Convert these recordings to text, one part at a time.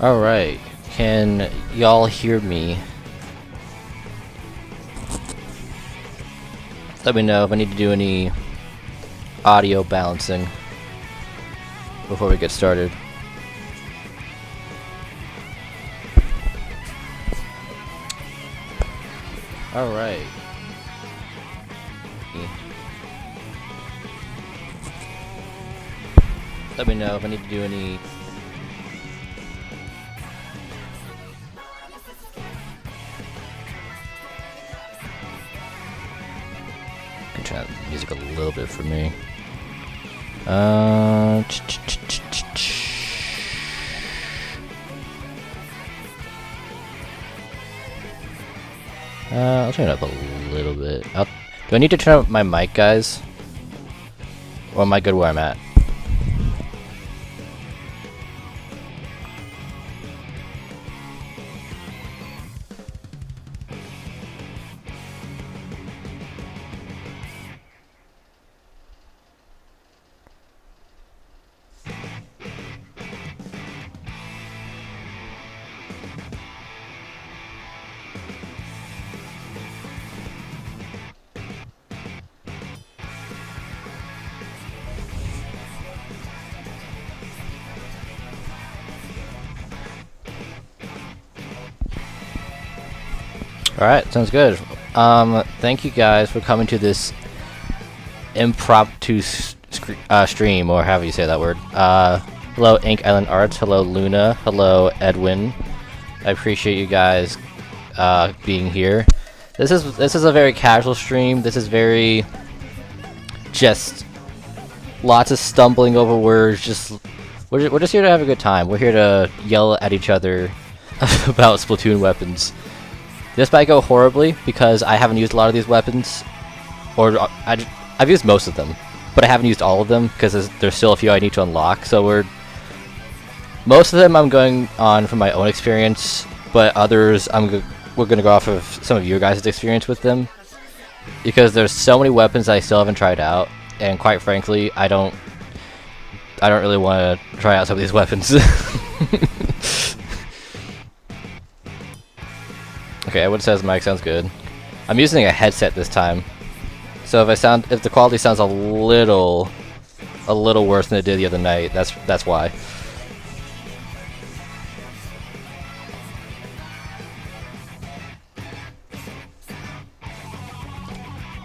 Alright, can y'all hear me? Let me know if I need to do any audio balancing before we get started. Alright. Let me know if I need to do any turn the music a little bit for me. I'll turn it up a little bit. Do I need to turn up my mic, guys? Or am I good where I'm at? Alright, sounds good. Thank you guys for coming to this impromptu stream, or however you say that word. Hello Ink Island Arts, hello Luna, hello Edwin. I appreciate you guys being here. This is a very casual stream. This is very just lots of stumbling over words. We're just here to have a good time. We're here to yell at each other about Splatoon weapons. This might go horribly because I haven't used a lot of these weapons, or I've used most of them, but I haven't used all of them because there's still a few I need to unlock. So most of them I'm going on from my own experience, but others we're gonna go off of some of your guys' experience with them, because there's so many weapons I still haven't tried out, and quite frankly, I don't really want to try out some of these weapons. Okay, Edwin says mic sounds good. I'm using a headset this time, so if the quality sounds a little worse than it did the other night, that's why.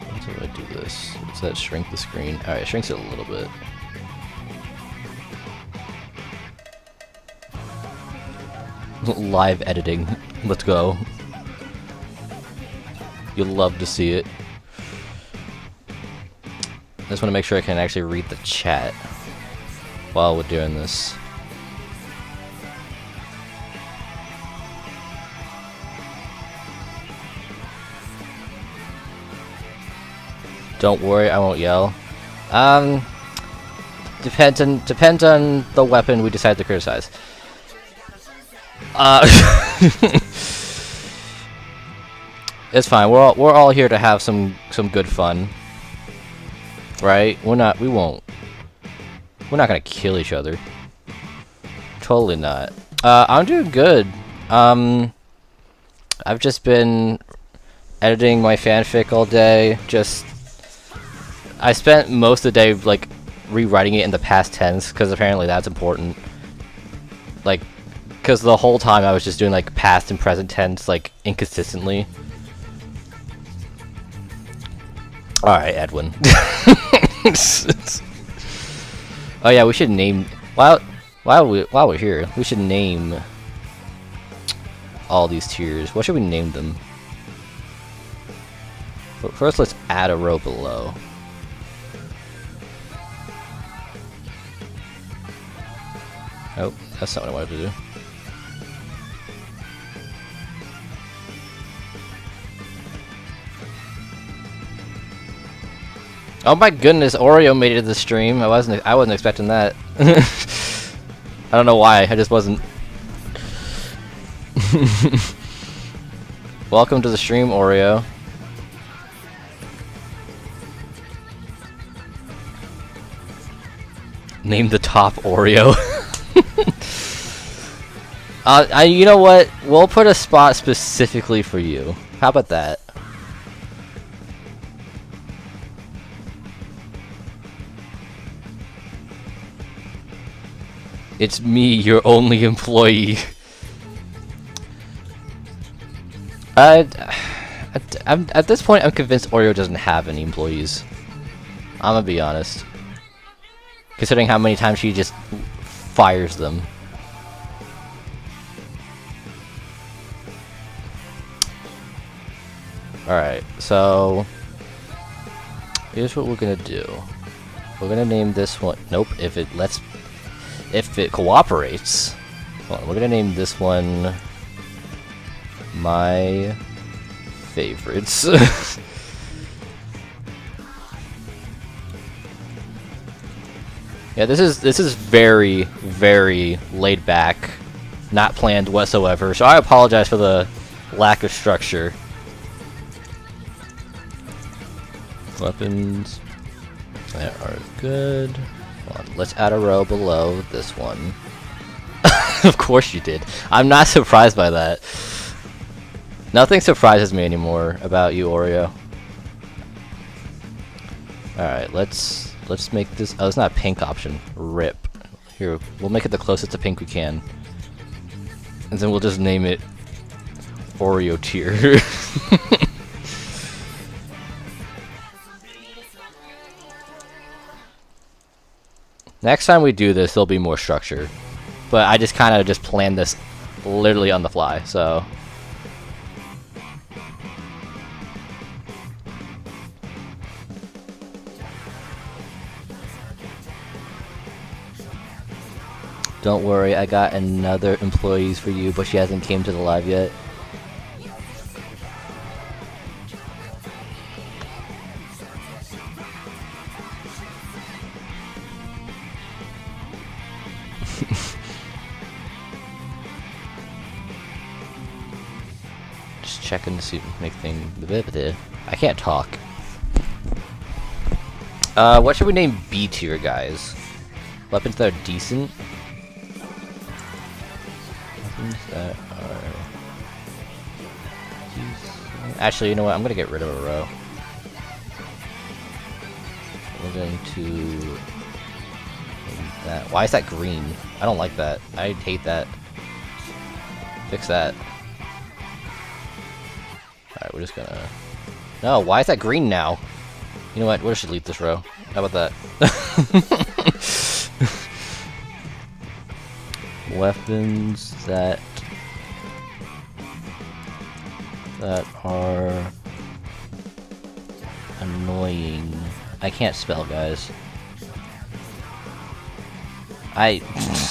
How do I do this? Does that shrink the screen? All right, it shrinks it a little bit. Live editing. Let's go. You'll love to see it. I just want to make sure I can actually read the chat while we're doing this. Don't worry, I won't yell. Depends on the weapon we decide to criticize. It's fine. We're all here to have some good fun, right? We're not gonna kill each other. Totally not. I'm doing good. I've just been editing my fanfic all day. I spent most of the day like rewriting it in the past tense because apparently that's important. Like, because the whole time I was just doing like past and present tense like inconsistently. Alright, Edwin. Oh yeah, we should name while we're here, we should name all these tiers. What should we name them? But first let's add a row below. Oh, that's not what I wanted to do. Oh my goodness, Oreo made it to the stream. I wasn't expecting that. I don't know why, I just wasn't. Welcome to the stream, Oreo. Name the top Oreo. You know what? We'll put a spot specifically for you. How about that? It's me, your only employee. At this point, I'm convinced Oreo doesn't have any employees. I'm gonna be honest. Considering how many times she just fires them. Alright, so here's what we're gonna do. We're gonna name this one. Nope, if it cooperates. Hold on, we're gonna name this one my favorites. Yeah, this is very, very laid back, not planned whatsoever. So I apologize for the lack of structure. Weapons that are good. Hold on, let's add a row below this one. Of course you did. I'm not surprised by that. Nothing surprises me anymore about you, Oreo. Alright, let's make this. Oh, it's not a pink option. RIP. Here, we'll make it the closest to pink we can. And then we'll just name it Oreo tier. Next time we do this, there'll be more structure. But I just kind of just planned this literally on the fly, so. Don't worry, I got another employees for you, but she hasn't came to the live yet. Just checking to see make things. I can't talk. What should we name B tier, guys? Weapons that are decent. That are decent. Actually, you know what? I'm gonna get rid of a row. We're going to that. Why is that green? I don't like that. I hate that. Fix that. Alright, we're just gonna. No, why is that green now? You know what? We should delete this row. How about that? Weapons that are annoying. I can't spell, guys.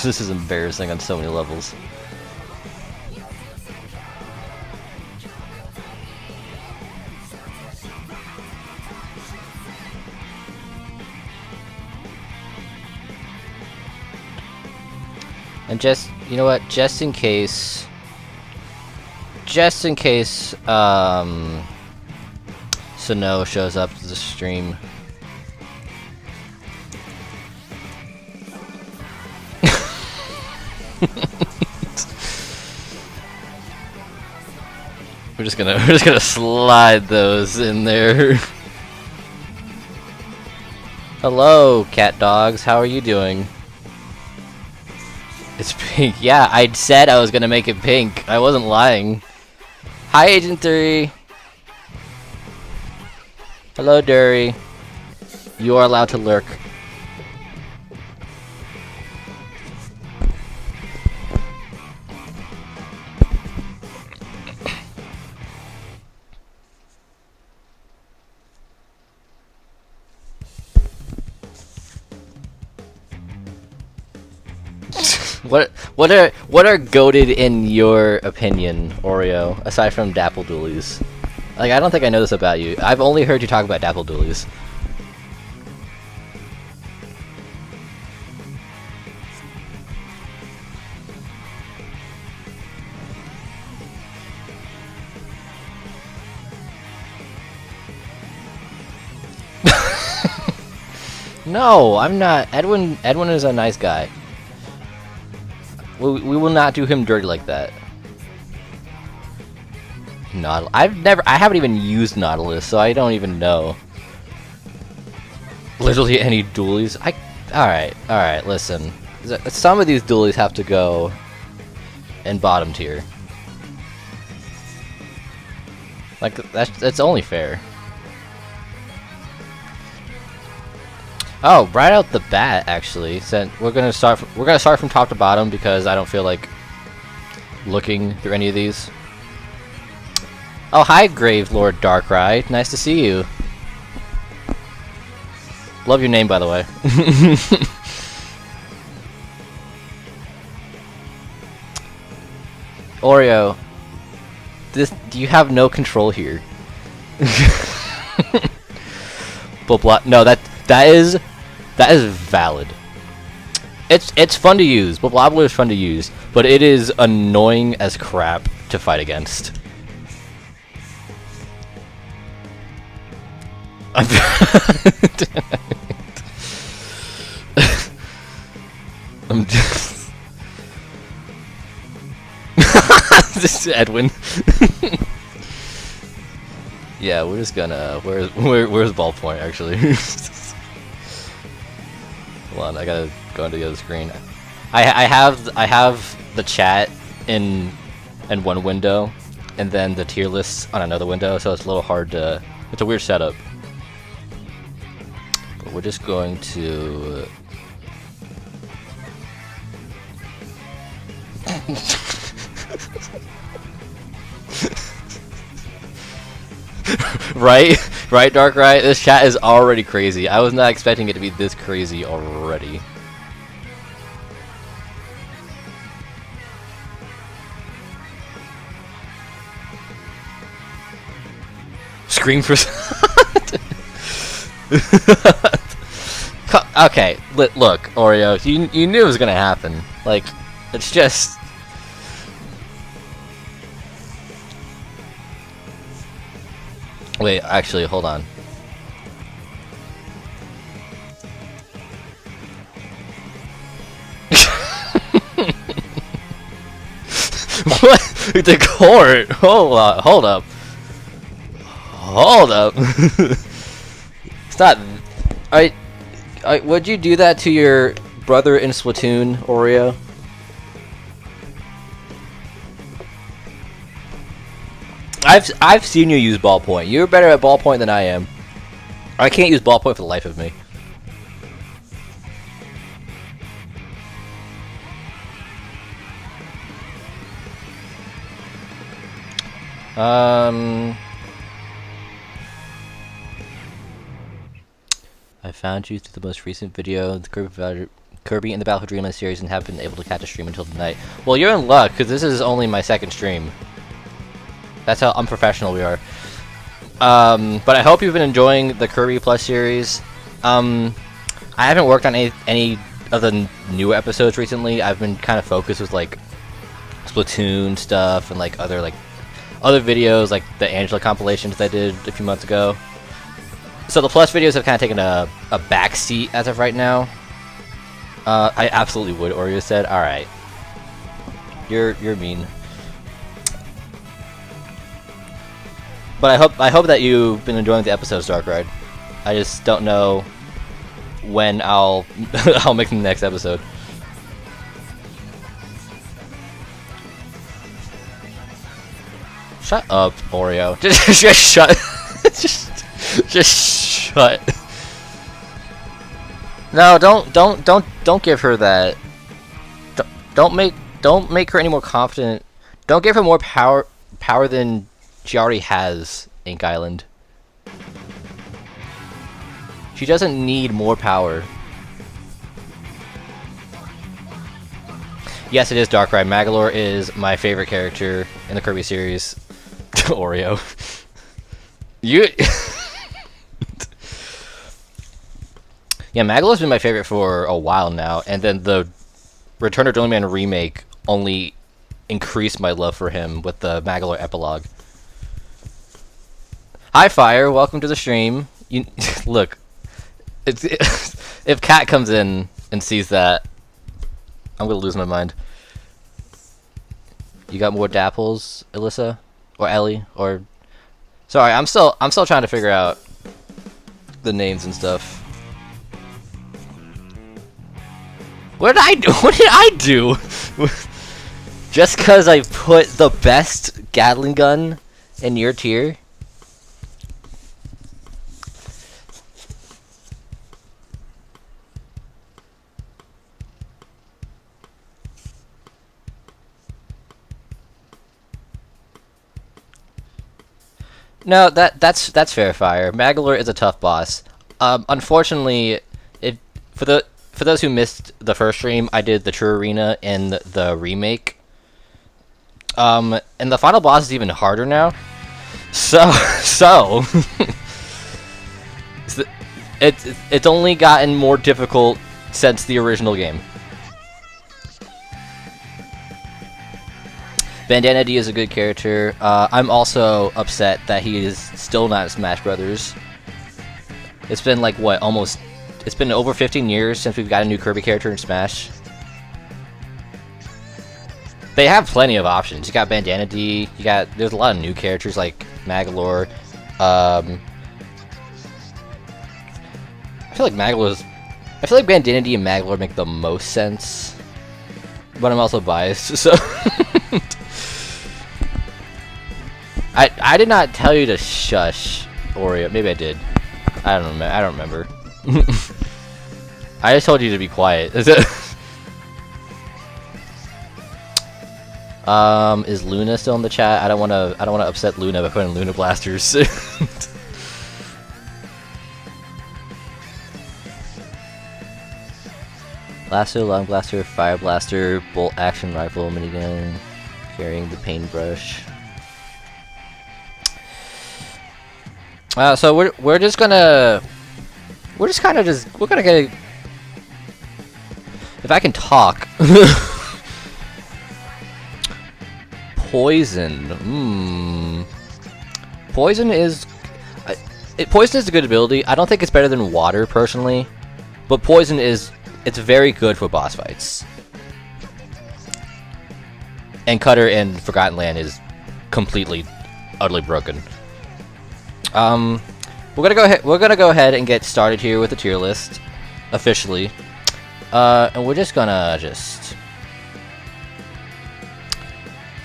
This is embarrassing on so many levels. And just, you know what, just in case, Sano shows up to the stream. We're just gonna slide those in there. Hello, cat dogs, how are you doing? It's pink. Yeah, I said I was gonna make it pink. I wasn't lying. Hi, Agent 3. Hello, Dury. You are allowed to lurk. What are goated in your opinion, Oreo, aside from Dapple Doolies? Like, I don't think I know this about you. I've only heard you talk about Dapple Doolies. No, I'm not. Edwin is a nice guy. We will not do him dirty like that. I haven't even used Nautilus, so I don't even know. Literally any dualies. Alright, listen. Some of these dualies have to go in bottom tier. Like, that's only fair. Oh, right out the bat, actually. We're gonna start from top to bottom because I don't feel like looking through any of these. Oh, hi, Grave Lord Darkrai. Nice to see you. Love your name, by the way. Oreo, you have no control here. No, that is valid. It's fun to use. Bloblabler is fun to use, but it is annoying as crap to fight against. I'm just this is Edwin. Yeah, we're just gonna where's ballpoint actually? Hold on, I gotta go into the other screen. I have the chat in one window, and then the tier lists on another window, so it's a little hard to. It's a weird setup. But we're just going to. Right, Darkrai. This chat is already crazy. I was not expecting it to be this crazy already. Scream for. Okay, look, Oreo. You knew it was gonna happen. Like, it's just. Wait, actually, hold on. What? The court? Hold up. Hold up. It's not. Would you do that to your brother in Splatoon, Oreo? I've seen you use ballpoint. You're better at ballpoint than I am. I can't use ballpoint for the life of me. I found you through the most recent video, the Kirby in the Battle for Dreamland series, and have been able to catch a stream until tonight. Well, you're in luck, because this is only my second stream. That's how unprofessional we are. But I hope you've been enjoying the Kirby Plus series. I haven't worked on any of the new episodes recently. I've been kind of focused with like Splatoon stuff and like other videos, like the Angela compilations I did a few months ago. So the Plus videos have kind of taken a back seat as of right now. I absolutely would. Oreo said, "All right, you're mean." But I hope that you've been enjoying the episodes, Darkrai. I just don't know when I'll make the next episode. Shut up, Oreo. Just shut. just shut. No, don't give her that. Don't make her any more confident. Don't give her more power than she already has, Ink Island. She doesn't need more power. Yes, it is Darkrai. Magolor is my favorite character in the Kirby series. Oreo. You. Yeah, Magolor's been my favorite for a while now, and then the Return of Dreamland remake only increased my love for him with the Magolor epilogue. Hi, Fire. Welcome to the stream. Look, if Cat comes in and sees that, I'm gonna lose my mind. You got more dapples, Alyssa? Or Ellie? Or... Sorry, I'm still trying to figure out the names and stuff. What did I do? What did I do? Just cause I put the best Gatling gun in your tier? No, that's fair fire. Magalore is a tough boss. Unfortunately, for those who missed the first stream, I did the True Arena and the remake. And the final boss is even harder now. So it's only gotten more difficult since the original game. Bandana D is a good character. I'm also upset that he is still not in Smash Brothers. It's been like what, almost... It's been over 15 years since we've got a new Kirby character in Smash. They have plenty of options. You got Bandana D. There's a lot of new characters like Magalore. I feel like Bandana D and Magalore make the most sense. But I'm also biased, so. I did not tell you to shush, Oreo. Maybe I did. I don't remember. I just told you to be quiet. Is Luna still in the chat? I don't wanna upset Luna by putting Luna blasters. Blaster, long blaster, fire blaster, bolt action rifle, minigun, carrying the paintbrush. So we're gonna get. If I can talk. Poison. Poison is a good ability. I don't think it's better than water personally, but poison it's very good for boss fights. And Cutter in Forgotten Land is completely, utterly broken. We're gonna go ahead and get started here with the tier list officially. And we're just gonna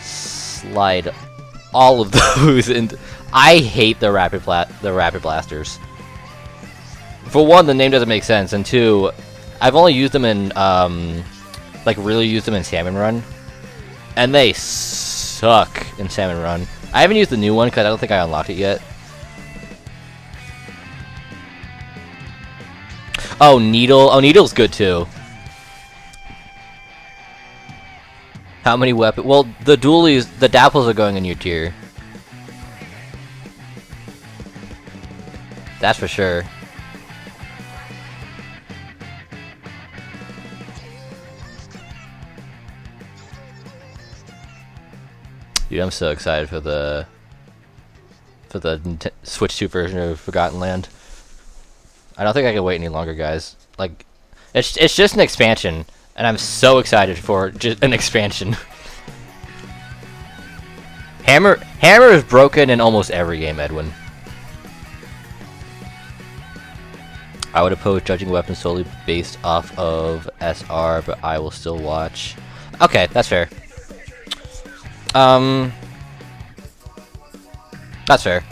slide all of those into. I hate the rapid blasters. For one, the name doesn't make sense, and two, I've only used them in really used them in Salmon Run, and they suck in Salmon Run. I haven't used the new one because I don't think I unlocked it yet. Oh, Needle. Oh, Needle's good too. How many weapons? Well, the dualies, the dapples are going in your tier. That's for sure. Dude, I'm so excited for the Switch 2 version of Forgotten Land. I don't think I can wait any longer, guys. Like, it's just an expansion, and I'm so excited for just an expansion. Hammer is broken in almost every game, Edwin. I would oppose judging weapons solely based off of SR, but I will still watch. Okay, that's fair. That's fair.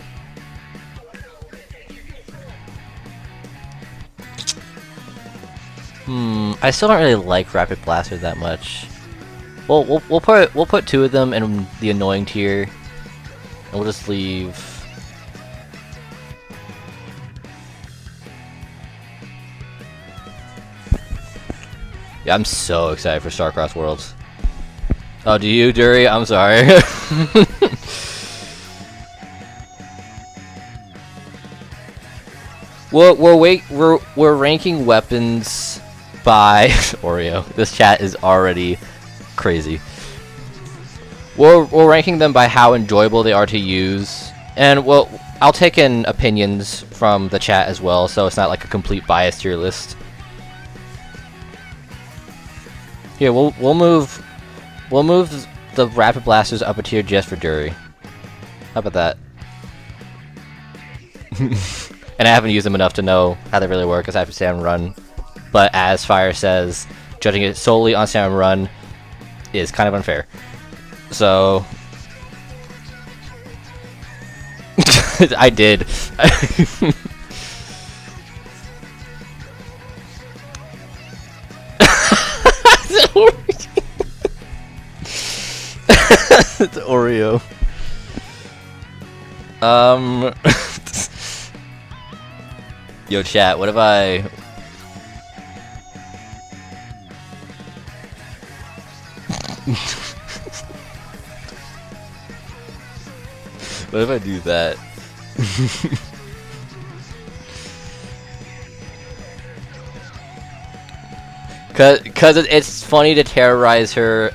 I still don't really like Rapid Blaster that much. Well, we'll put two of them in the annoying tier, and we'll just leave. Yeah, I'm so excited for Starcross Worlds. Oh, do you, Dury? I'm sorry. We're ranking weapons by Oreo. This chat is already crazy. We're ranking them by how enjoyable they are to use, and I'll take in opinions from the chat as well, so it's not like a complete biased tier list. Here, we'll move the Rapid Blasters up a tier just for Dury. How about that? And I haven't used them enough to know how they really work, because I have to stand and run. But as Fire says, judging it solely on stand and run is kind of unfair. So... I did. It's Oreo. Yo, chat, what if I... What if I do that? Cause it's funny to terrorize her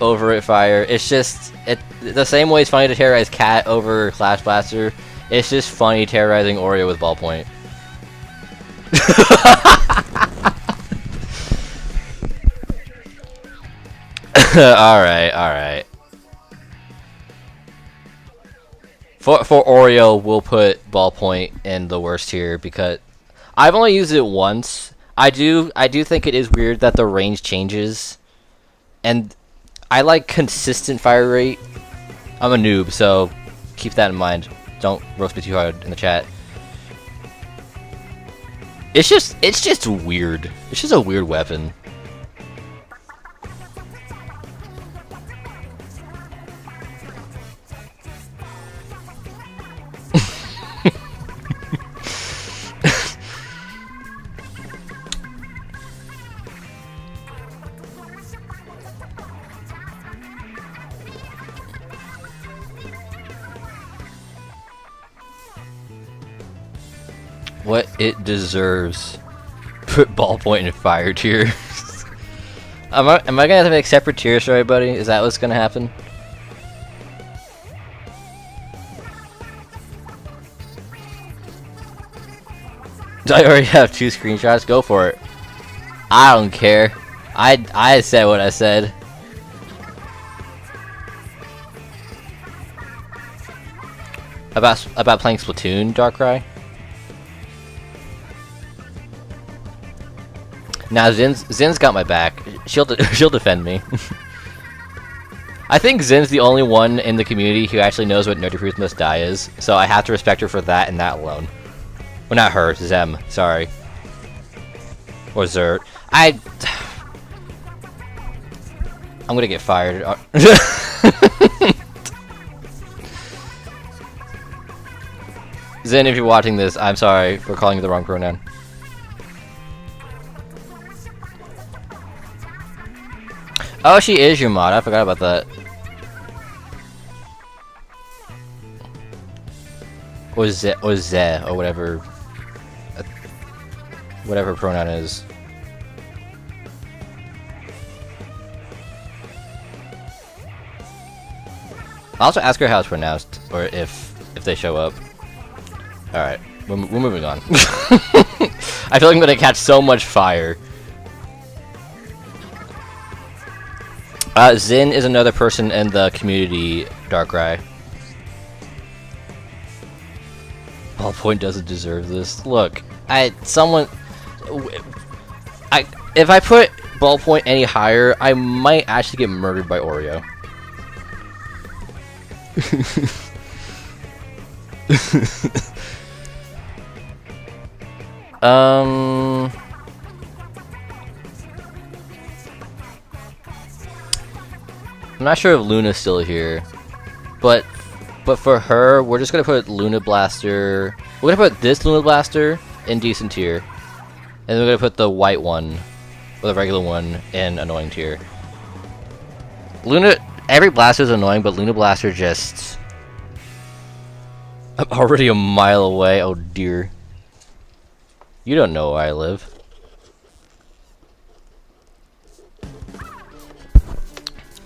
over at Fire. It's just the same way it's funny to terrorize Cat over Clash Blaster. It's just funny terrorizing Oreo with Ballpoint. Alright. For Oreo, we'll put Ballpoint in the worst tier because I've only used it once. I do think it is weird that the range changes, and I like consistent fire rate. I'm a noob, so keep that in mind. Don't roast me too hard in the chat. It's just weird. It's just a weird weapon. What it deserves. Put Ballpoint in Fire tier. Am I gonna have to make separate tiers, sorry buddy? Is that what's gonna happen? I already have 2 screenshots, go for it. I don't care. I said what I said. About playing Splatoon, Darkrai? Now Zin's got my back. She'll defend me. I think Zin's the only one in the community who actually knows what Nerdy Fruits Must Die is, so I have to respect her for that and that alone. Well, not her, Zem. Sorry. Or Zert. I'm gonna get fired. Zen, if you're watching this, I'm sorry for calling you the wrong pronoun. Oh, she is your mod. I forgot about that. Or ze, or whatever. Whatever pronoun is. I'll also ask her how it's pronounced, or if they show up. All right, we're moving on. I feel like I'm gonna catch so much fire. Zin is another person in the community, Darkrai. Ballpoint doesn't deserve this. Look, if I put Ballpoint any higher, I might actually get murdered by Oreo. I'm not sure if Luna's still here, but for her, we're just gonna put Luna Blaster. We're gonna put this Luna Blaster in decent tier, and then we're gonna put the white one, or the regular one, in annoying tier. Every blaster is annoying, but Luna Blaster just... I'm already a mile away. Oh dear. You don't know where I live.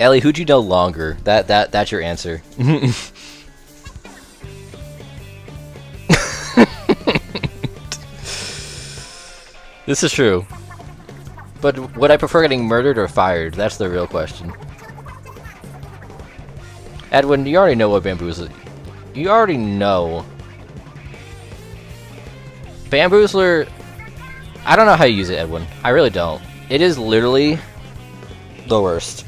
Ellie, who'd you know longer? That's your answer. This is true. But would I prefer getting murdered or fired? That's the real question. Edwin, you already know what Bamboozler... You already know. Bamboozler... I don't know how you use it, Edwin. I really don't. It is literally the worst.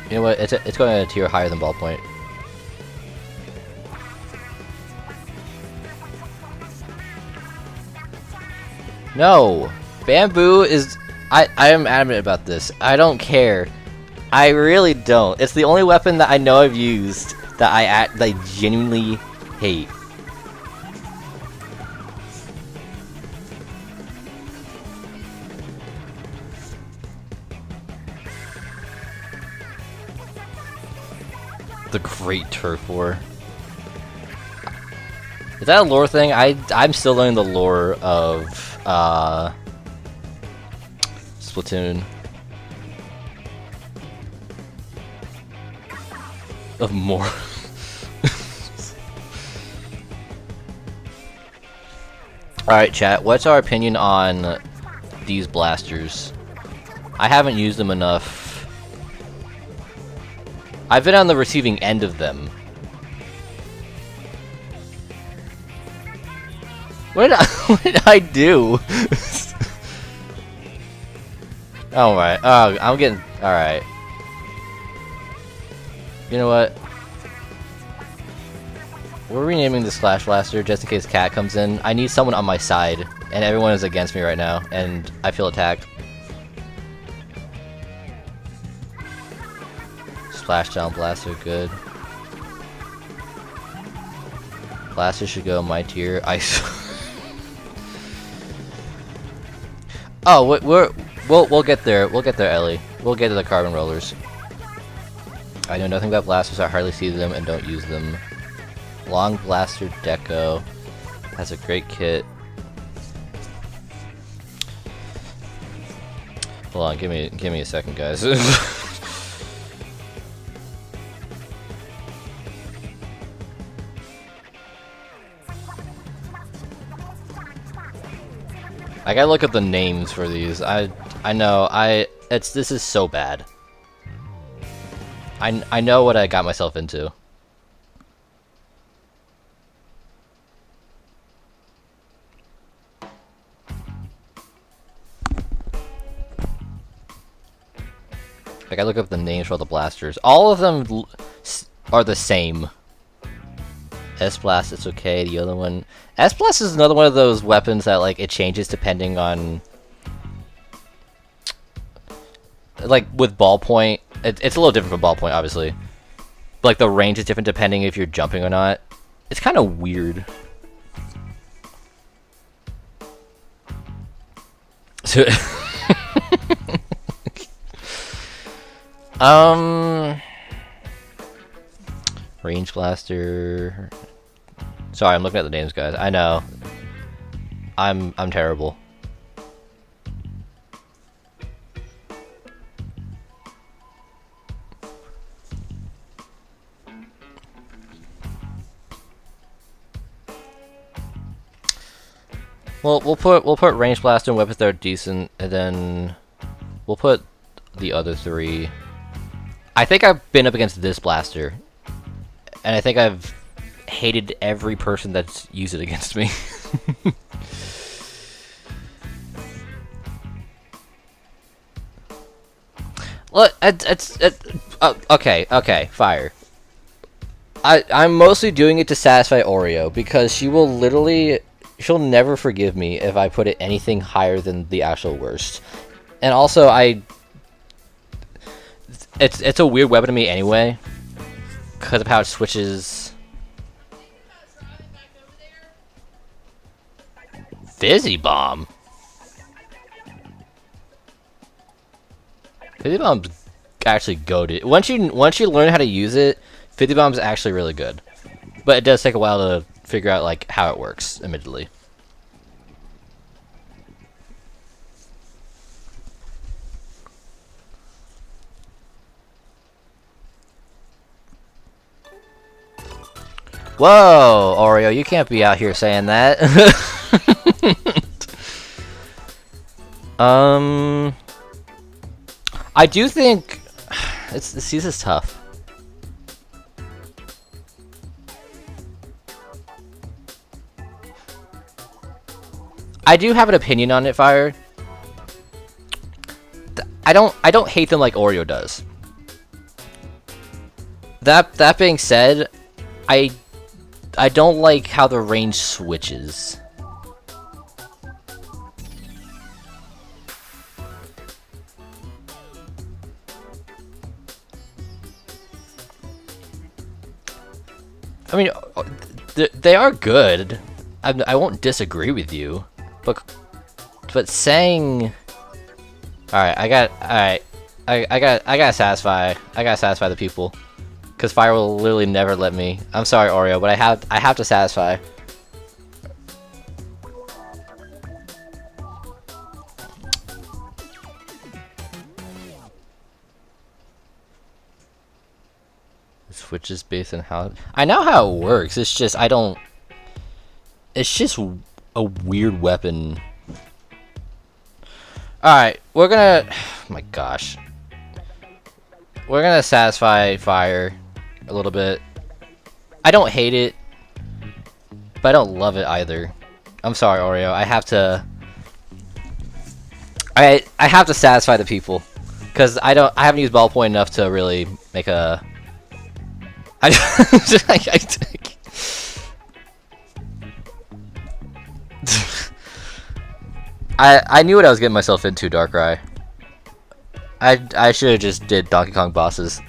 You know what? It's going a tier higher than Ballpoint. No! Bamboo is... I am adamant about this. I don't care. I really don't. It's the only weapon that I know I've used that I genuinely hate. The Great Turf War. Is that a lore thing? I'm still learning the lore of Splatoon. Of more. Alright, chat, what's our opinion on these blasters? I haven't used them enough. I've been on the receiving end of them. What did I do? Alright, I'm getting... Alright. You know what? We're renaming the Slash Blaster just in case Cat comes in. I need someone on my side, and everyone is against me right now, and I feel attacked. Splashdown Blaster, good. Blaster should go in my tier. Ice. Oh, we'll get there. We'll get there, Ellie. We'll get to the carbon rollers. I know nothing about blasters. I hardly see them and don't use them. Long Blaster Deco has a great kit. Hold on, give me a second, guys. I gotta look at the names for these. I know this is so bad. I know what I got myself into. Like, I look up the names for all the blasters. All of them are the same. S-Blast, it's okay. The other one... S-Blast is another one of those weapons that, like, it changes depending on... Like, with Ballpoint... It's a little different from Ballpoint, obviously. But, like, the range is different depending if you're jumping or not. It's kind of weird. So... Range Blaster... Sorry, I'm looking at the names, guys. I know. I'm terrible. Well, we'll put Range Blaster and weapons that are decent, and then we'll put the other three. I think I've been up against this blaster, and I think I've hated every person that's used it against me. Look, okay, fire. I'm mostly doing it to satisfy Oreo, because she'll never forgive me if I put it anything higher than the actual worst. And also, it's a weird weapon to me anyway, because of how it switches. Fizzy Bomb. Fizzy Bomb's actually goated. Once you learn how to use it, Fizzy Bomb's actually really good. But it does take a while to figure out like how it works, admittedly. Whoa, Oreo, you can't be out here saying that. I do think this is tough. I do have an opinion on it, Fire. I don't hate them like Oreo does. That being said, I don't like how the range switches. I mean, they are good. I won't disagree with you, but saying, all right, I gotta satisfy the people, because Fire will literally never let me. I'm sorry, Oreo, but I have to satisfy. Switches based on how I know how it works. It's just I don't. It's just a weird weapon. All right, we're gonna. Oh my gosh, we're gonna satisfy Fire a little bit. I don't hate it, but I don't love it either. I'm sorry, Oreo. I have to. I have to satisfy the people, because I haven't used ballpoint enough to really make a. I knew what I was getting myself into, Darkrai. I should have just did Donkey Kong bosses.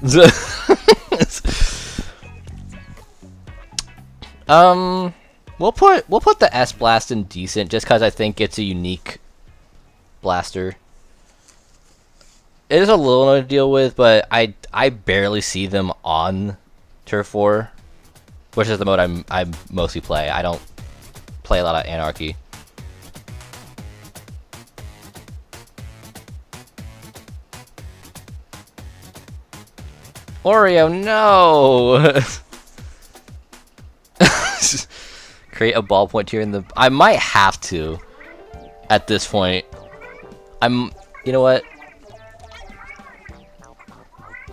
We'll put the S Blast in decent, just because I think it's a unique blaster. It is a little annoying to deal with, but I barely see them on Turf 4, which is the mode I mostly play. I don't play a lot of Anarchy. Oreo, no! Create a ballpoint here in the. I might have to. At this point, you know what?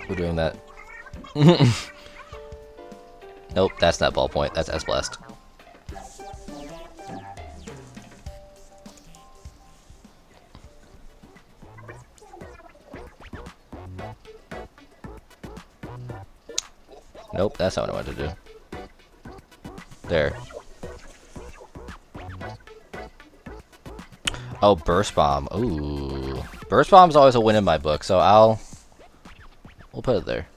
We're doing that. Nope, that's not ballpoint. That's S Blast. Nope, that's not what I wanted to do. There. Oh, Burst Bomb. Ooh. Burst Bomb's always a win in my book, so we'll put it there.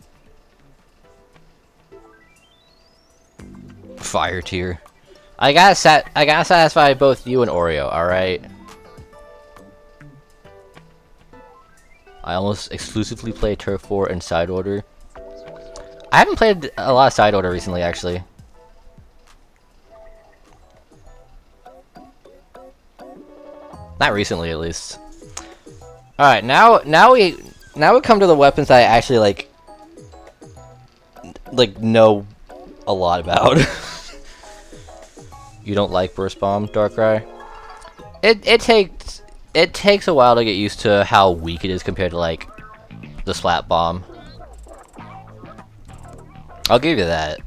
Fire tier. I gotta satisfy both you and Oreo, alright? I almost exclusively play Turf 4 and Side Order. I haven't played a lot of Side Order recently, actually. Not recently, at least. Alright, now we come to the weapons that I actually like know a lot about. You don't like Burst Bomb, Darkrai? It takes a while to get used to how weak it is compared to like the Splat Bomb. I'll give you that.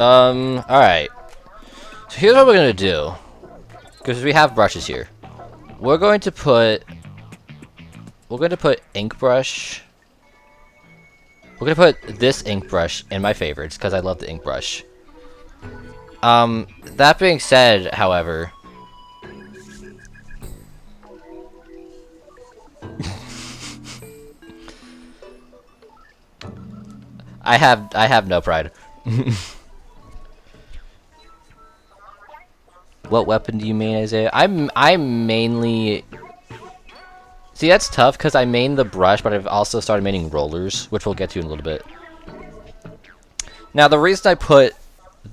Alright. So here's what we're gonna do. Because we have brushes here. We're going to put ink brush. We're gonna put this ink brush in my favorites because I love the ink brush. That being said, however, I have no pride. What weapon do you main, Isaiah? I mainly. See, that's tough because I main the brush, but I've also started maining rollers, which we'll get to in a little bit. Now, the reason I put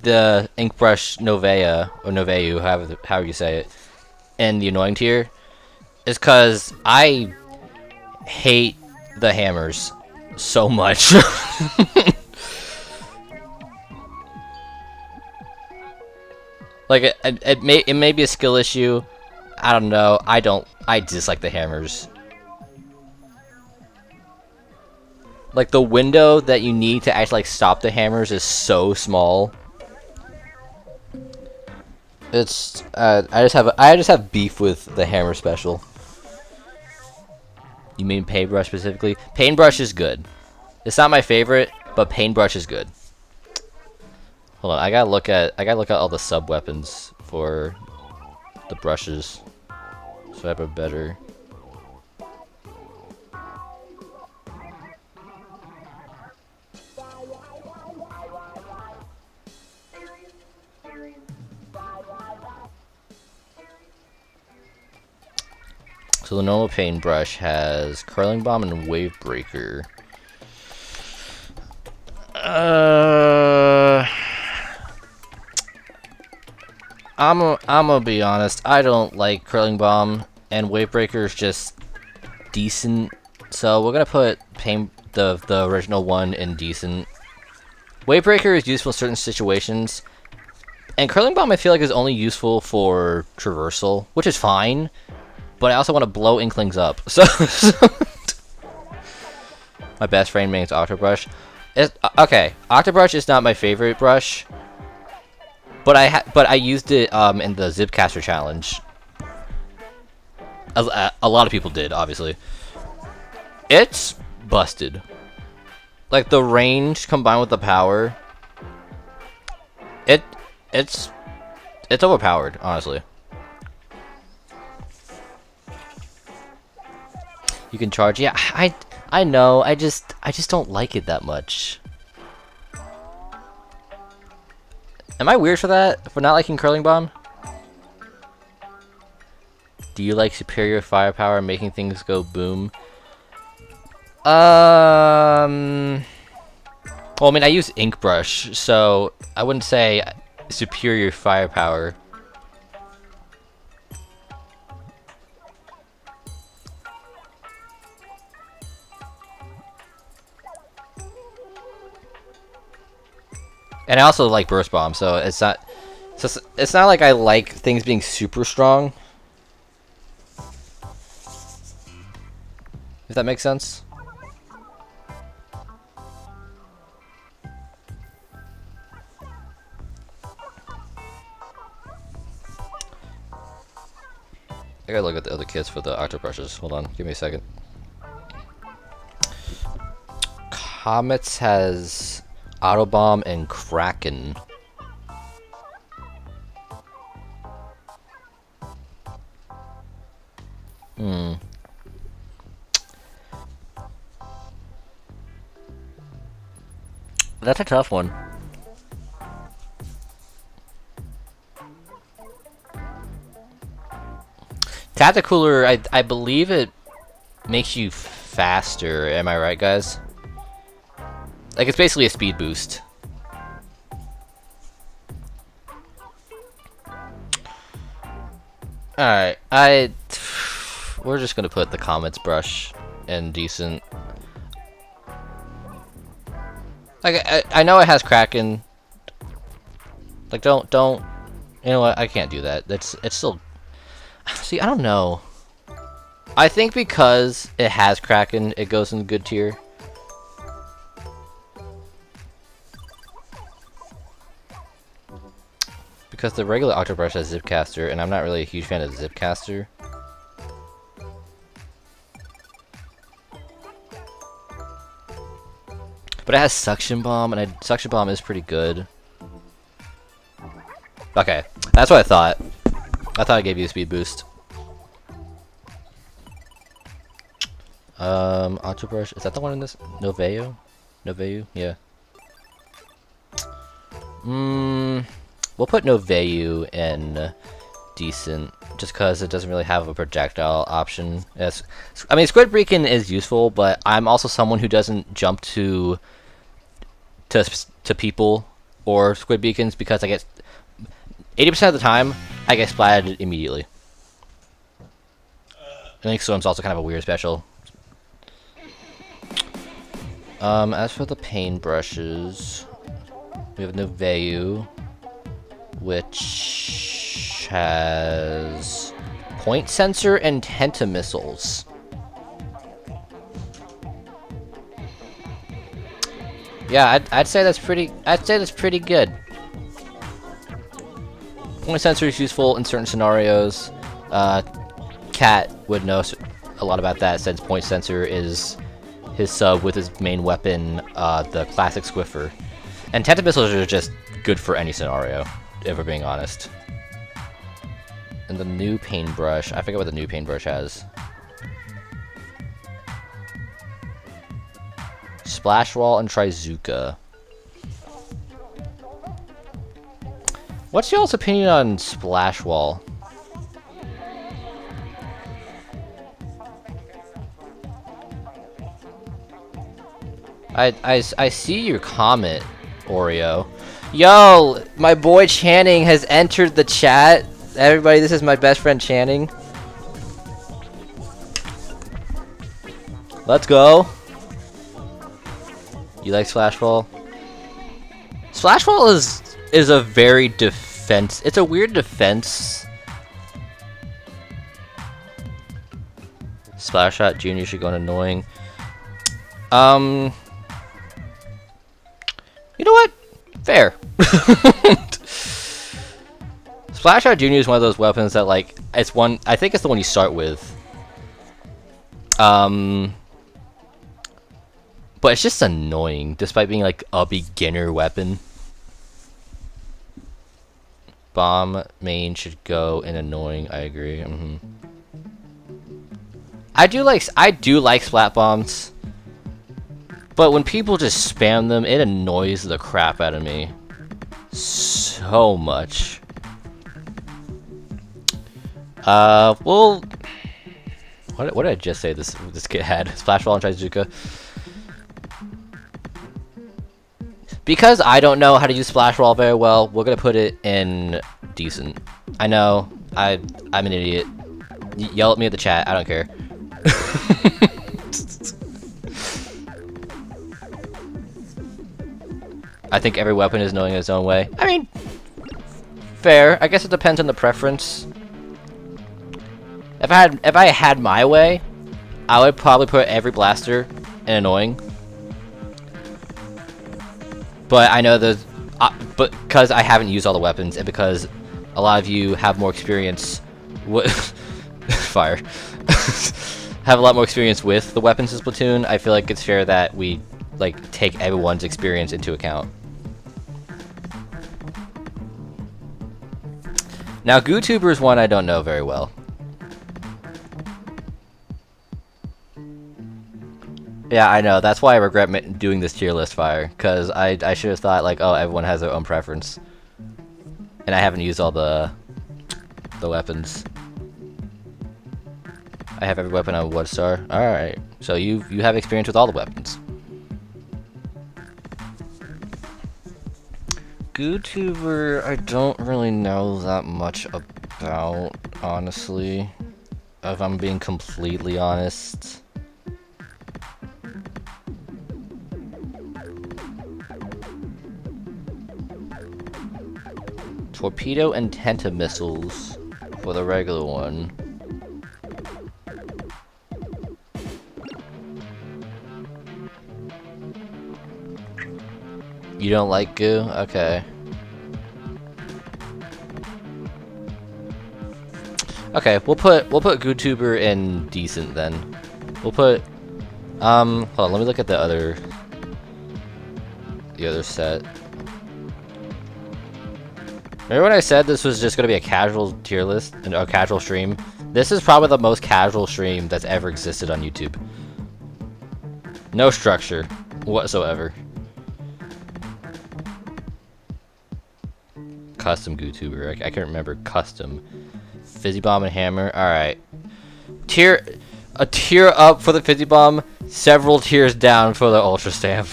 the ink brush Novea or Noveu, however you say it, in the annoying tier, is because I hate the hammers so much. Like it may be a skill issue. I don't know. I dislike the hammers. Like the window that you need to actually like stop the hammers is so small. It's I just have beef with the hammer special. You mean paintbrush specifically? Paintbrush is good. It's not my favorite, but paintbrush is good. Hold on, I gotta look at all the sub weapons for the brushes, so I have a better. So the normal paintbrush has curling bomb and wave breaker. I'm gonna be honest. I don't like curling bomb, and wave breaker is just decent. So we're gonna put the original one in decent. Wave breaker is useful in certain situations, and curling bomb I feel like is only useful for traversal, which is fine. But I also want to blow Inklings up, so my best friend makes Octobrush. Okay, Octobrush is not my favorite brush, but I used it in the Zipcaster challenge. A lot of people did, obviously. It's busted. Like the range combined with the power, it's overpowered, honestly. You can charge. Yeah, I know. I just don't like it that much. Am I weird for that? For not liking curling bomb? Do you like superior firepower, making things go boom? Well, I mean, I use ink brush, so I wouldn't say superior firepower. And I also like burst bomb, so it's not like I like things being super strong. If that makes sense. I gotta look at the other kits for the Octobrushes. Hold on, give me a second. Comets has Autobomb and Kraken. That's a tough one. Tacticooler, I believe it makes you faster. Am I right, guys? Like, it's basically a speed boost. Alright, we're just gonna put the Comets brush in decent. Like, I know it has Kraken. Like, don't, you know what, I can't do that. It's still, see, I don't know. I think because it has Kraken, it goes in good tier. Because the regular Octobrush has Zipcaster, and I'm not really a huge fan of Zipcaster. But it has Suction Bomb, and Suction Bomb is pretty good. Okay, that's what I thought. I thought I gave you a speed boost. Octobrush, is that the one in this? Noveu? Noveu? Yeah. We'll put Noveu in decent, just because it doesn't really have a projectile option. I mean, Squid Beacon is useful, but I'm also someone who doesn't jump to people or Squid Beacons because I get 80% of the time I get splatted immediately. I think Storm's also kind of a weird special. As for the paintbrushes, we have Noveu, which has point sensor and tentamissiles. Yeah, I'd say that's pretty. I'd say that's pretty good. Point sensor is useful in certain scenarios. Cat would know a lot about that since point sensor is his sub with his main weapon, the classic Swiffer. And tenta missiles are just good for any scenario, if we're being honest. And the new paintbrush, I forget what the new paintbrush has. Splash Wall and Trizuka. What's y'all's opinion on Splash Wall? I see your comment, Oreo. Yo, my boy Channing has entered the chat. Everybody, this is my best friend Channing. Let's go. You like Splash Wall? Splash Wall is a very defense. It's a weird defense. Splash Shot Junior should go on annoying. You know what? Fair. Splash Shot Junior is one of those weapons that, like, it's one. I think it's the one you start with. But it's just annoying, despite being like a beginner weapon. Bomb main should go in annoying. I agree. I do like splat bombs, but when people just spam them, it annoys the crap out of me so much. Well, what did I just say? This kid had Splash Ball and Trizuka. Because I don't know how to use Splash Wall very well, we're gonna put it in decent. I know, I'm an idiot. Yell at me at the chat, I don't care. I think every weapon is annoying in its own way. I mean, fair. I guess it depends on the preference. If I had my way, I would probably put every blaster in annoying. But I know there's, but because I haven't used all the weapons, and because a lot of you have more experience with fire, have a lot more experience with the weapons in Splatoon, I feel like it's fair that we like take everyone's experience into account. Now, GooTuber is one I don't know very well. Yeah, I know. That's why I regret doing this tier list, Fire. Because I should have thought, like, oh, everyone has their own preference. And I haven't used all the weapons. I have every weapon on 1 star. Alright. So you have experience with all the weapons. GooTuber, I don't really know that much about, honestly. If I'm being completely honest. Torpedo and tenta missiles for the regular one. You don't like goo? Okay. Okay, we'll put GooTuber in decent then. We'll put hold on, let me look at the other set. Remember when I said this was just gonna be a casual tier list and a casual stream? This is probably the most casual stream that's ever existed on YouTube. No structure whatsoever. Custom GooTuber. I can't remember custom. Fizzy Bomb and Hammer. Alright. A tier up for the Fizzy Bomb, several tiers down for the Ultra Stamp.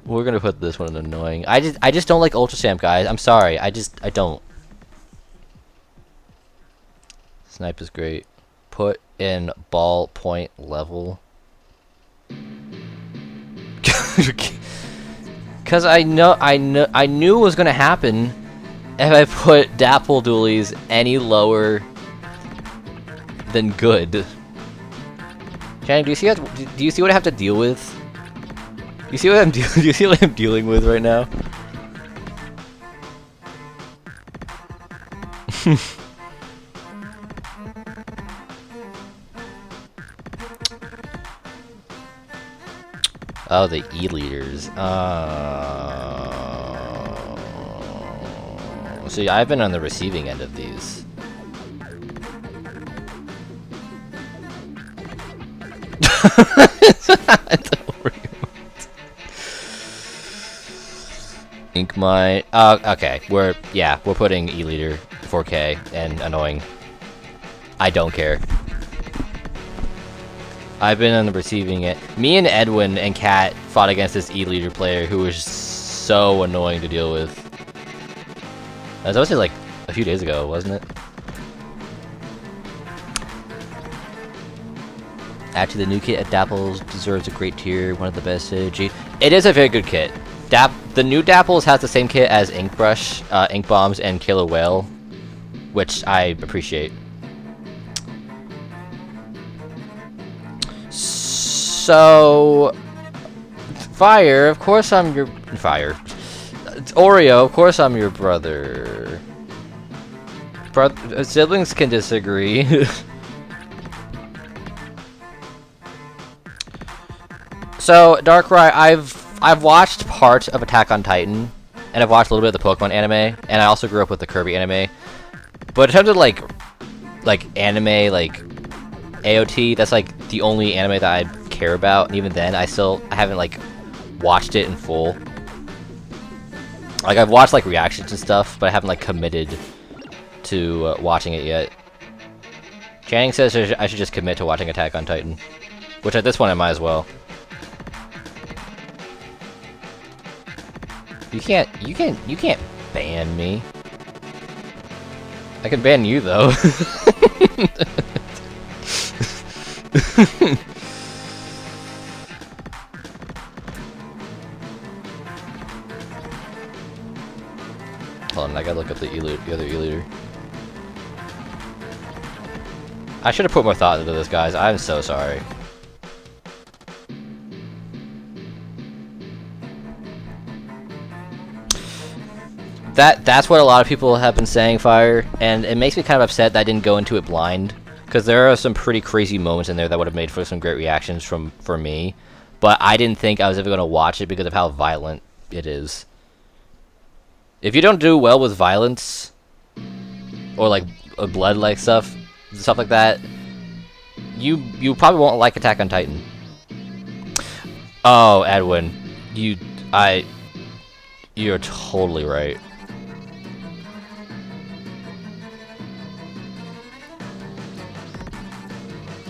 We're gonna put this one in annoying. I just don't like Ultra Stamp, guys. I'm sorry. I don't. Snipe is great. Put in ballpoint level. Cause I knew it was gonna happen if I put Dapple Dualies any lower than good. Channing, do you see what I have to deal with? Do you see what I'm dealing with right now? Oh, the E-leaders. See, I've been on the receiving end of these. Ink my. Okay. We're putting E-leader 4K and annoying. I don't care. I've been on the receiving end. Me and Edwin and Kat fought against this E-leader player who was so annoying to deal with. That was actually like a few days ago, wasn't it? Actually, the new kit at Dapples deserves a great tier, one of the best synergy. It is a very good kit. The new Dapples has the same kit as Ink Brush, Ink Bombs, and Killer Whale, which I appreciate. So, Fire, of course I'm your... Fire. Oreo, of course I'm your brother. Siblings can disagree. So, Darkrai, I've watched parts of Attack on Titan, and I've watched a little bit of the Pokemon anime, and I also grew up with the Kirby anime. But in terms of like anime, like AOT, that's like the only anime that I care about, and even then I haven't like watched it in full. Like I've watched like reactions and stuff, but I haven't like committed to watching it yet. Channing says I should just commit to watching Attack on Titan, which at this point I might as well. You can't ban me. I can ban you though. Hold on, I gotta look up the other E-leader. I should have put more thought into this, guys. I'm so sorry. That's what a lot of people have been saying, Fire, and it makes me kind of upset that I didn't go into it blind, because there are some pretty crazy moments in there that would have made for some great reactions for me, but I didn't think I was ever going to watch it because of how violent it is. If you don't do well with violence, or like blood like stuff like that, you probably won't like Attack on Titan. Oh, Edwin, you're totally right.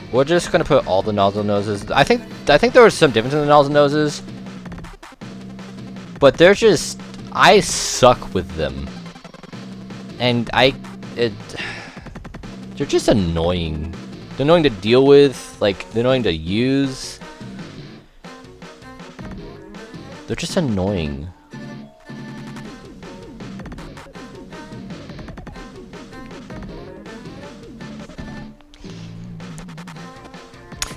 We're just gonna put all the nozzle noses. I think there was some difference in the nozzle noses, but they're just, I suck with them, and they're just annoying. They're annoying to deal with, like they're annoying to use. They're just annoying.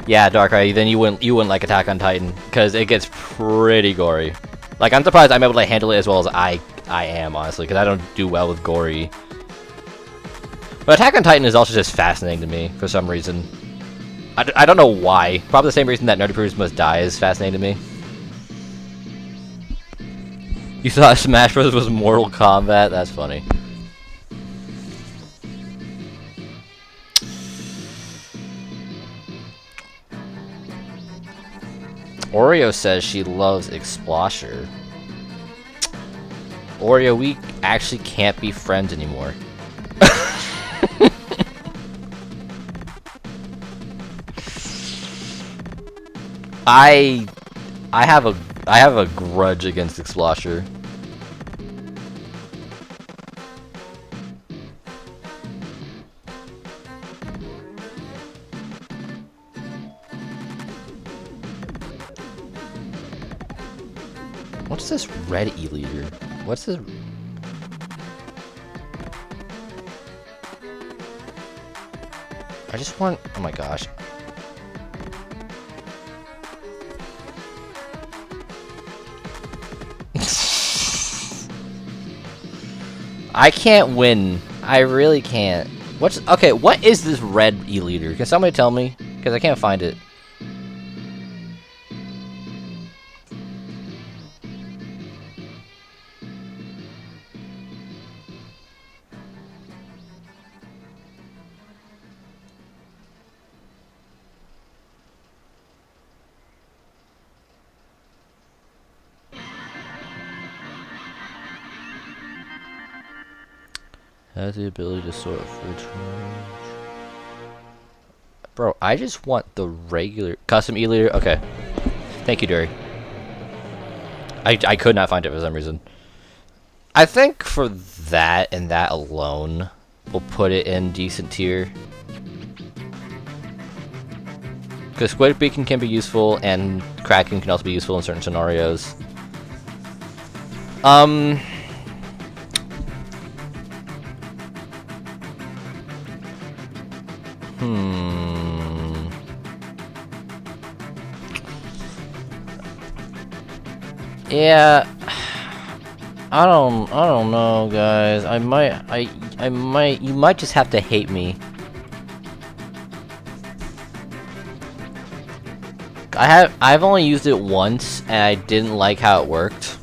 Yeah, Darkrai, then you wouldn't like Attack on Titan, because it gets pretty gory. Like, I'm surprised I'm able to handle it as well as I am, honestly, because I don't do well with gory. But Attack on Titan is also just fascinating to me, for some reason. I don't know why. Probably the same reason that Nerdy Prudes Must Die is fascinating to me. You thought Smash Bros. Was Mortal Kombat? That's funny. Oreo says she loves Explosher. Oreo, we actually can't be friends anymore. I have a grudge against Explosher. What's this red E-leader? What's this? I just want... Oh my gosh. I can't win. I really can't. Okay, what is this red E-liter? Can somebody tell me? Because I can't find it. Has the ability to sort of recharge. Bro, I just want the regular custom E-liter. Okay. Thank you, Dury. I could not find it for some reason. I think for that and that alone, we'll put it in decent tier. Because Squid Beacon can be useful, and Kraken can also be useful in certain scenarios. Yeah, I don't know, guys. You might just have to hate me. I've only used it once, and I didn't like how it worked.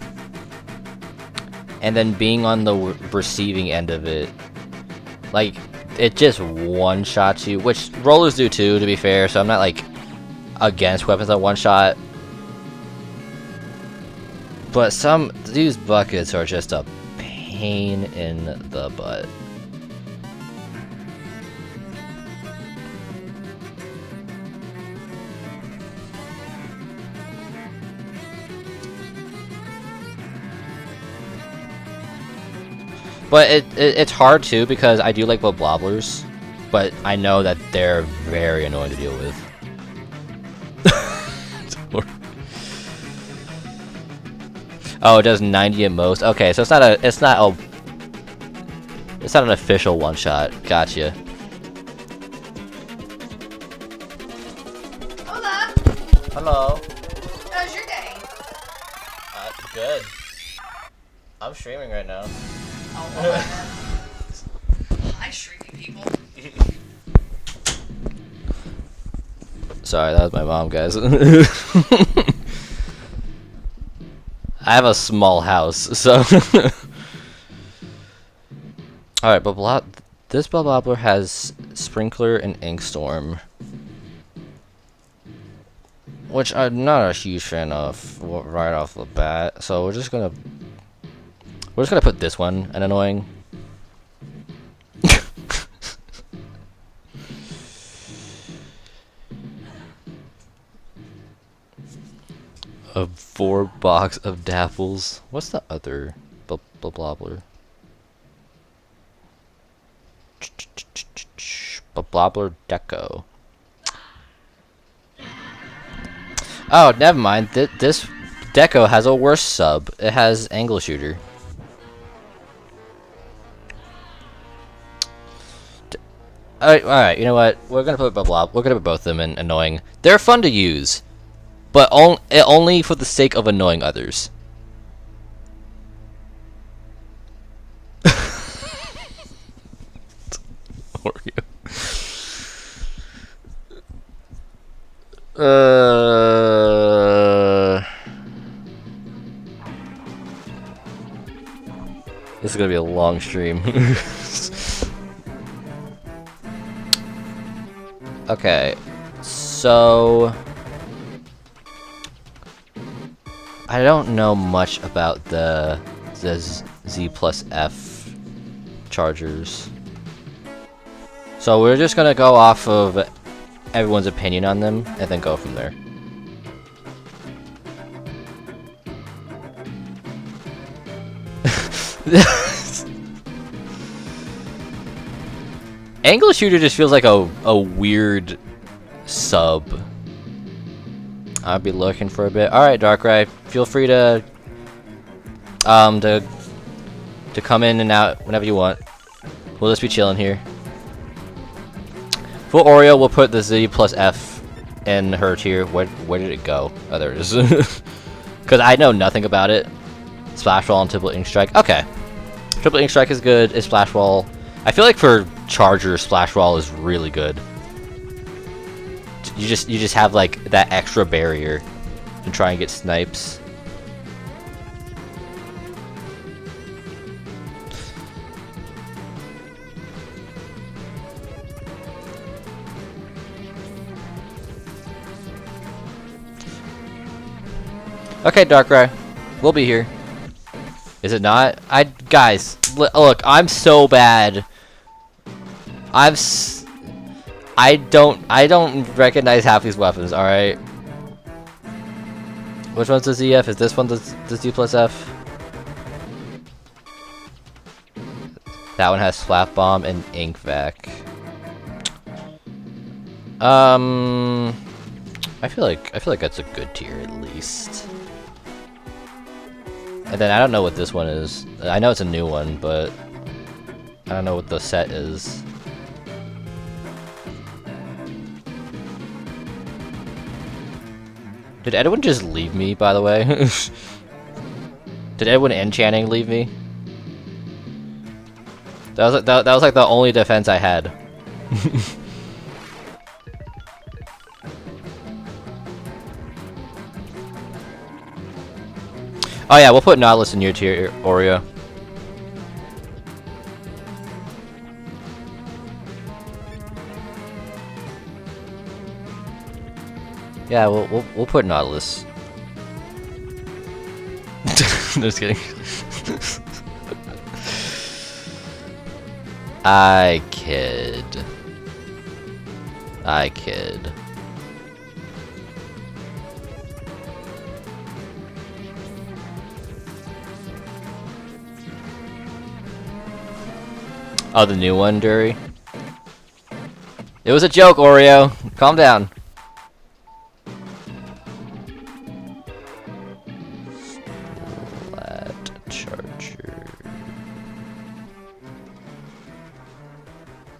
And then being on the receiving end of it, like, it just one-shots you, which rollers do too, to be fair, so I'm not, like, against weapons that one-shot. But these buckets are just a pain in the butt. But it's hard too, because I do like blobblers, but I know that they're very annoying to deal with. Oh, it does 90 at most. Okay, so it's not an official one shot. Gotcha. Hola. Hello. How's your day? Good. I'm streaming right now. Oh, hi, streaming people. Sorry, that was my mom, guys. I have a small house, so. Alright, but this Blobbler has Sprinkler and Inkstorm, which I'm not a huge fan of right off the bat. So we're just gonna put this one in annoying. A 4-box of Dapples. What's the other Blobbler? Blobbler Deco. Oh, never mind. This Deco has a worse sub. It has Angle Shooter. Alright, you know what? We're gonna put both of them in annoying. They're fun to use, but only for the sake of annoying others. Oreo. This is gonna be a long stream. Okay, so I don't know much about the Z plus F chargers, so we're just gonna go off of everyone's opinion on them and then go from there. Angle Shooter just feels like a weird sub. I'll be looking for a bit. Alright, Darkrai, feel free to come in and out whenever you want. We'll just be chilling here. For Oreo, we'll put the Z plus F in her tier. Where did it go? Oh, there it is. Because I know nothing about it. Splash Wall and Triple Ink Strike. Okay. Triple Ink Strike is good. It's Splash Wall. I feel like for Charger, Splash Wall is really good. You just have like that extra barrier to try and get snipes. Okay, Darkrai, we'll be here. Is it not? Guys, look, I'm so bad. I don't recognize half these weapons. All right. Which one's the ZF? Is this one the Z plus F? That one has Slap Bomb and Ink Vac. I feel like that's a good tier at least. And then I don't know what this one is. I know it's a new one, but I don't know what the set is. Did Edwin just leave me, by the way? Did Edwin and Channing leave me? That was like the only defense I had. Oh yeah, we'll put Nautilus in your tier, Oreo. Yeah, we'll put Nautilus. Just kidding. I kid. I kid. Oh, the new one, Dury? It was a joke, Oreo. Calm down. Flat Charger.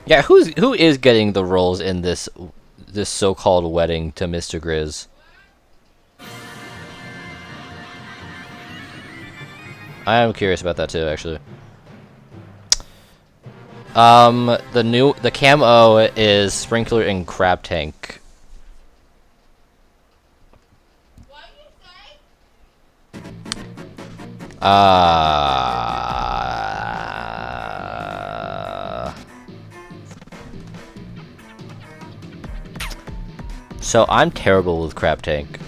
Yeah, who is getting the roles in this so-called wedding to Mr. Grizz? I am curious about that too, actually. The camo is Sprinkler and Crab Tank. What you say? So I'm terrible with Crab Tank.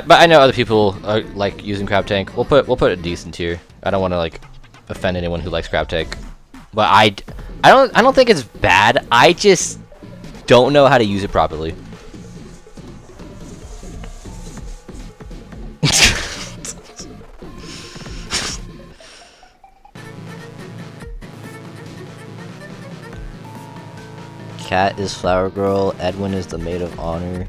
But I know other people are like using Crab Tank. We'll put a decent tier. I don't want to like offend anyone who likes Crab Tank, but I don't think it's bad. I just don't know how to use it properly. Cat is Flower Girl. Edwin is the maid of honor.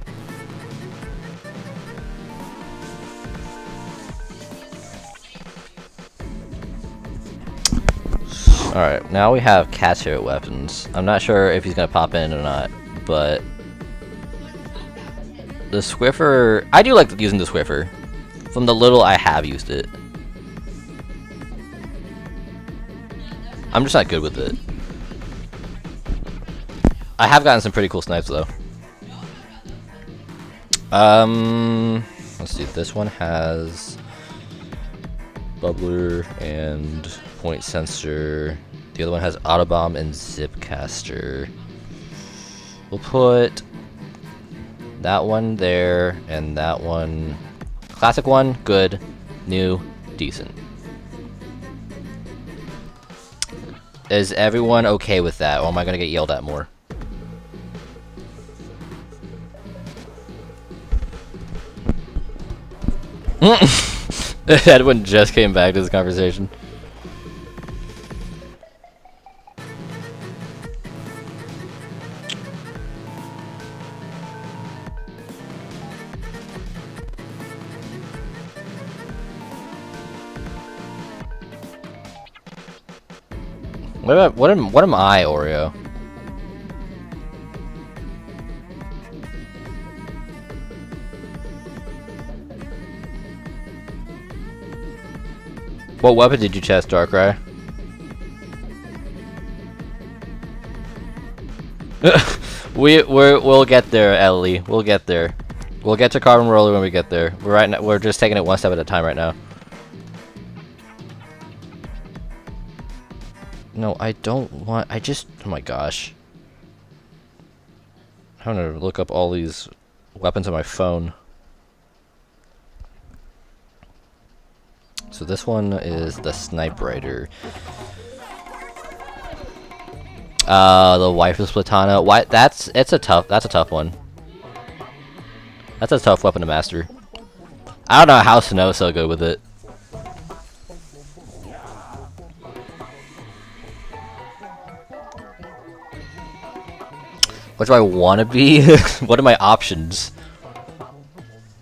Alright, now we have Cat's favorite weapons. I'm not sure if he's gonna pop in or not, but the Swiffer, I do like using the Swiffer. From the little I have used it. I'm just not good with it. I have gotten some pretty cool snipes though. Let's see, this one has Bubbler and Point Sensor. The other one has Autobomb and Zipcaster. We'll put that one there and that one. Classic one, good. New, decent. Is everyone okay with that, or am I gonna get yelled at more? Edwin just came back to this conversation. What am I, Oreo? What weapon did you test, Darkrai? We'll get there, Ellie. We'll get there. We'll get to Carbon Roller when we get there. We're just taking it one step at a time right now. No, I don't want. Oh my gosh. I'm gonna look up all these weapons on my phone. So this one is the Snipe Rider. The wife of Splatana. Why? That's a tough one. That's a tough weapon to master. I don't know how Snow's so good with it. What do I want to be? What are my options?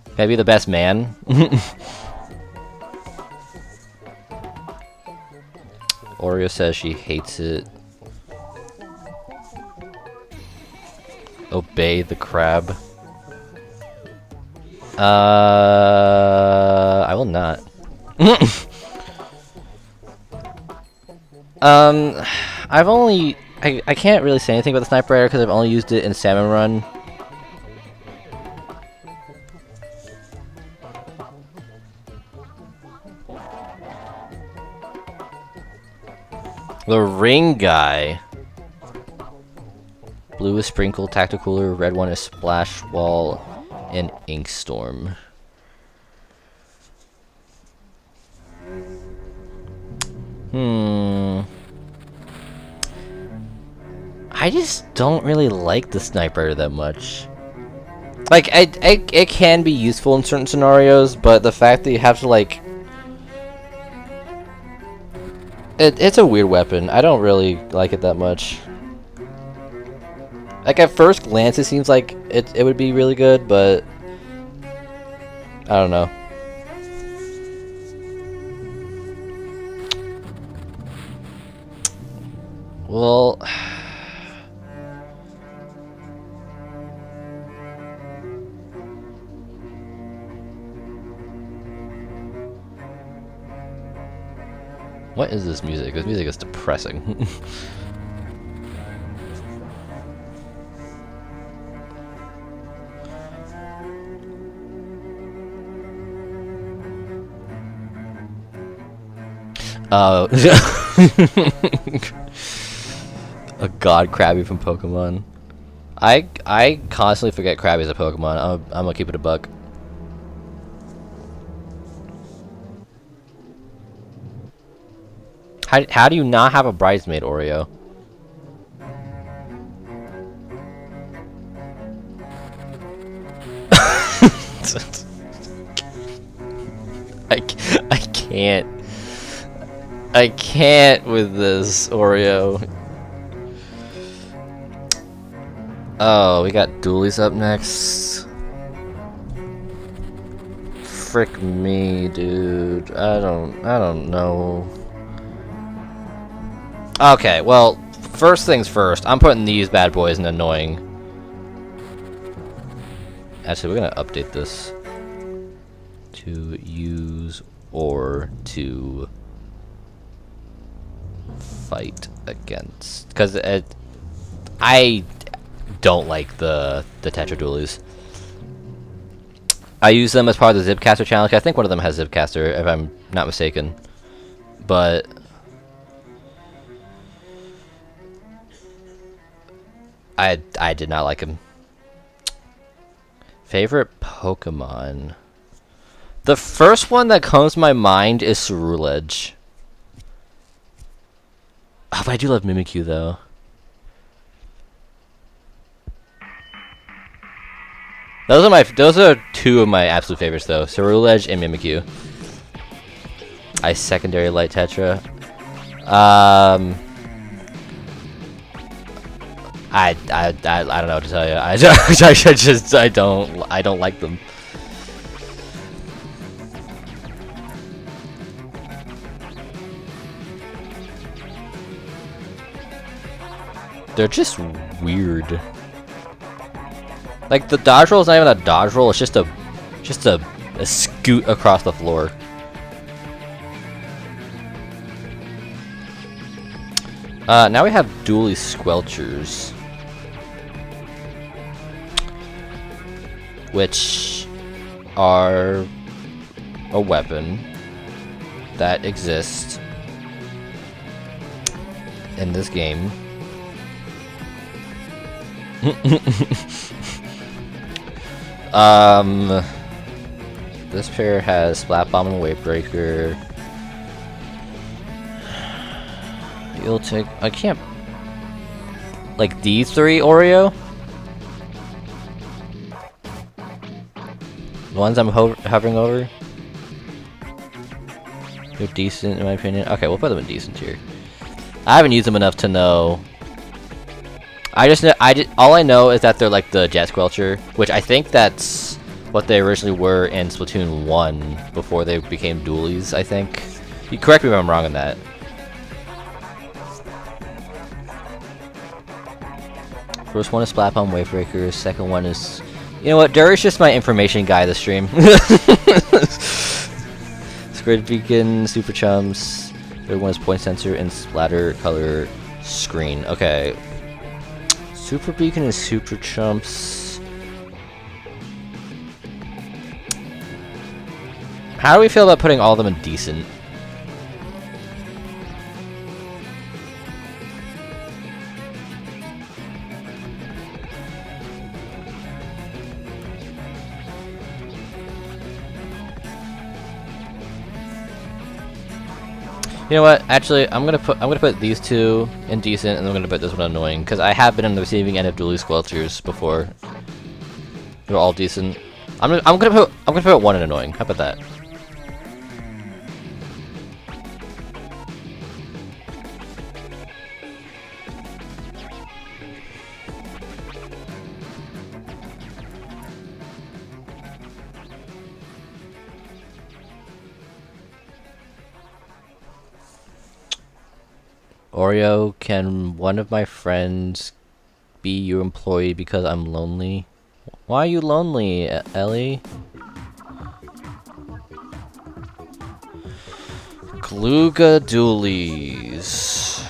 Can I be the best man? Oreo says she hates it. Obey the crab. I will not. I've only... I can't really say anything about the Sniper Rider because I've only used it in Salmon Run. The Ring Guy. Blue is Sprinkle, Tacticooler, red one is Splash Wall, and Ink Storm. I just don't really like the Sniper that much. Like, it can be useful in certain scenarios, but the fact that you have to, like... It's a weird weapon. I don't really like it that much. Like, at first glance, it seems like it would be really good, but... I don't know. Well... What is this music? This music is depressing. A god Krabby from Pokemon. I constantly forget Krabby's a Pokemon. I'm gonna keep it a buck. How do you not have a bridesmaid, Oreo? I can't. I can't with this, Oreo. Oh, we got Doolies up next. Frick me, dude. I don't know. Okay, well, first things first. I'm putting these bad boys in annoying. Actually, we're gonna update this to use or to fight against, because I don't like the Tetra Dualies. I use them as part of the Zipcaster challenge. I think one of them has Zipcaster, if I'm not mistaken, but I did not like him. Favorite Pokemon? The first one that comes to my mind is Ceruledge. Oh, but I do love Mimikyu though. Those are two of my absolute favorites though. Ceruledge and Mimikyu. Ice Secondary Light Tetra. I don't know what to tell you. I don't like them. They're just weird. Like the dodge roll is not even a dodge roll. It's just a scoot across the floor. Now we have dually squelchers, which are a weapon that exists in this game. This pair has Splat Bomb and Wave Breaker. You'll take. I can't. Like these three Oreo? The ones I'm hovering over? They're decent in my opinion. Okay, we'll put them in decent tier. I haven't used them enough to know. I just know. All I know is that they're like the Jet Squelcher, which I think that's what they originally were in Splatoon 1 before they became dualies, I think. You correct me if I'm wrong on that. First one is Splat Bomb Wave Breaker, second one is... You know what, Duri's just my information guy this stream. Squid Beacon, Super Chumps, third one is Point Sensor, and Splatter Color Screen. Okay. Super Beacon is Super Chumps. How do we feel about putting all of them in decent? You know what? Actually, I'm gonna put these two in decent, and I'm gonna put this one annoying because I have been on the receiving end of dually squelchers before. They're all decent. I'm gonna put one in annoying. How about that? Oreo, can one of my friends be your employee because I'm lonely? Why are you lonely, Ellie? Gluga Doolies.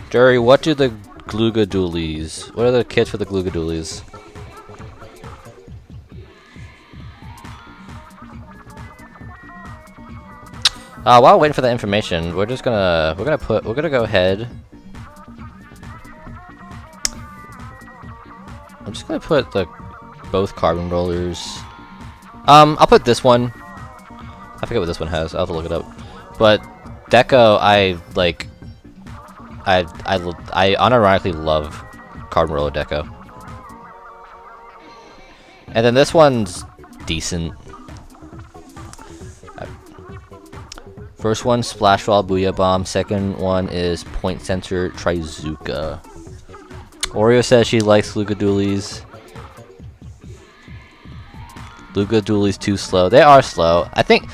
Jerry, what do the Gluga Doolies? What are the kits for the Gluga Doolies? While waiting for the information, we're gonna go ahead. I'm just gonna put both carbon rollers. I'll put this one. I forget what this one has. I'll have to look it up. But Deco, I unironically love carbon roller Deco. And then this one's decent. First one, Splash Wall Booyah Bomb. Second one is Point Sensor Trizuka. Oreo says she likes Gluga Doolies. Gluga Doolies too slow. They are slow. I think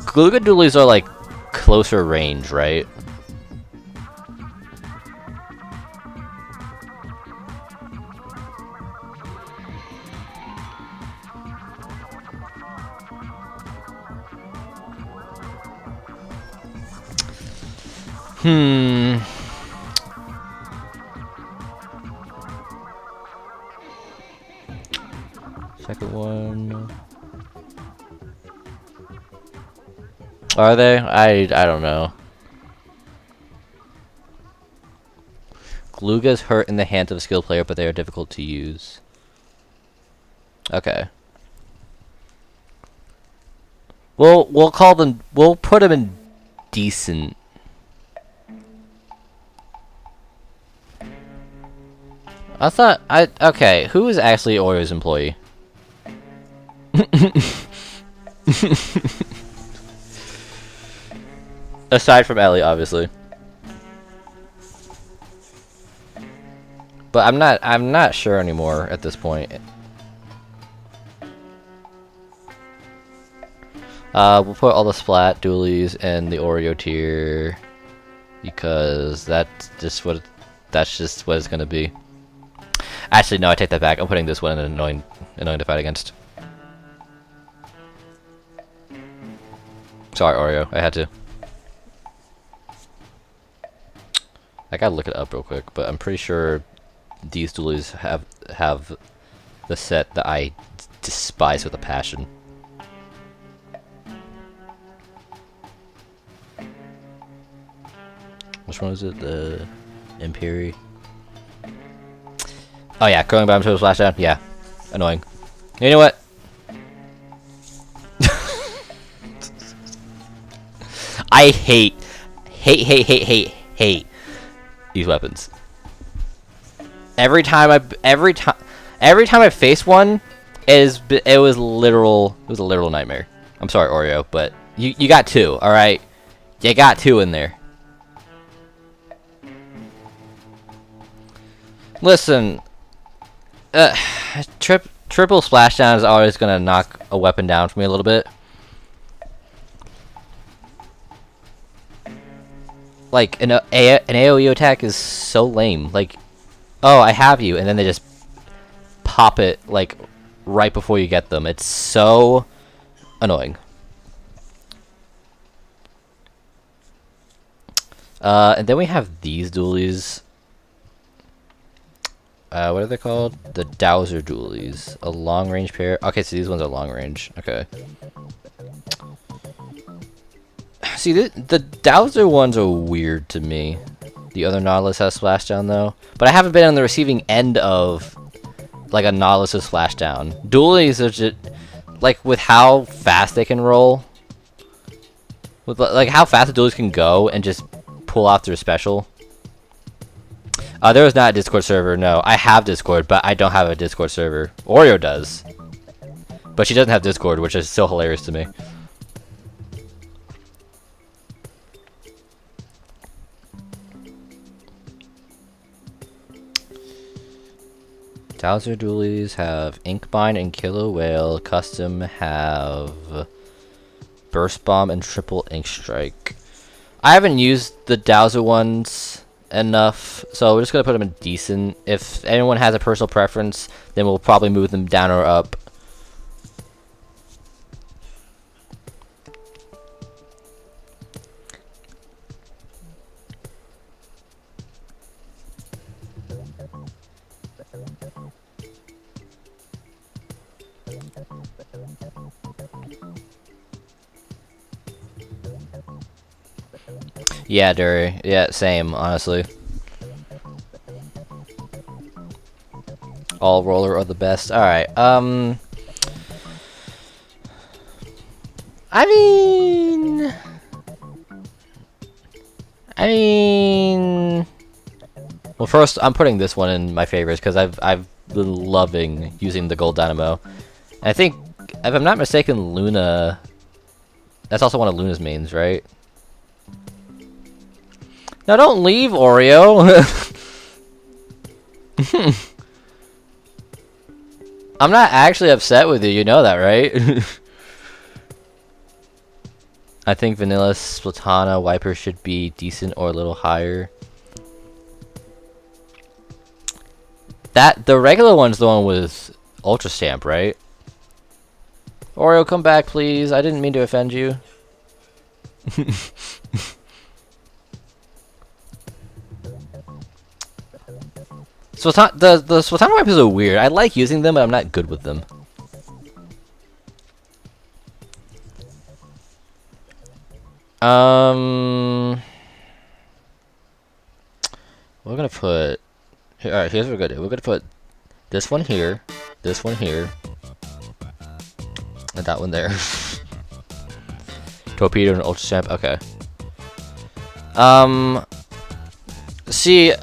Gluga Doolies are like closer range, right? Second one. Are they? I don't know. Glugas hurt in the hands of a skilled player, but they are difficult to use. Okay. We'll call them. We'll put them in decent. Okay, who is actually Oreo's employee? Aside from Ellie, obviously. But I'm not sure anymore at this point. We'll put all the Splat Dualies in the Oreo tier because that's just what it's gonna be. Actually, no, I take that back. I'm putting this one in annoying to fight against. Sorry, Oreo. I had to. I gotta look it up real quick, but I'm pretty sure these dualies have the set that I despise with a passion. Which one is it? The Imperi? Oh yeah, going back to the splashdown. Yeah, annoying. You know what? I hate these weapons. Every time I face one, it was a literal nightmare. I'm sorry, Oreo, but you got two, all right? You got two in there. Listen, triple splashdown is always gonna knock a weapon down for me a little bit. Like an AoE attack is so lame. Like, oh, I have you, and then they just pop it like right before you get them. It's so annoying. And then we have these dualies. What are they called? The Dowser dualies. A long range pair. Okay, so these ones are long range. Okay. See, the Dowser ones are weird to me. The other Nautilus has splashdown though, but I haven't been on the receiving end of like a Nautilus's splashdown. Dualies are just like with how fast they can roll, with like how fast the dualies can go and just pull off their special. There was not a Discord server. No, I have Discord, but I don't have a Discord server. Oreo does, but she doesn't have Discord, which is still hilarious to me. Dowser dualies have Inkbind and Killer Whale. Custom have Burst Bomb and Triple Ink Strike. I haven't used the Dowser ones enough, so we're just gonna put them in decent. If anyone has a personal preference, then we'll probably move them down or up. Yeah, Dury. Yeah, same, honestly. All roller are the best. Alright, I mean... Well, first, I'm putting this one in my favorites, because I've been loving using the Gold Dynamo. And I think, if I'm not mistaken, Luna... That's also one of Luna's mains, right? Now don't leave, Oreo! I'm not actually upset with you, you know that, right? I think Vanilla Splatana Wiper should be decent or a little higher. The regular one's the one with Ultra Stamp, right? Oreo, come back, please. I didn't mean to offend you. The Splatana wipers are weird. I like using them, but I'm not good with them. We're gonna put. Alright, here's what we're gonna do. We're gonna put this one here, and that one there. Torpedo and Ultra Stamp. Okay. See.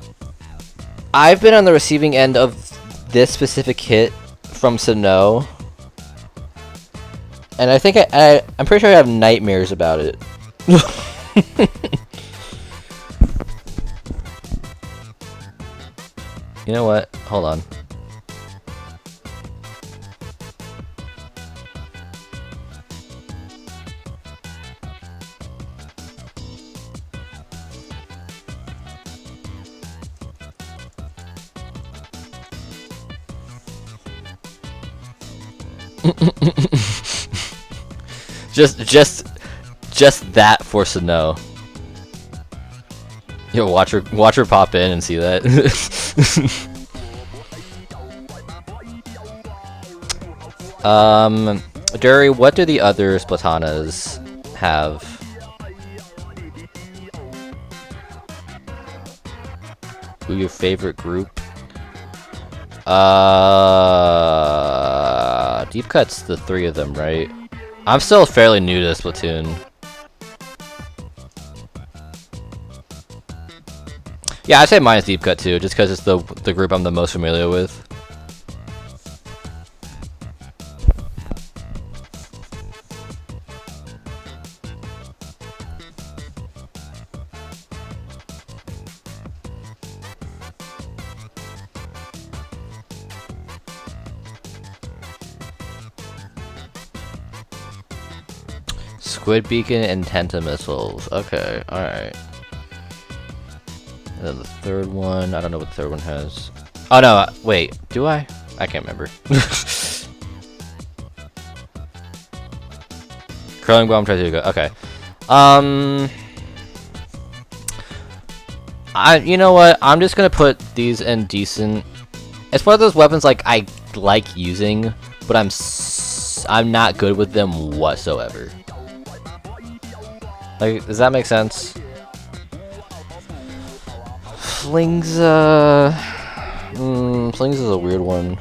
I've been on the receiving end of this specific hit from Sano, and I think I'm pretty sure I have nightmares about it. You know what? Hold on. just that for Sano. Yo, watch her pop in and see that. Dury, what do the other Splatanas have? Who your favorite group? Deep Cut's the 3 of them, right? I'm still fairly new to Splatoon. Yeah, I'd say mine is Deep Cut too, just because it's the group I'm the most familiar with. Squid Beacon and Tenta Missiles. Okay, alright. And then the third one, I don't know what the third one has. Oh no, wait, do I? I can't remember. Curling Bomb tries to go. Okay. You know what? I'm just gonna put these in decent. It's one of those weapons like I like using, but I'm not good with them whatsoever. Like, does that make sense? Flings, Flings is a weird one.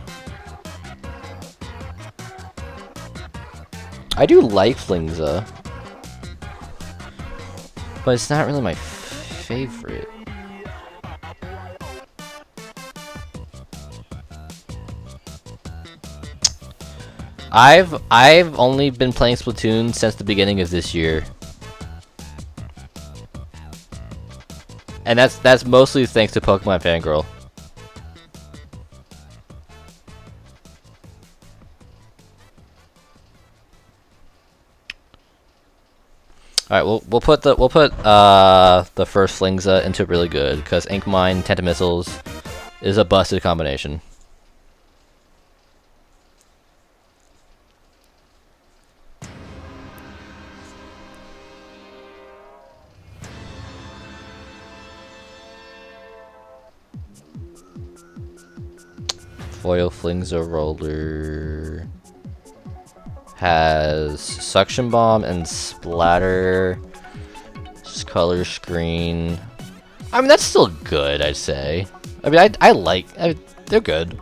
I do like Flingza, but it's not really my favorite. I've only been playing Splatoon since the beginning of this year. And that's mostly thanks to Pokemon Fangirl. Alright, we'll put the first Flingza into really good, because Ink Mine, Tenta Missiles is a busted combination. Foil Flingza Roller has Suction Bomb and Splatter. Color Screen. I mean, that's still good, I'd say. I mean, they're good.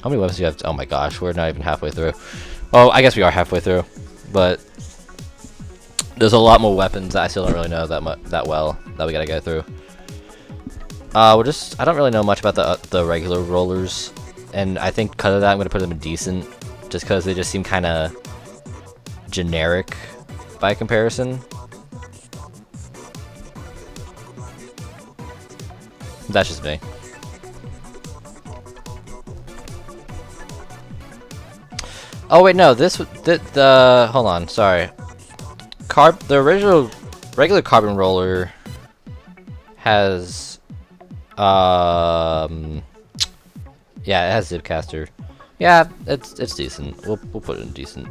How many weapons do you have? Oh my gosh, we're not even halfway through. Oh, I guess we are halfway through, but there's a lot more weapons that I still don't really know that well that we gotta go through. I don't really know much about the regular rollers, and I think because of that I'm gonna put them in decent, just because they just seem kind of generic by comparison. That's just me. Oh wait, no, hold on, sorry. The original regular carbon roller has yeah, it has Zipcaster. Yeah, it's decent. We'll put it in decent.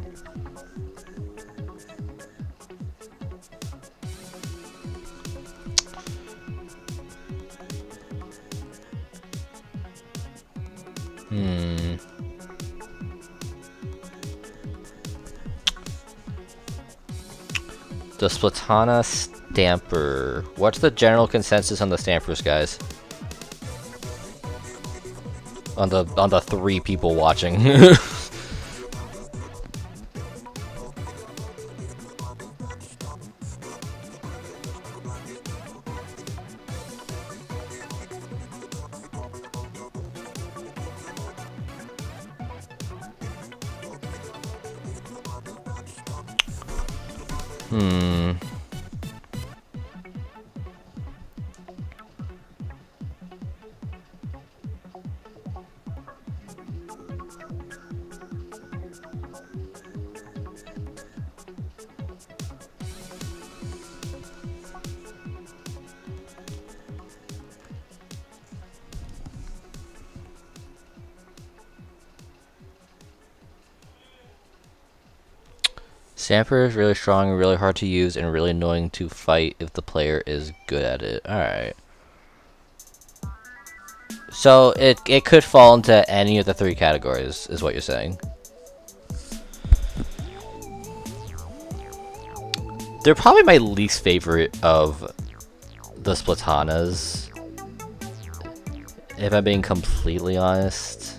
The Splatana Stamper. What's the general consensus on the Stampers, guys? On the 3 people watching. Stamper is really strong, really hard to use, and really annoying to fight if the player is good at it. Alright. So it could fall into any of the 3 categories, is what you're saying. They're probably my least favorite of the Splatanas, if I'm being completely honest.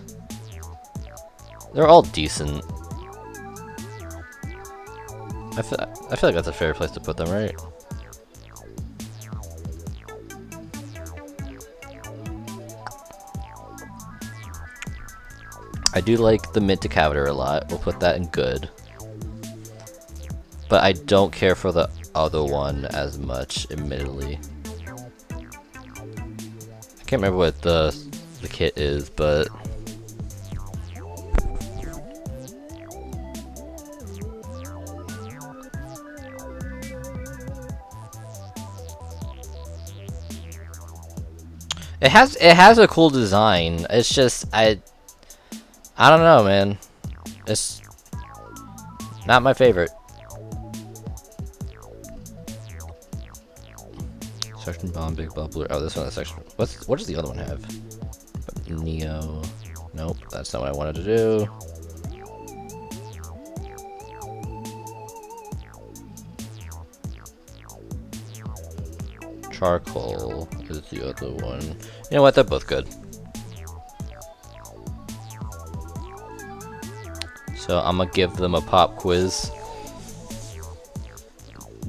They're all decent. I feel like that's a fair place to put them, right? I do like the Minticaviter a lot. We'll put that in good. But I don't care for the other one as much, admittedly. I can't remember what the kit is, but it has a cool design. It's just I don't know, man. It's not my favorite. Section bomb, big bubbler. Oh, this one is section. What does the other one have? Neo. Nope, that's not what I wanted to do. Charcoal is the other one. You know what? They're both good. So I'm gonna give them a pop quiz.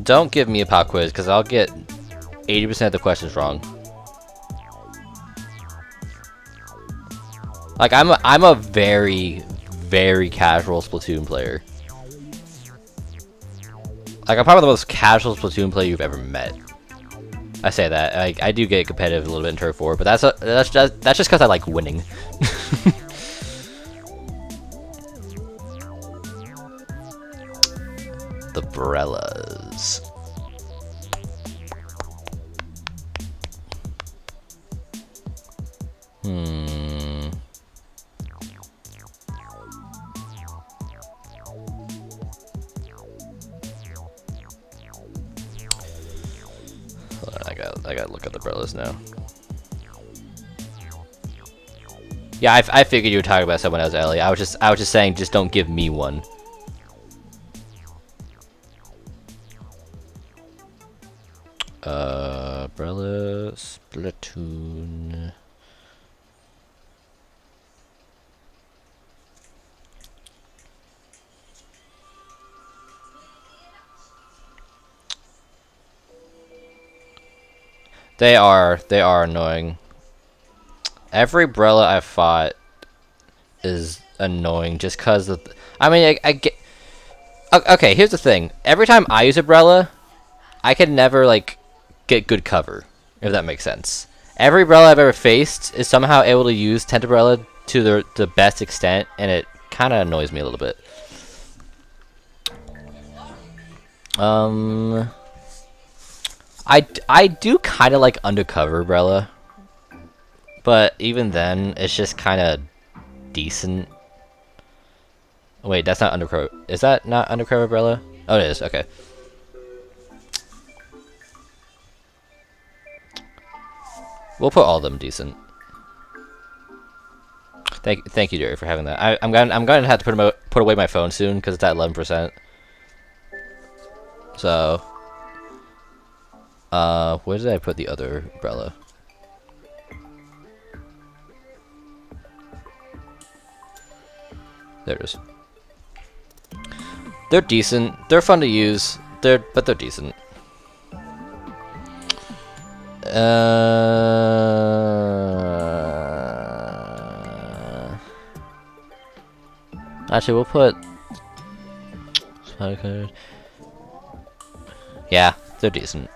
Don't give me a pop quiz, because I'll get 80% of the questions wrong. Like I'm a very, very casual Splatoon player. Like I'm probably the most casual Splatoon player you've ever met. I say that. I do get competitive a little bit in Turf War, but that's just because I like winning. The Brellas. I gotta look at the Brellas now. Yeah, I figured you were talking about someone else, Ellie. I was just saying, just don't give me one. Brella Splatoon. They are annoying. Every Brella I've fought is annoying just because of I mean, I get... Okay, here's the thing. Every time I use a Brella, I can never, like, get good cover, if that makes sense. Every Brella I've ever faced is somehow able to use Tentabrella to the best extent, and it kind of annoys me a little bit. I do kind of like Undercover Brella, but even then, it's just kind of decent. Wait, that's not Undercover. Is that not Undercover Brella? Oh, it is. Okay. We'll put all of them decent. Thank you, Jerry, for having that. I'm gonna have to put away my phone soon because it's at 11%. So, where did I put the other umbrella? There it is. They're decent. They're fun to use. But they're decent. Actually, we'll put. Yeah, they're decent.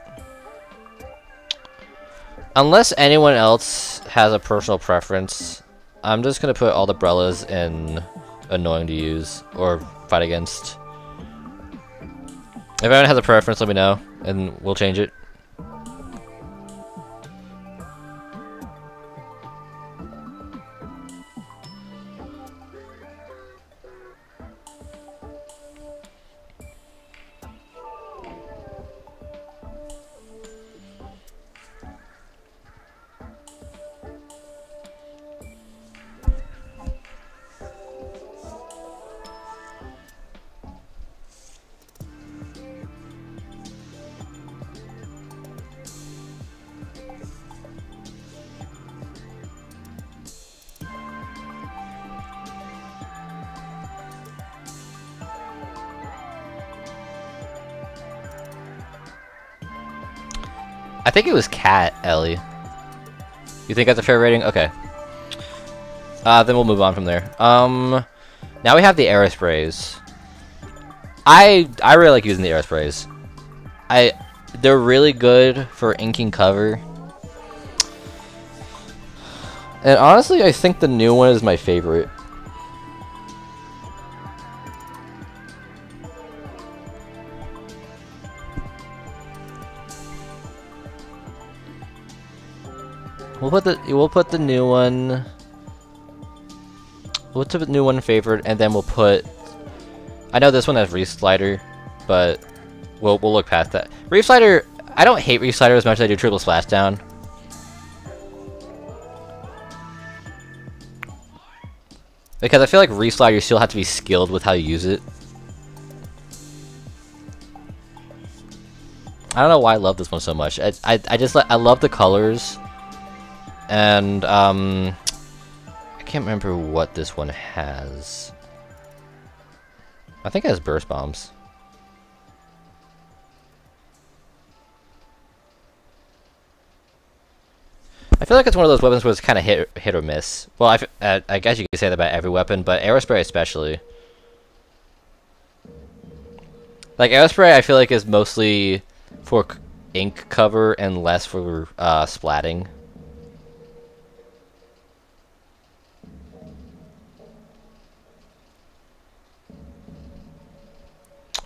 Unless anyone else has a personal preference, I'm just gonna put all the Brellas in annoying to use or fight against. If anyone has a preference, let me know, and we'll change it. I think it was Cat, Ellie. You think that's a fair rating? Okay. Then we'll move on from there. Now we have the aerosprays. I really like using the aerosprays. They're really good for inking cover. And honestly, I think the new one is my favorite. We'll put the new one. We'll put the new one favored, and then we'll put. I know this one has Reef Slider, but we'll look past that. Reef Slider. I don't hate Reef Slider as much as I do Triple Splashdown. Because I feel like Reef Slider, you still have to be skilled with how you use it. I don't know why I love this one so much. I love the colors. And, I can't remember what this one has. I think it has burst bombs. I feel like it's one of those weapons where it's kind of hit or miss. Well, I guess you could say that about every weapon, but Aerospray especially. Like, Aerospray I feel like is mostly for ink cover and less for splatting.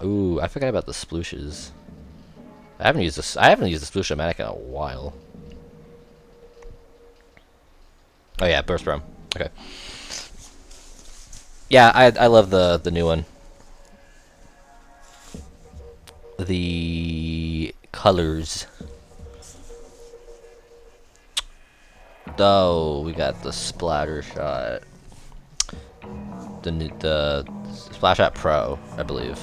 Ooh, I forgot about the splooshes. I haven't used the Sploosh-O-Matic in a while. Oh yeah, Burst Brom. Okay. Yeah, I love the new one. The colors. Oh, we got the Splatter Shot. The Splash Shot Pro, I believe.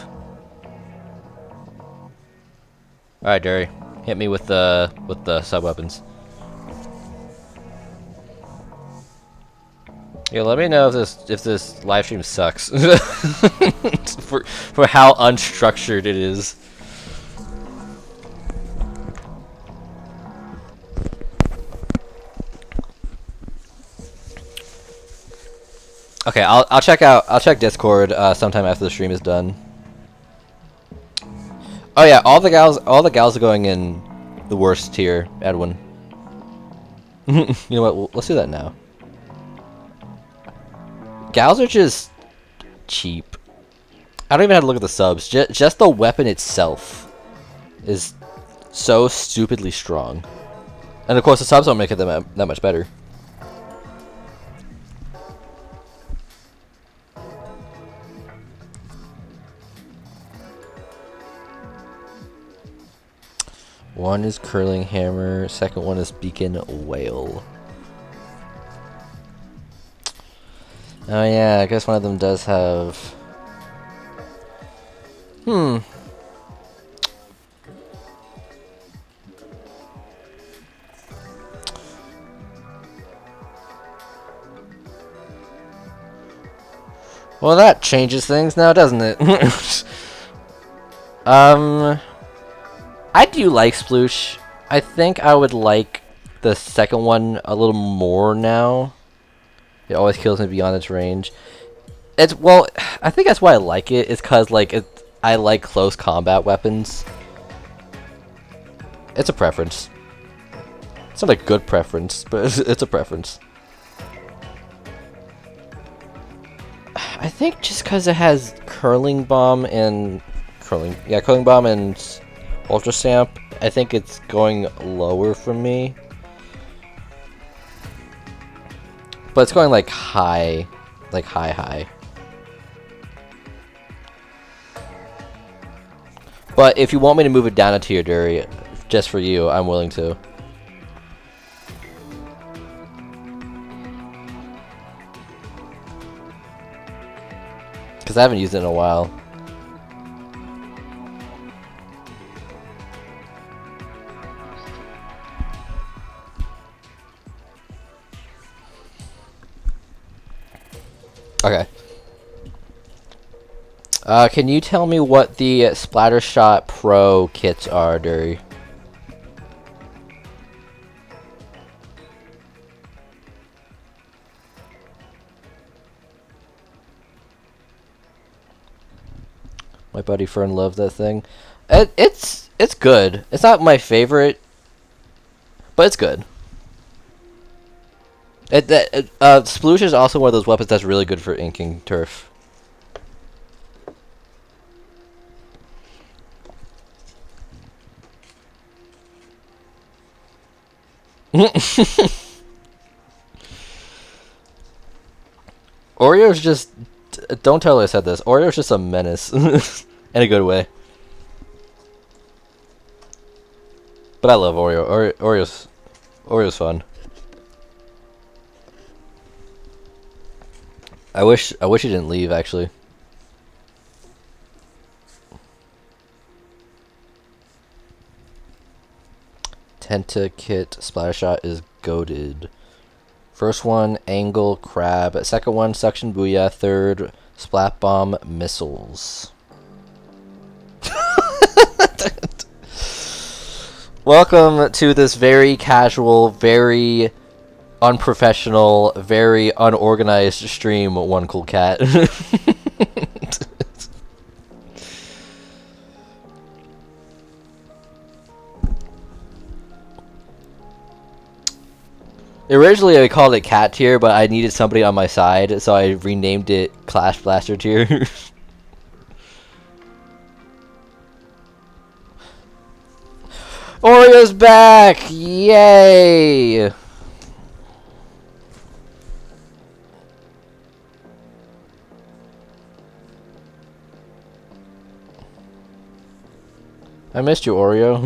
All right, Derry, hit me with the sub weapons. Yeah, let me know if this live stream sucks for how unstructured it is. Okay, I'll check Discord sometime after the stream is done. Oh yeah, all the gals are going in the worst tier, Edwin. You know what? Well, let's do that now. Gals are just cheap. I don't even have to look at the subs. Just the weapon itself is so stupidly strong. And of course the subs don't make it that much better. One is Curling Hammer, second one is Beacon Whale. Oh yeah, I guess one of them does have... Well, that changes things now, doesn't it? I do like Sploosh. I think I would like the second one a little more now. It always kills me beyond its range. Well, I think that's why I like it. It's cause like I like close combat weapons. It's a preference. It's not a good preference, but it's a preference. I think just cause it has Curling Bomb and Curling Bomb and Ultra Stamp, I think it's going lower for me. But it's going like high. Like high. But if you want me to move it down a tier, Derry, just for you, I'm willing to. Because I haven't used it in a while. Okay. Can you tell me what the Splatter Shot Pro kits are, Derry? My buddy Fern loved that thing. It's good. It's not my favorite, but it's good. Sploosh is also one of those weapons that's really good for inking turf. Oreo's just... Don't tell her I said this. Oreo's just a menace. In a good way. But I love Oreo. Oreo's fun. I wish he didn't leave, actually. Tentakit Splattershot is goated. First one, Angle Crab. Second one, Suction Booyah. Third, Splat Bomb Missiles. Welcome to this very casual, very unprofessional, very unorganized stream, One Cool Cat. Originally I called it Cat Tier, but I needed somebody on my side, so I renamed it Clash Blaster Tier. Oreo's back! Yay! I missed you, Oreo.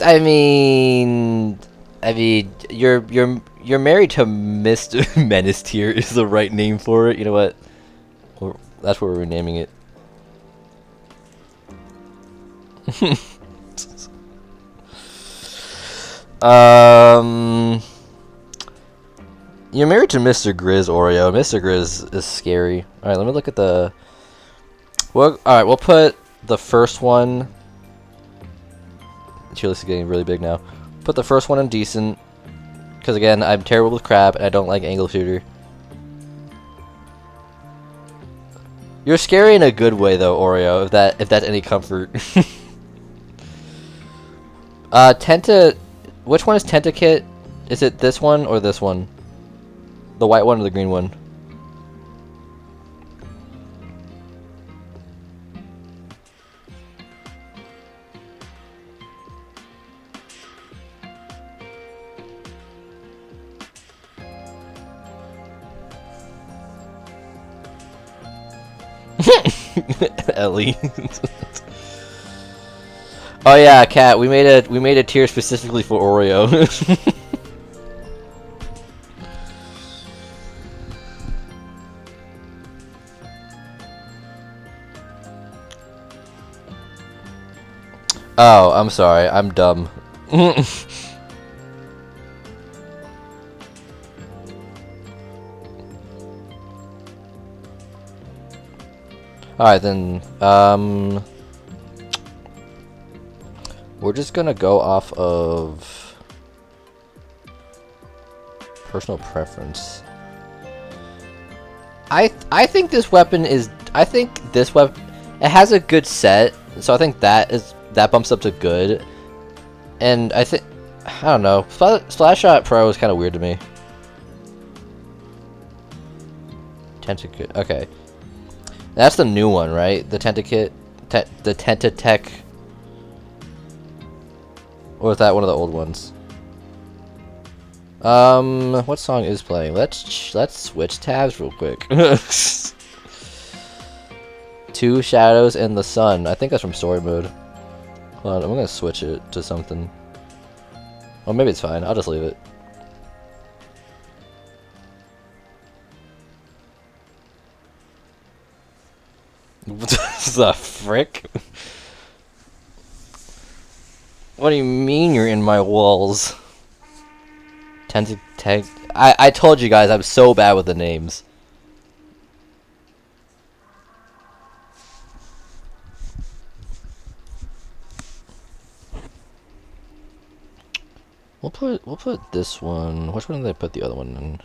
I mean, you're married to Mr. Menace Tier is the right name for it. You know what? That's what we're renaming it. You're married to Mr. Grizz, Oreo. Mr. Grizz is scary. All right, let me look at the. Well, all right, we'll put the first one. Cheerless is getting really big now. Put the first one in decent, because again, I'm terrible with crab and I don't like angle shooter. You're scary in a good way though, Oreo, if that's any comfort. Which one is Tentakit? Is it this one or this one? The white one or the green one? Ellie. Oh yeah, Cat. We made a tier specifically for Oreo. Oh, I'm sorry. I'm dumb. Alright then, we're just gonna go off of personal preference. I think this weapon is, it has a good set, so I think that bumps up to good. And I don't know, Splash Shot Pro is kind of weird to me. Tentakit, okay. That's the new one, right? The Tentakit, the Tentatech. Or was that one of the old ones? What song is playing? Let's switch tabs real quick. Two Shadows in the Sun. I think that's from story mode. Hold on, I'm gonna switch it to something. Oh, maybe it's fine. I'll just leave it. The frick? What do you mean you're in my walls? Tentatech. I told you guys I'm so bad with the names. We'll put this one. Which one did I put the other one in?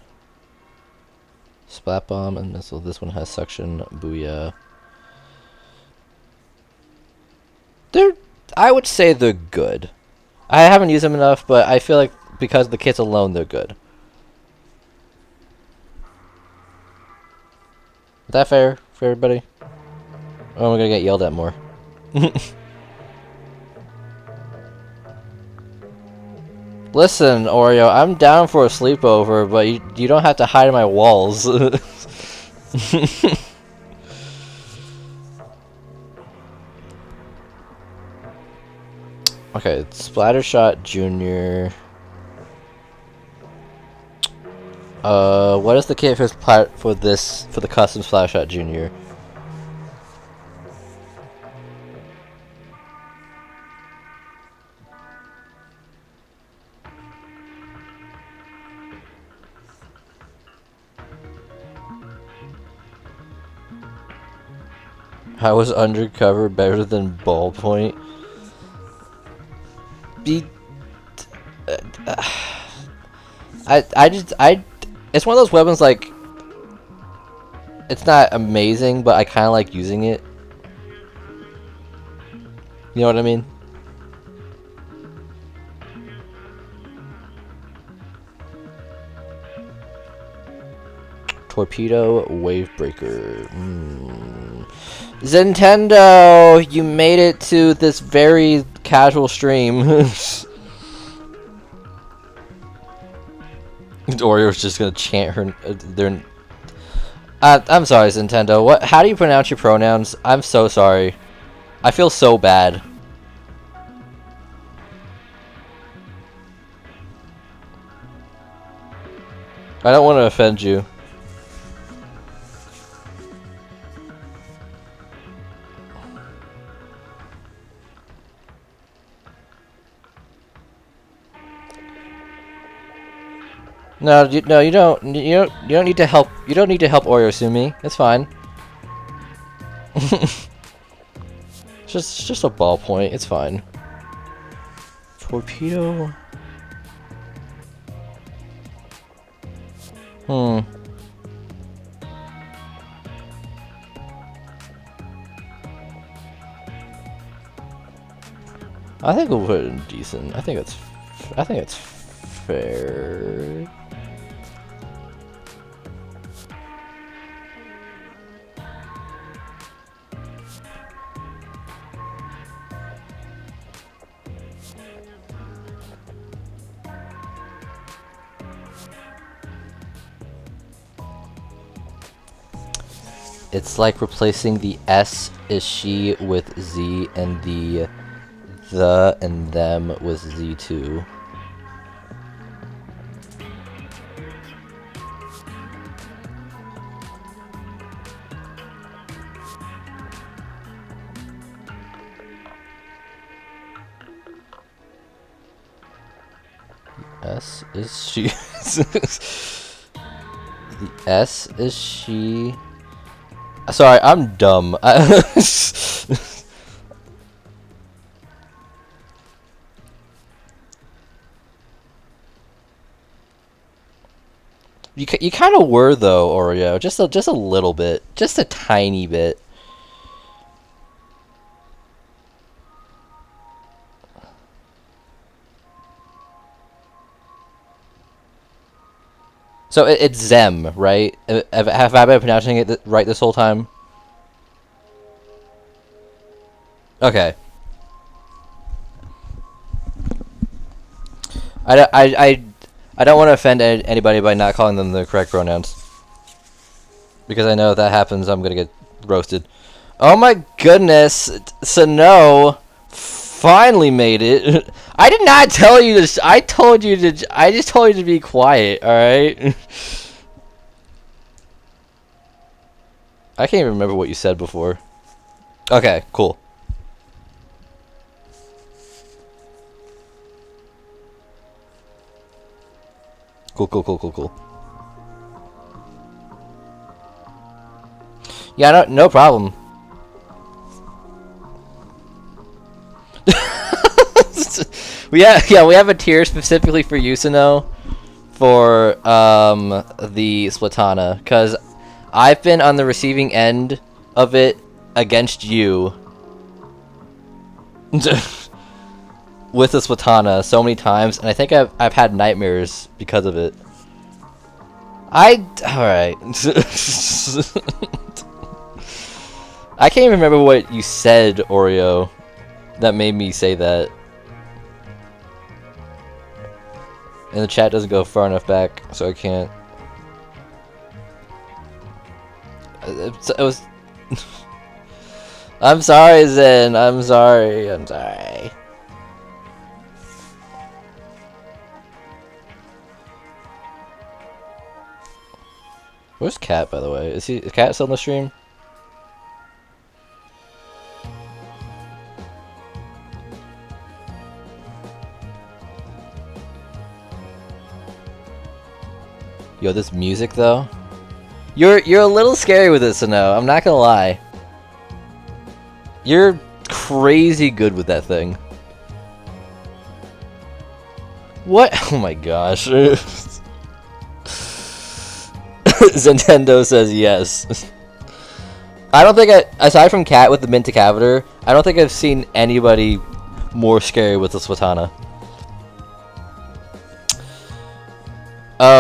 Splat bomb and missile. This one has suction. Booyah. I would say they're good. I haven't used them enough, but I feel like because of the kits alone, they're good. Is that fair for everybody? Or am I gonna get yelled at more? Listen, Oreo, I'm down for a sleepover, but you don't have to hide in my walls. Okay, Splattershot Junior. What is the kit for the custom Splattershot Junior? How is undercover better than ballpoint? It's one of those weapons, like, it's not amazing, but I kind of like using it. You know what I mean? Torpedo Wave Breaker. Nintendo, you made it to this very casual stream. Oreo's just gonna chant her. I'm sorry, Nintendo. What? How do you pronounce your pronouns? I'm so sorry. I feel so bad. I don't want to offend you. No, you don't need to help. You don't need to help Oreo sue me. It's fine. just a ballpoint. It's fine. Torpedo. I think we'll put it in decent. I think it's fair. It's like replacing the S is she with Z and the and them with Z2. S is she. The S is she. Sorry, I'm dumb. You kind of were though, Oreo. Just a little bit, just a tiny bit. So it's Zem, right? Have I been pronouncing it right this whole time? Okay. I don't want to offend anybody by not calling them the correct pronouns. Because I know if that happens, I'm gonna get roasted. Oh my goodness! Sano finally made it. I did not tell you this. I told you to. I just told you to be quiet. All right. I can't even remember what you said before. Okay, cool. Cool. Yeah, no problem. we have a tier specifically for Yusino for the Splatana, because I've been on the receiving end of it against you with the Splatana so many times, and I think I've had nightmares because of it. Alright. I can't even remember what you said, Oreo, that made me say that. And the chat doesn't go far enough back, so I can't. It was... I'm sorry, Zen. I'm sorry. I'm sorry. Where's Cat, by the way? Is Cat still on the stream? Yo, this music though. You're a little scary with it, Sano. I'm not gonna lie. You're crazy good with that thing. What? Oh my gosh. Nintendo says yes. I don't think aside from Cat with the Mintacavator, I don't think I've seen anybody more scary with the Splatana. Oh,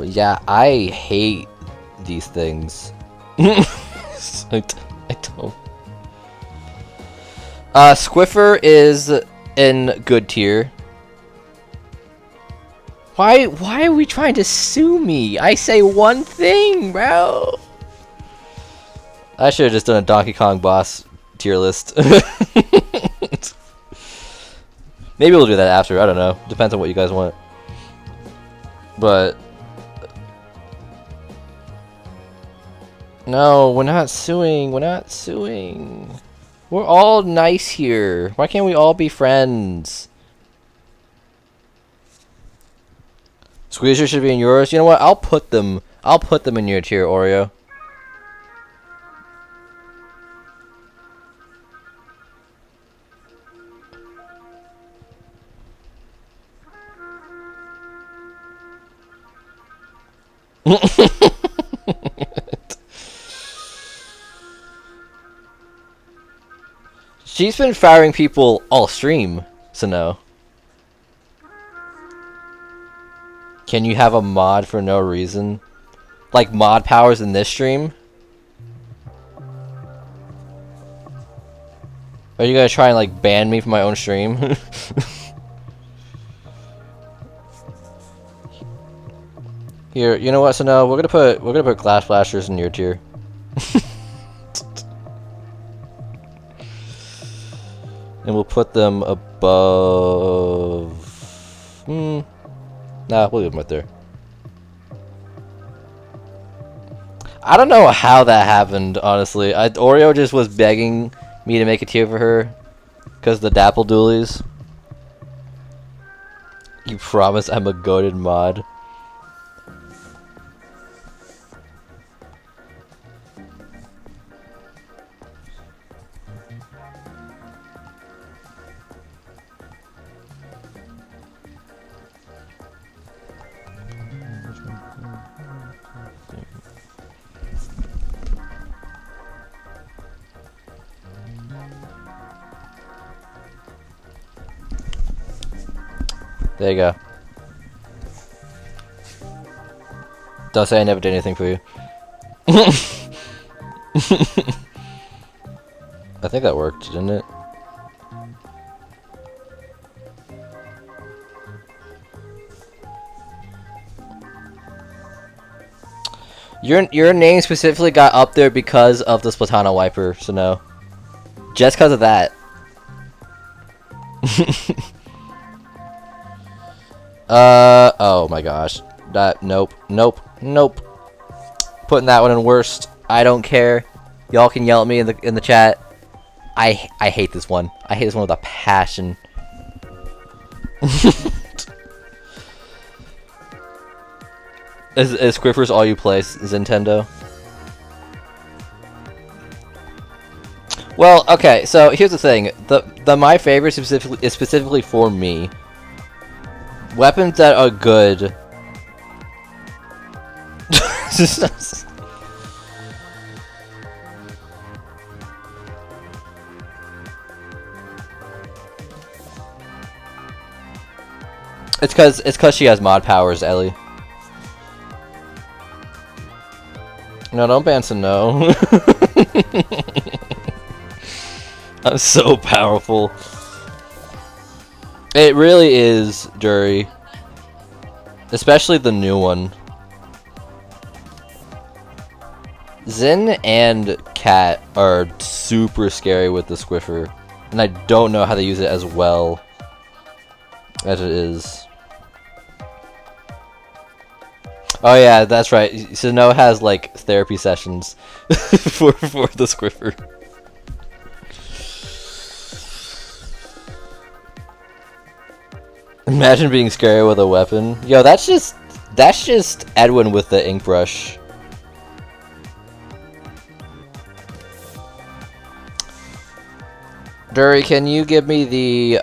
yeah, I hate these things. I don't. Squiffer is in good tier. Why are we trying to sue me? I say one thing, bro. I should have just done a Donkey Kong boss tier list. Maybe we'll do that after, I don't know. Depends on what you guys want. But... no, we're not suing. We're not suing. We're all nice here. Why can't we all be friends? Squeezer should be in yours. You know what? I'll put them in your tier, Oreo. She's been firing people all stream, so no. Can you have a mod for no reason? Like mod powers in this stream? Are you gonna try and like ban me from my own stream? Here, you know what? So no, we're gonna put glass flashers in your tier. And we'll put them above. Nah, we'll leave them right there. I don't know how that happened, honestly. Oreo just was begging me to make a tier for her because the Dapple Doolies. You promise I'm a goated mod. There you go. Don't say I never did anything for you. I think that worked, didn't it? Your name specifically got up there because of the Splatana wiper, so no. Just because of that. Oh my gosh. Nope. Putting that one in worst. I don't care. Y'all can yell at me in the chat. I hate this one. I hate this one with a passion. Is Squiffers all you play, Nintendo? Well, okay, so here's the thing. The my favorite is specifically for me. Weapons that are good. It's cause she has mod powers, Ellie. No, don't ban no. I'm so powerful. It really is, Jury. Especially the new one. Zin and Cat are super scary with the Squiffer. And I don't know how to use it as well as it is. Oh yeah, that's right. Sino has like therapy sessions for the Squiffer. Imagine being scary with a weapon. Yo, that's just Edwin with the ink brush. Dury, can you give me the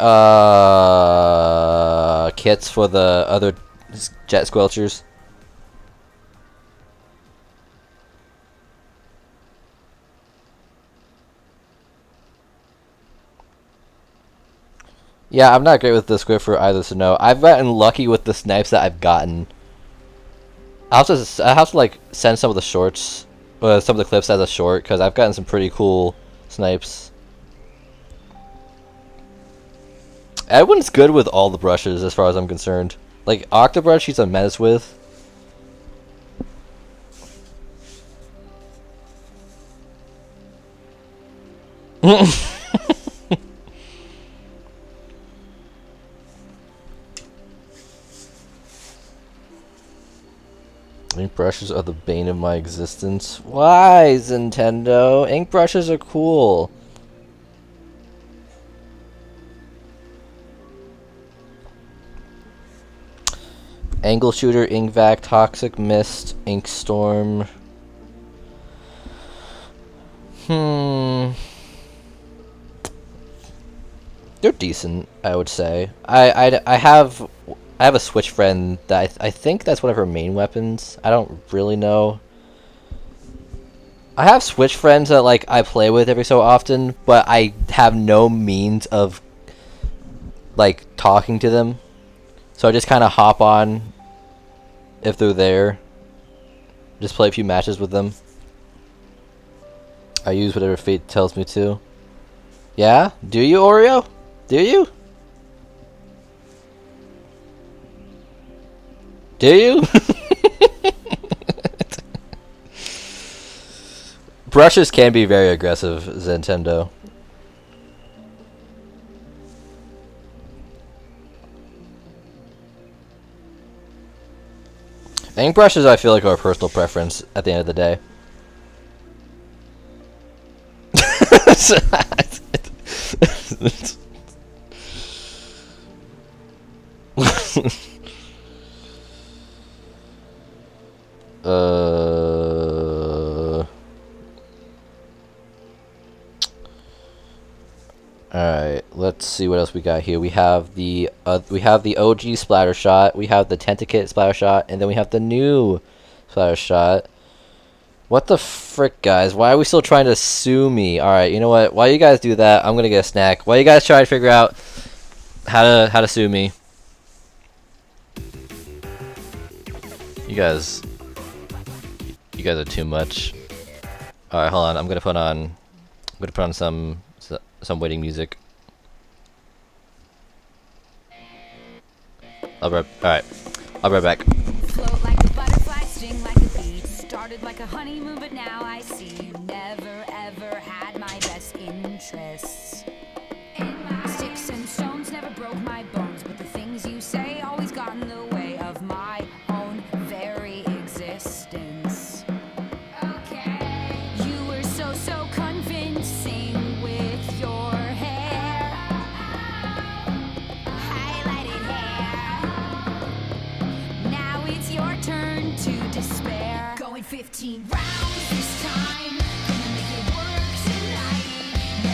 kits for the other jet squelchers? Yeah, I'm not great with the Squiffer either, so no. I've gotten lucky with the snipes that I've gotten. I have to like send some of the shorts, some of the clips as a short, because I've gotten some pretty cool snipes. Edwin's good with all the brushes, as far as I'm concerned. Like Octobrush, he's a menace with. Ink brushes are the bane of my existence. Why, Nintendo? Ink brushes are cool. Angle shooter, ink vac, toxic mist, ink storm. They're decent, I would say. I have a Switch friend that I think that's one of her main weapons. I don't really know. I have Switch friends that like I play with every so often, but I have no means of like talking to them. So I just kind of hop on if they're there. Just play a few matches with them. I use whatever fate tells me to. Yeah? Do you, Oreo? Do you? Do you? Brushes can be very aggressive, Nintendo. Ink brushes, I feel like, are a personal preference at the end of the day. Alright, let's see what else we got here. We have the OG splatter shot, we have the Tentakit splatter shot, and then we have the new splatter shot. What the frick, guys? Why are we still trying to sue me? Alright, you know what? While you guys do that, I'm gonna get a snack. While you guys try to figure out how to sue me. You guys are too much. Alright, hold on. I'm gonna put on some waiting music. Alright, I'll be right back. Float like a butterfly, sting like a bee. Started like a honeymoon, but now I see you never ever had my best interests. Sticks and stones never broke my bones, but the things you say always got in the way of my own very existence. Okay. You were so convincing with your hair, highlighted hair. Now it's your turn to despair. Going 15 rounds this time, gonna make it work tonight.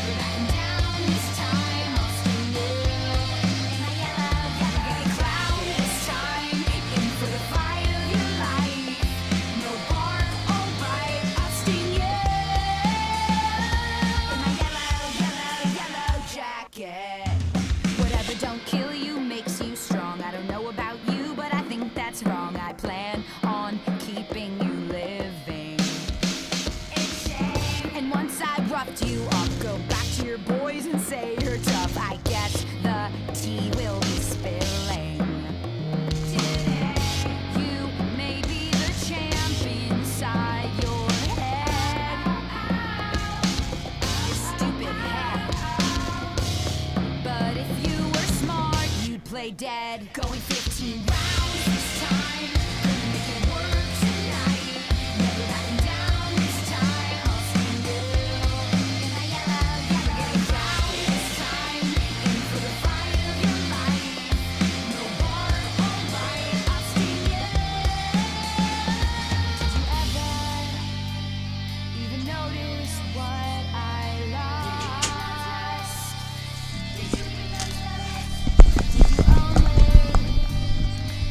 dead. Going 15 rounds this time. Gonna make it work tonight. Never backing down this time. I'll see you in my yellow. Never getting down this time. In for the fight of your life. No bar, alright. I'll see you. Did you ever even notice what I lost? Did you only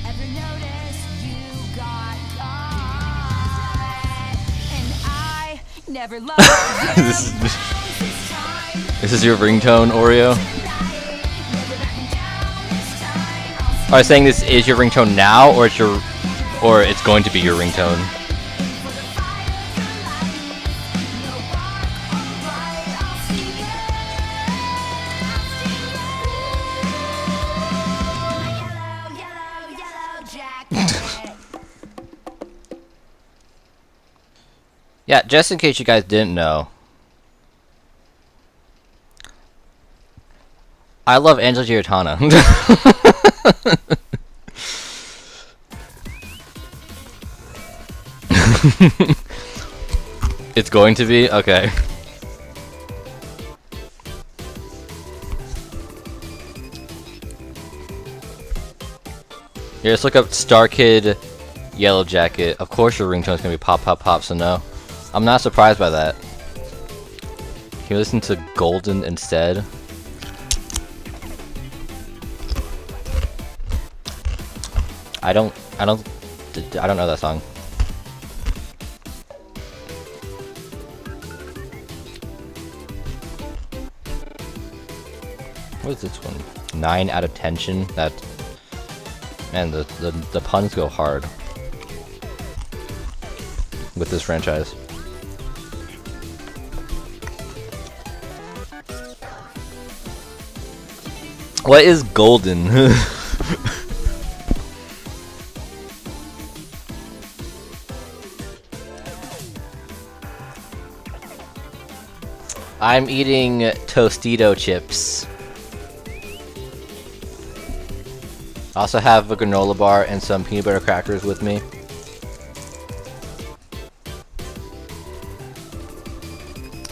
ever notice you got caught? And I never loved you. This is your ringtone, Oreo? Are you saying this is your ringtone now, or it's going to be your ringtone? Yeah, just in case you guys didn't know, I love Angela Giarratana. It's going to be? Okay. Here, let's look up Star Kid Yellow Jacket. Of course your ringtone's gonna be pop pop pop, so no. I'm not surprised by that. Can you listen to Golden instead? I don't know that song. What is this one? 9 out of 10. That, man, the puns go hard with this franchise. What is Golden? I'm eating Tostito chips. I also have a granola bar and some peanut butter crackers with me.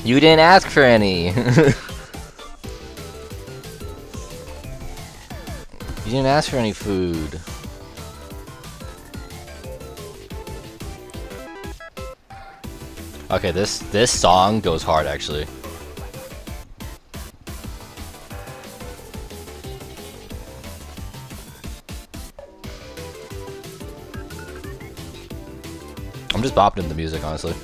You didn't ask for any. You didn't ask for any food. Okay, this song goes hard actually. I'm just bopping to the music, honestly.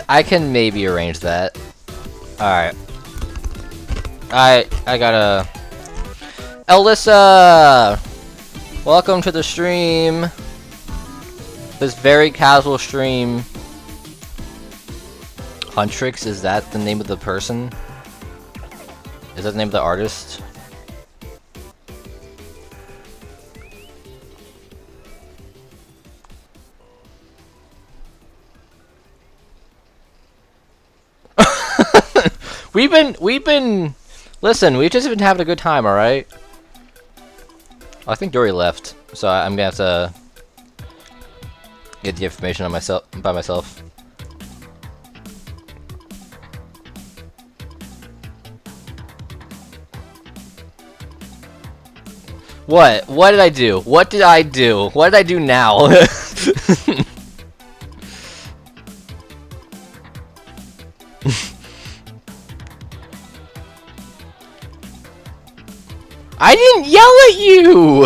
I can maybe arrange that. Alright. I gotta... Alyssa! Welcome to the stream. This very casual stream. Huntrix, is that the name of the person? Is that the name of the artist? We've been listen, we've just been having a good time, alright? I think Dory left, so I'm gonna have to get the information on myself by myself. What? What did I do? What did I do? What did I do now? I didn't yell at you!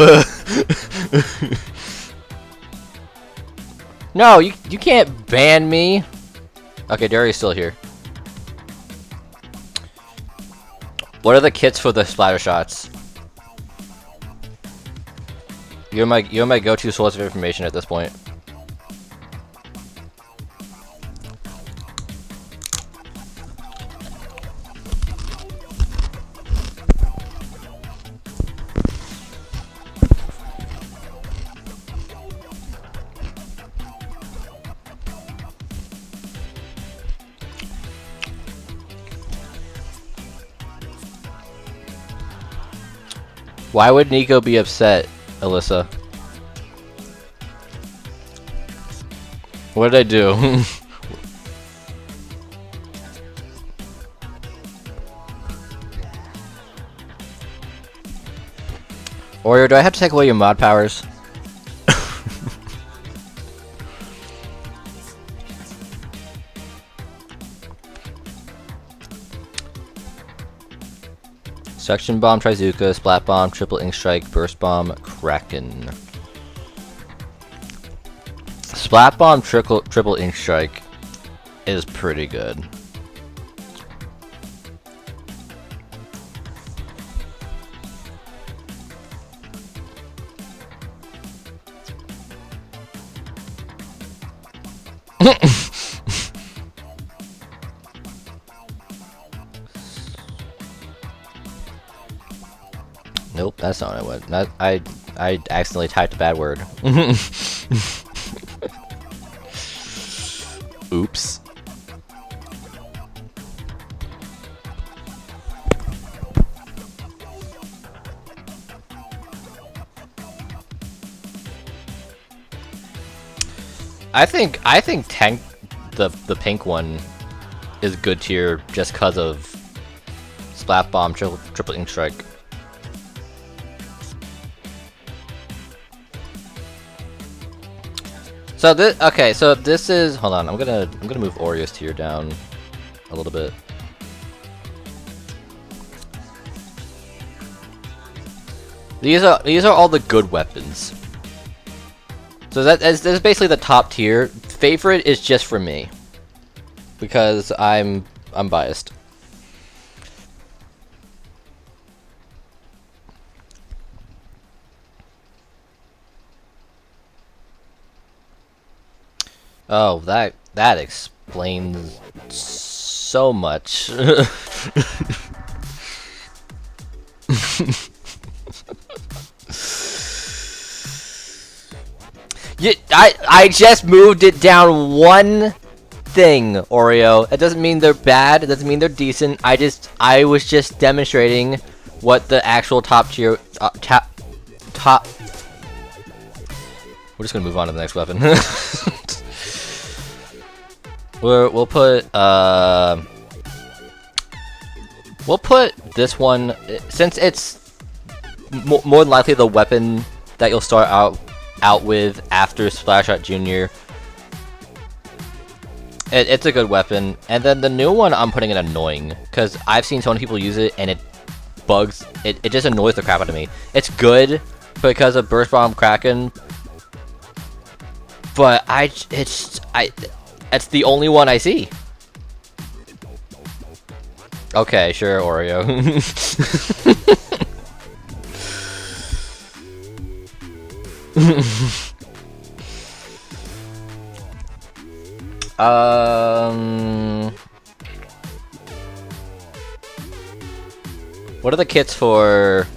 No, you can't ban me. Okay, Darius still here. What are the kits for the splatter shots? You're my go-to source of information at this point. Why would Nico be upset, Alyssa? What did I do? Oreo, do I have to take away your mod powers? Suction Bomb, Trizuka, Splat Bomb, Triple Ink Strike, Burst Bomb, Kraken. Splat Bomb, Triple Ink Strike is pretty good. Nope, that's not what I went. That, I accidentally typed a bad word. Oops. I think tank the pink one is good tier just cause of Splat Bomb, Triple Ink Strike. So this so this is, hold on, I'm gonna move Oreo's tier down a little bit. These are all the good weapons. So that's basically the top tier. Favorite is just for me because I'm biased. Oh, that explains so much. Yeah, I just moved it down one thing, Oreo. That doesn't mean they're bad. It doesn't mean they're decent. I was just demonstrating what the actual top tier top. We're just gonna move on to the next weapon. We'll put this one, since it's more than likely the weapon that you'll start out with after Splashout Jr. It's a good weapon, and then the new one I'm putting in annoying because I've seen so many people use it and it bugs. It just annoys the crap out of me. It's good because of Burst Bomb Kraken, but it's the only one I see. Okay, sure, Oreo. What are the kits for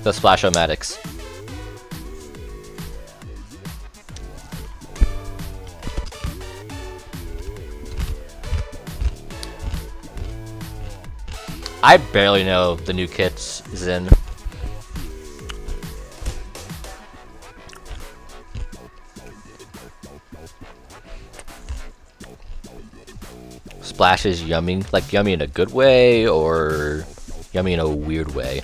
the Splash-O-Matics? I barely know the new kits, Zin. Splash is yummy, like yummy in a good way or yummy in a weird way.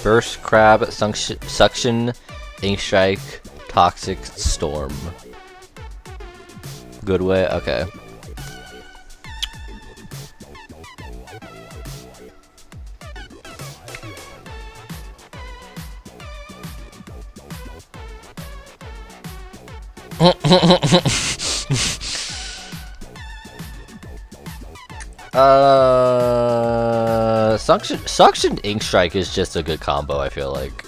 Burst, Crab, Suction, Ink Strike, Toxic, Storm. Good way? Okay. Suction Ink Strike is just a good combo, I feel like.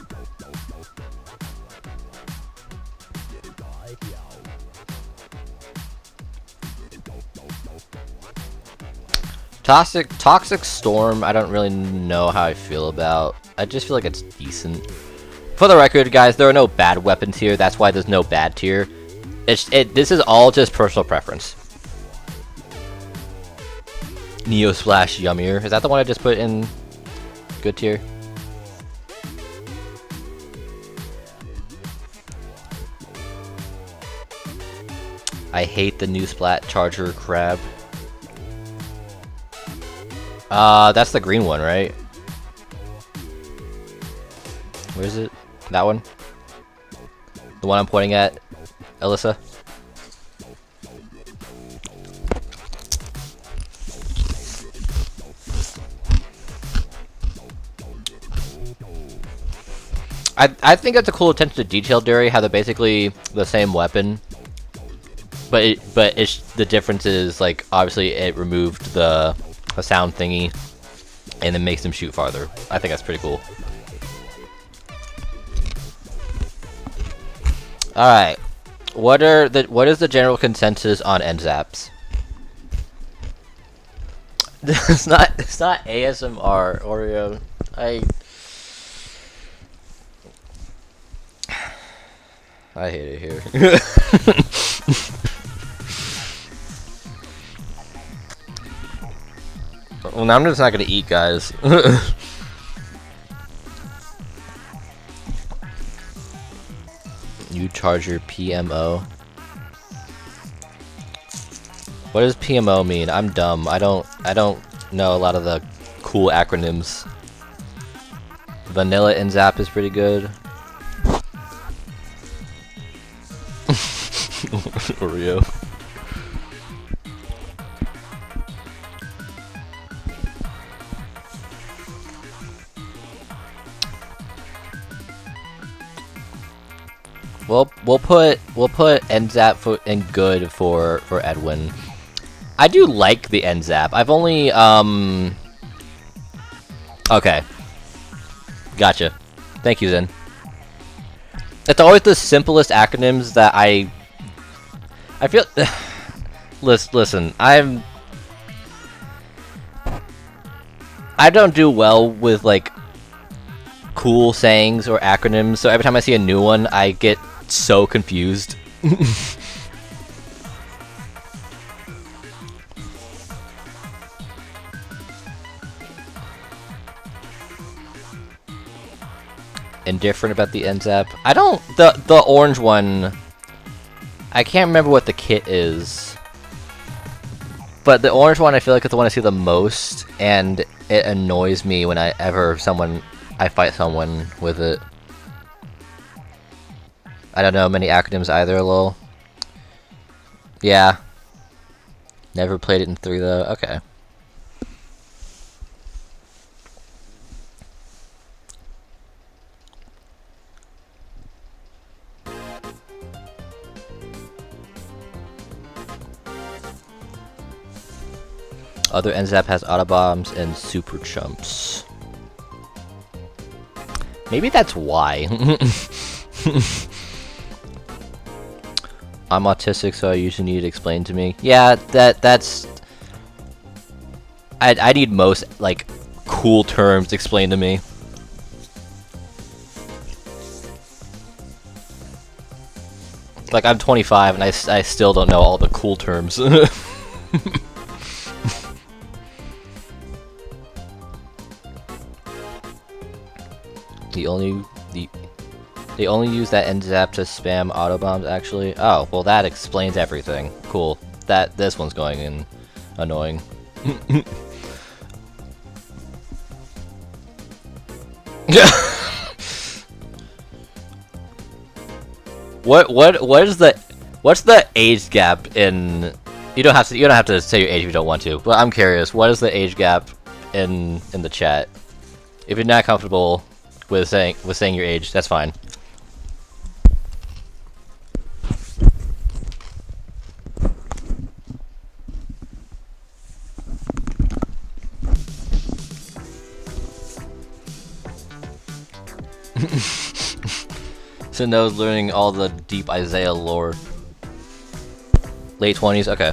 Toxic Storm, I don't really know how I feel about. I just feel like it's decent. For the record, guys, there are no bad weapons here. That's why there's no bad tier. This is all just personal preference. Neo Splash Yummier. Is that the one I just put in good tier? I hate the new Splat Charger Crab. That's the green one, right? Where is it? That one? The one I'm pointing at, Alyssa? I think that's a cool attention to detail, Derry, how they're basically the same weapon. But the difference is, like, obviously it removed the sound thingy and it makes them shoot farther. I think that's pretty cool. Alright. What is the general consensus on end zaps? it's not ASMR, Oreo. I hate it here. Well, now I'm just not gonna eat, guys. You charge your PMO. What does PMO mean? I'm dumb. I don't know a lot of the cool acronyms. Vanilla and Zap is pretty good. Oreo. We'll put NZAP in good for Edwin. I do like the NZAP. I've only okay. Gotcha. Thank you, Zen. It's always the simplest acronyms that I feel. Listen, I don't do well with like cool sayings or acronyms, so every time I see a new one, I get so confused. Indifferent about the NZAP. I don't. The orange one. I can't remember what the kit is, but the orange one I feel like is the one I see the most, and it annoys me when I fight someone with it. I don't know many acronyms either, lol. Yeah. Never played it in 3 though. Okay. Other NZAP has Autobombs and Super Chumps. Maybe that's why. I'm autistic, so I usually need it explained to me. Yeah, that's... I need most, like, cool terms explained to me. Like, I'm 25, and I still don't know all the cool terms. They only use that NZAP to spam autobombs, actually. Oh, well that explains everything. Cool. This one's going in annoying. What's the age gap in? You don't have to say your age if you don't want to. But I'm curious. What is the age gap in the chat? If you're not comfortable with saying your age, that's fine. Sinnoh's learning all the deep Isaiah lore. Late 20s, okay.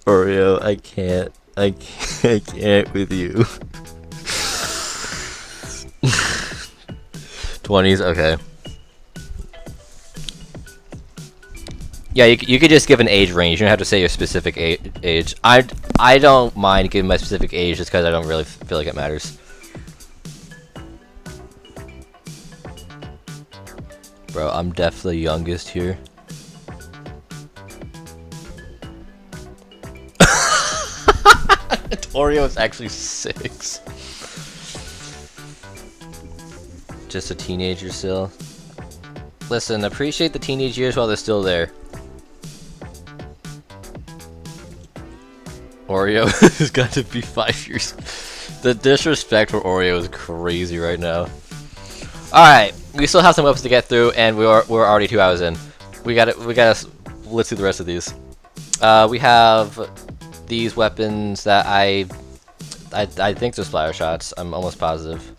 Oreo, I can't with you. 20s, okay. Yeah, you could just give an age range. You don't have to say your specific age. I don't mind giving my specific age just because I don't really feel like it matters. Bro, I'm definitely youngest here. Oreo is actually 6. Just a teenager still. Listen, appreciate the teenage years while they're still there. Oreo has got to be 5 years. The disrespect for Oreo is crazy right now. Alright, we still have some weapons to get through, and we're already 2 hours in. We gotta let's do the rest of these. We have these weapons that I think they're splatter shots. I'm almost positive.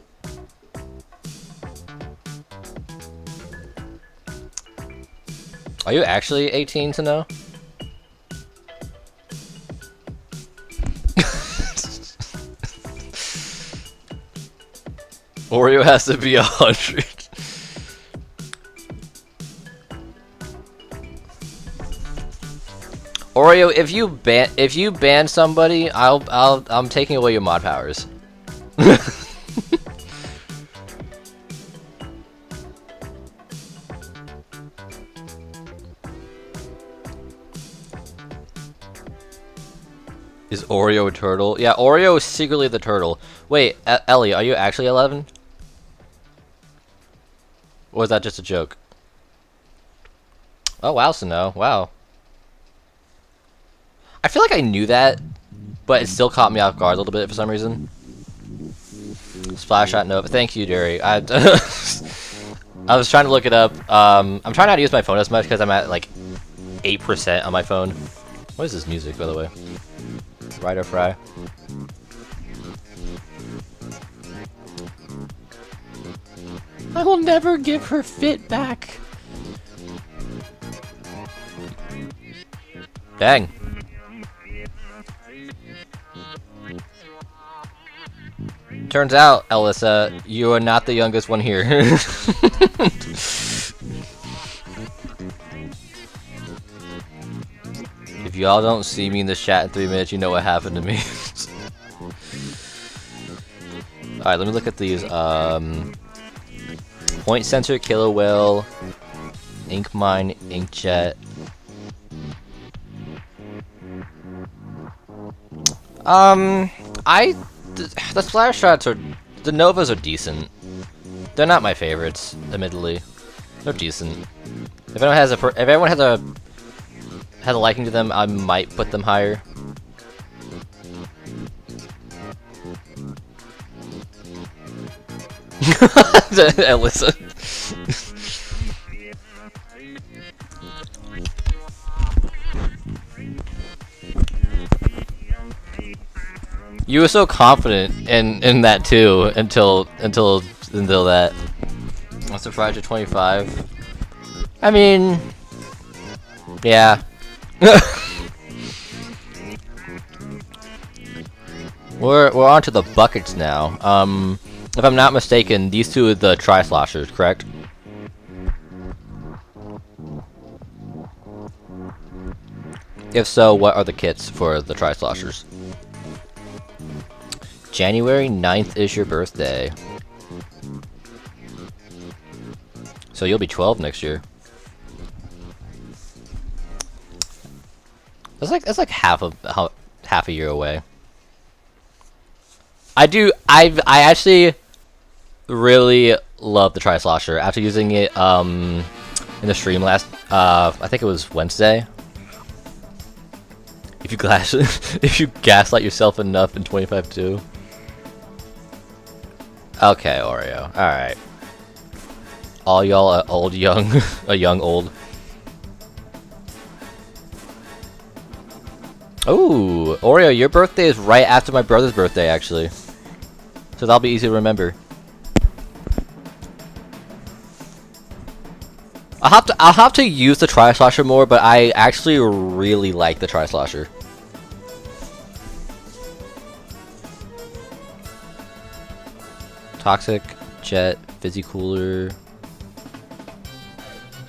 Are you actually 18 to know? Oreo has to be 100. Oreo, if you ban somebody, I'm taking away your mod powers. Is Oreo a turtle? Yeah, Oreo is secretly the turtle. Wait, Ellie, are you actually 11? Or is that just a joke? Oh wow, Sano. Wow. I feel like I knew that, but it still caught me off guard a little bit for some reason. Splash shot Nova. Thank you, Derry. I was trying to look it up. I'm trying not to use my phone as much because I'm at like 8% on my phone. What is this music, by the way? Ride or fry. I will never give her fit back. Dang. Turns out, Alyssa, you are not the youngest one here. If y'all don't see me in the chat in 3 minutes, you know what happened to me. Alright, let me look at these. Point sensor, killer whale, ink mine, inkjet. The splash shots are, the Novas are decent. They're not my favorites, admittedly. They're decent. If everyone has a liking to them, I might put them higher. Alyssa. You were so confident in that too until that. I'm surprised you're 25. I mean, yeah. We're on to the buckets now. If I'm not mistaken, these two are the tri-sloshers, correct? If so, what are the kits for the tri-sloshers? January 9th is your birthday. So you'll be 12 next year. That's like half a year away. I actually really love the tri-slosher after using it in the stream last I think it was Wednesday. If you gaslight yourself enough in 25-2. Okay, Oreo. Alright. All y'all are old young a young old. Ooh, Oreo, your birthday is right after my brother's birthday actually. So that'll be easy to remember. I'll have to use the Tri-Slosher more, but I actually really like the Tri-Slosher. Toxic, Jet, Fizzy Cooler,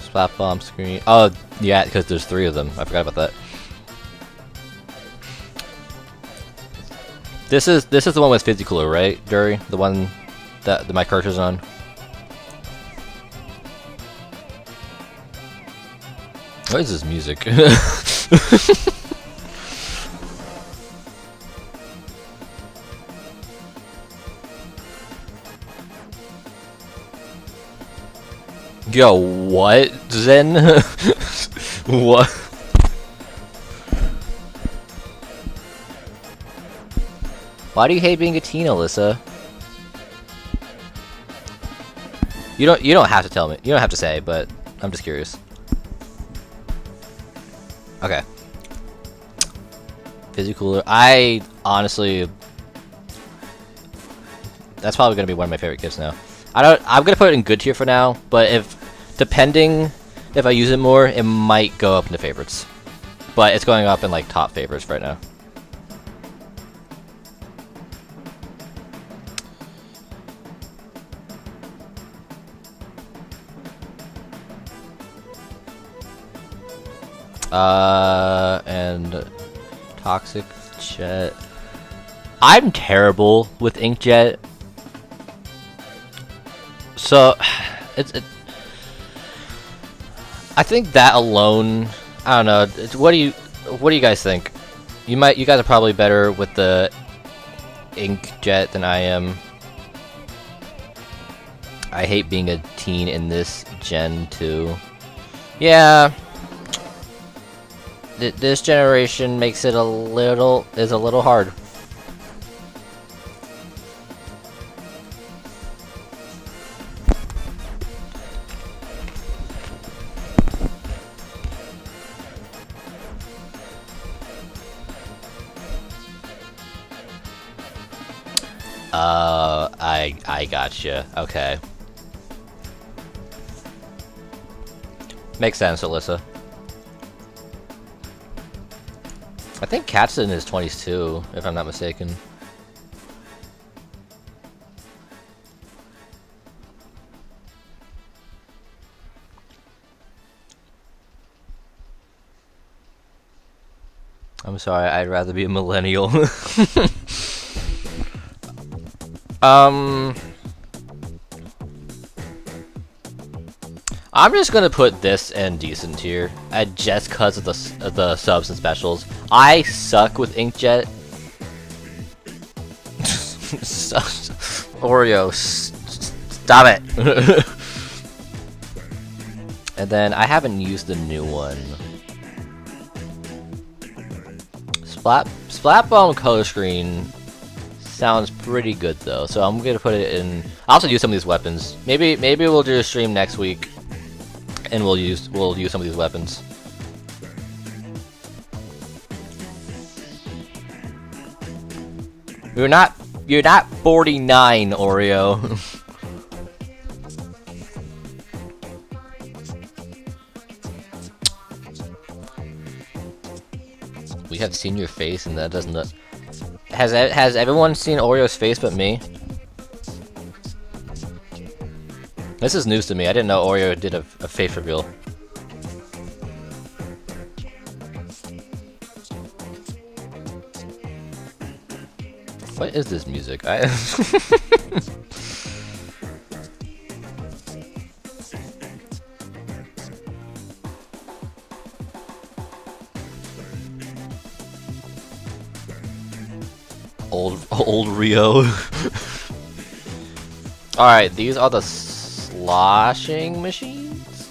Splat Bomb, Screen. Oh, yeah, because there's 3 of them. I forgot about that. This is the one with Fizzy Cooler, right, Dury? The one that my cursor's on. What is this music? Yo, what? Zen? What? Why do you hate being a teen, Alyssa? You don't have to tell me. You don't have to say, but I'm just curious. Okay. Fizzy Cooler. I honestly, that's probably gonna be one of my favorite gifts now. I'm gonna put it in good tier for now, but depending if I use it more, it might go up into favorites. But it's going up in like top favorites right now. And Toxic Jet. I'm terrible with Inkjet. So, I think that alone, I don't know. What do you guys think? You guys are probably better with the Inkjet than I am. I hate being a teen in this gen too. Yeah. This generation makes it a little hard. I gotcha. Okay. Makes sense, Alyssa. I think Cat's in his 20s too, if I'm not mistaken. I'm sorry, I'd rather be a millennial. I'm just gonna put this in decent tier, just cause of the subs and specials. I suck with Inkjet. Oreo, stop it. And then I haven't used the new one. Splat Bomb color screen sounds pretty good though, so I'm gonna put it in. I'll also use some of these weapons. Maybe we'll do a stream next week, and we'll use some of these weapons. You're not 49, Oreo. We have seen your face, and that doesn't. Has everyone seen Oreo's face but me? This is news to me. I didn't know Oreo did a face reveal. What is this music? Old Rio. Alright, these are the sloshing machines?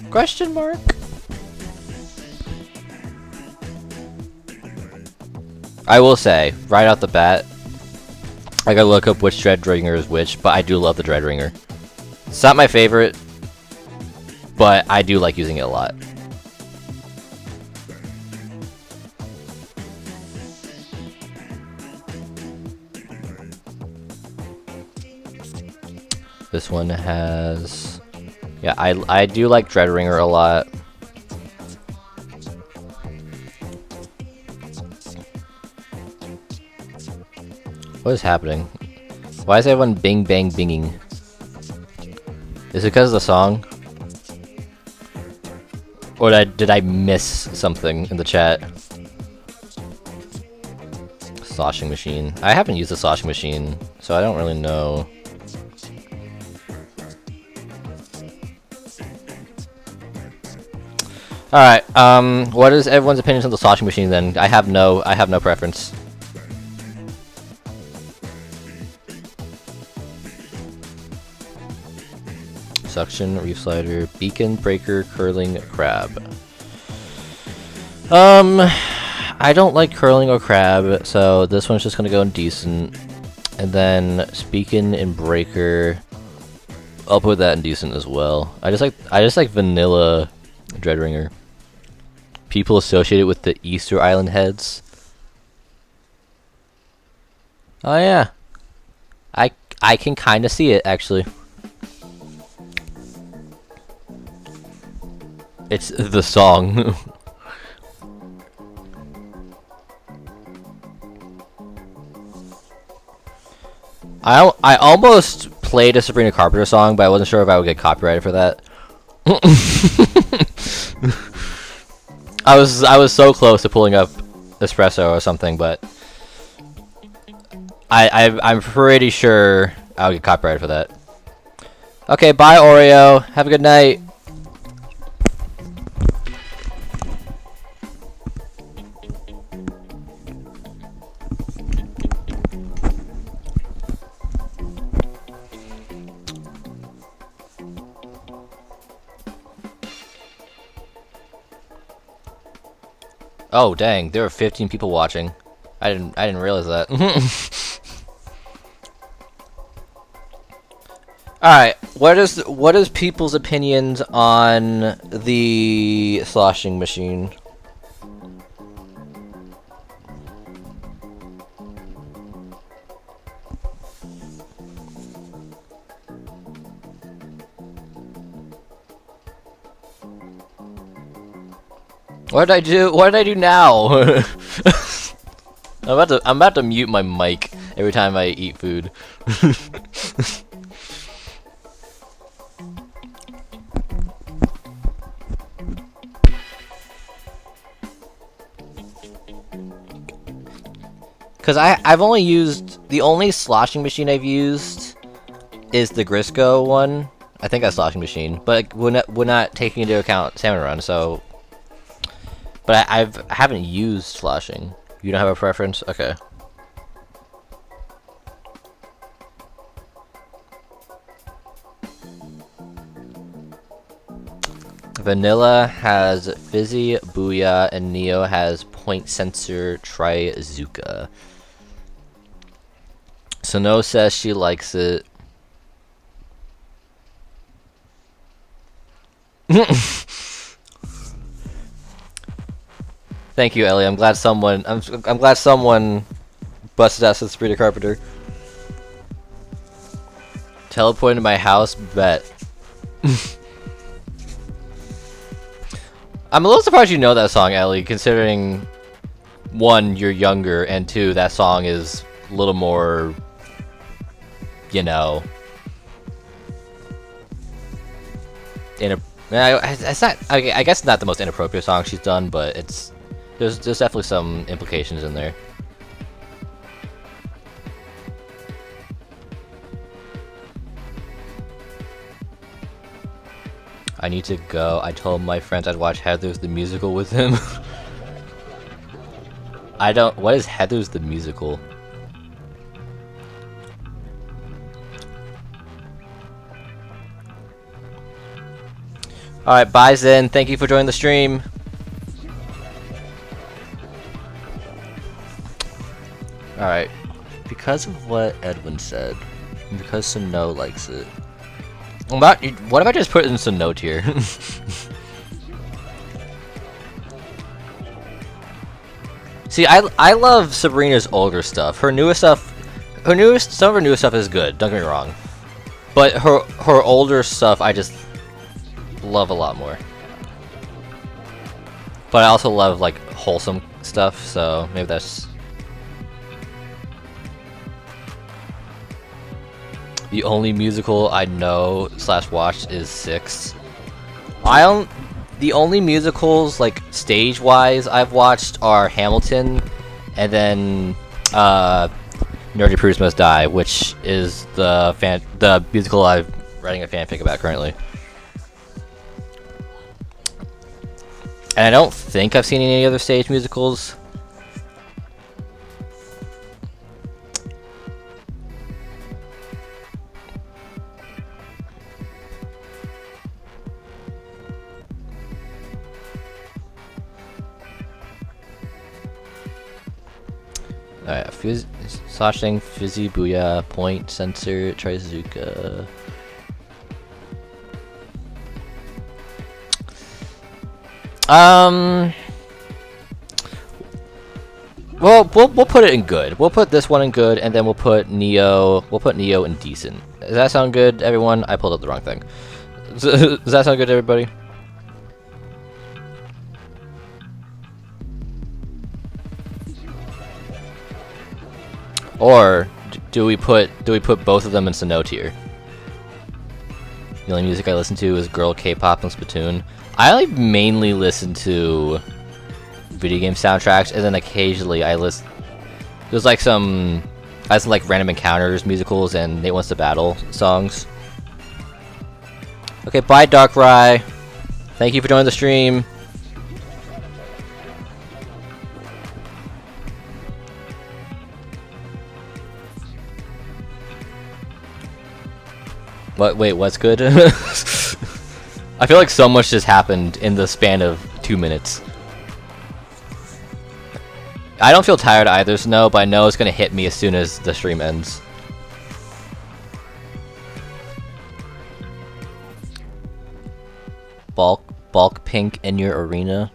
Question mark? I will say, right off the bat, I gotta look up which Dread Ringer is which, but I do love the Dread Ringer. It's not my favorite, but I do like using it a lot. This one has Yeah, I do like Dreadringer a lot. What is happening? Why is everyone bing bang binging? Is it because of the song? Or did I miss something in the chat? Sloshing machine. I haven't used the sloshing machine, so I don't really know. Alright, what is everyone's opinions on the sloshing machine then? I have no preference. Suction, reef slider, beacon, breaker, curling, crab. I don't like curling or crab, so this one's just gonna go in decent. And then beacon and breaker, I'll put that in decent as well. I just like vanilla Dreadringer. People associated with the Easter Island heads. Oh yeah, I can kind of see it actually. It's the song. I almost played a Sabrina Carpenter song, but I wasn't sure if I would get copyrighted for that. I was so close to pulling up Espresso or something, but I'm pretty sure I'll get copyrighted for that. Okay, bye Oreo. Have a good night. Oh dang, there were 15 people watching. I didn't realize that. Alright, what is people's opinions on the sloshing machine? What did I do? What did I do now? I'm about to mute my mic every time I eat food. Cause I've only used the only sloshing machine I've used is the Grisco one. I think that's sloshing machine, but we're not taking into account Salmon Run, so. But I haven't used sloshing. You don't have a preference? Okay. Vanilla has Fizzy, Booyah, and Neo has Point Sensor Trizuka. Sano says she likes it. Thank you, Ellie. I'm glad someone busted out some Sabrina Carpenter. Teleport into my house, bet. I'm a little surprised you know that song, Ellie, considering one, you're younger, and two, that song is a little more, you know, it's not. I guess not the most inappropriate song she's done, but it's there's definitely some implications in there. I need to go. I told my friends I'd watch Heathers the Musical with him. I don't. What is Heathers the Musical? Alright, bye Zen. Thank you for joining the stream. Alright. Because of what Edwin said, and because Sano likes it. What if I just put in Sano tier? See, I love Sabrina's older stuff. Some of her newest stuff is good, don't get me wrong. But her older stuff, I just love a lot more. But I also love like wholesome stuff, so maybe that's the only musical I know / watched is Six. I don't. The only musicals like stage wise I've watched are Hamilton, and then Nerdy Prudes Must Die, which is the musical I'm writing a fanfic about currently. And I don't think I've seen any other stage musicals. Alright, Slashing, Fizzy, Booyah, Point, Sensor, Trizuka. Well, we'll put it in good. We'll put this one in good, and then we'll put Neo. We'll put Neo in decent. Does that sound good, everyone? I pulled up the wrong thing. Does that sound good to everybody? Or do we put both of them in Sinnoh tier? The only music I listen to is girl K-pop and Splatoon. I like mainly listen to video game soundtracks, and then occasionally I listen. There's like I listen like Random Encounters musicals and Nate Wants to Battle songs. Okay, bye Darkrai. Thank you for joining the stream. What? Wait, what's good? I feel like so much just happened in the span of 2 minutes. I don't feel tired either, Snow, but I know it's gonna hit me as soon as the stream ends. Bulk pink in your arena.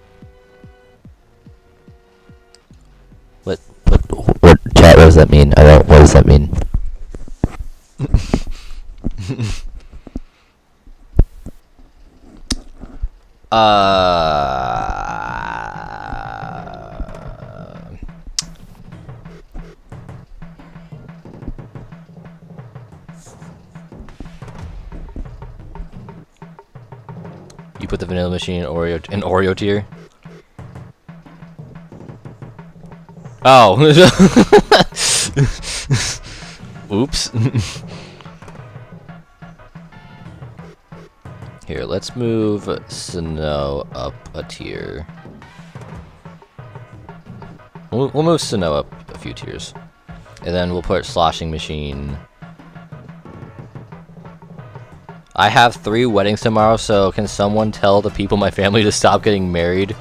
What chat? What does that mean? What does that mean? You put the vanilla machine in Oreo tier. Oh. Oops. Here, let's move Sinnoh up a tier. We'll move Sinnoh up a few tiers. And then we'll put Sloshing Machine. I have 3 weddings tomorrow, so can someone tell the people in my family to stop getting married?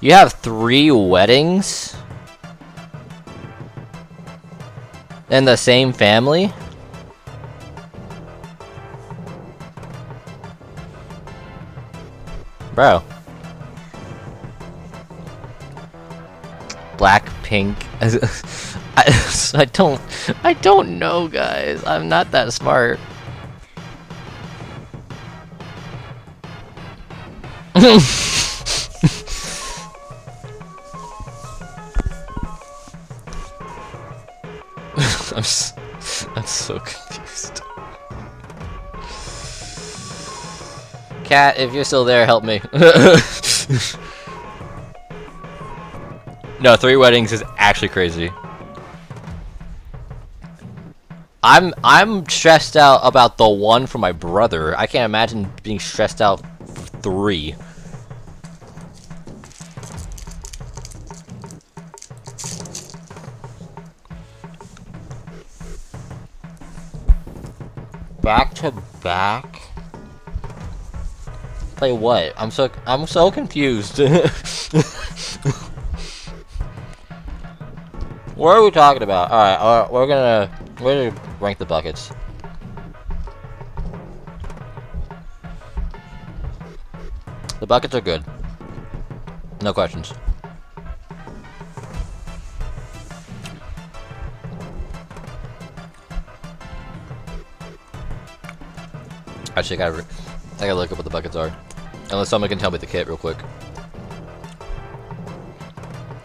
You have 3 weddings? In the same family? Bro. Blackpink. I don't know, guys. I'm not that smart. I'm so confused. Cat, if you're still there, help me. No, 3 weddings is actually crazy. I'm stressed out about the one for my brother. I can't imagine being stressed out for 3. Back to back? Play what? I'm so confused. What are we talking about? Alright, we're gonna rank the buckets. The buckets are good. No questions. Actually, I gotta look up what the buckets are. Unless someone can tell me the kit real quick.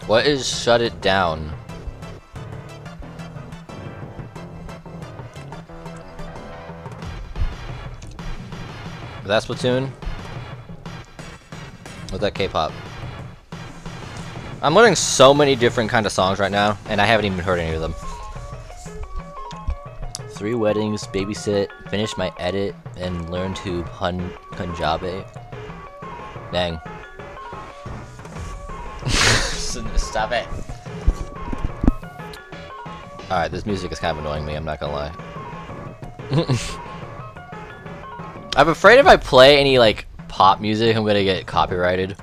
What is shut it down? Is that Splatoon? What's that K-pop? I'm learning so many different kind of songs right now, and I haven't even heard any of them. 3 weddings, babysit, finish my edit, and learn to Punjabi. Dang. Stop it. Alright, this music is kind of annoying me, I'm not gonna lie. I'm afraid if I play any, like, pop music, I'm gonna get copyrighted.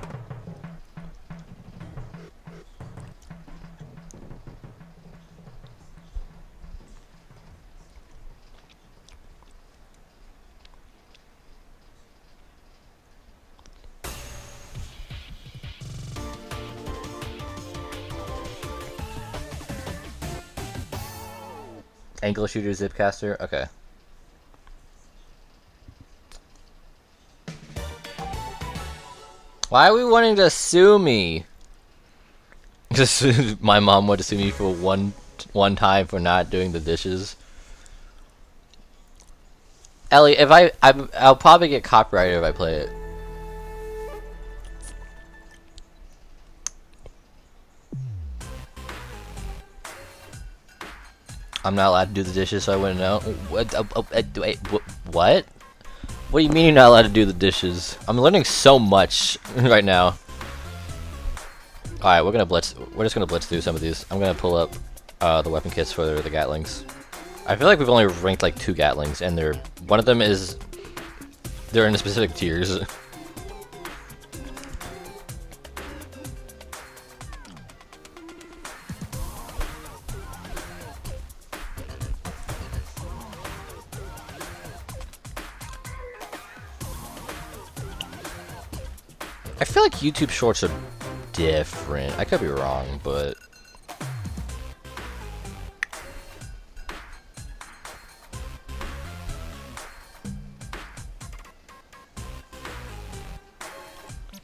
Ankle shooter zipcaster? Okay. Why are we wanting to sue me? Just my mom wanted to sue me for one time for not doing the dishes. Ellie, if I'll probably get copyrighted if I play it. I'm not allowed to do the dishes, so I wouldn't know. What? What? What do you mean you're not allowed to do the dishes? I'm learning so much right now. Alright, we're just gonna blitz through some of these. I'm gonna pull up the weapon kits for the Gatlings. I feel like we've only ranked like 2 Gatlings, and one of them is they're in specific tiers. I feel like YouTube Shorts are different. I could be wrong, but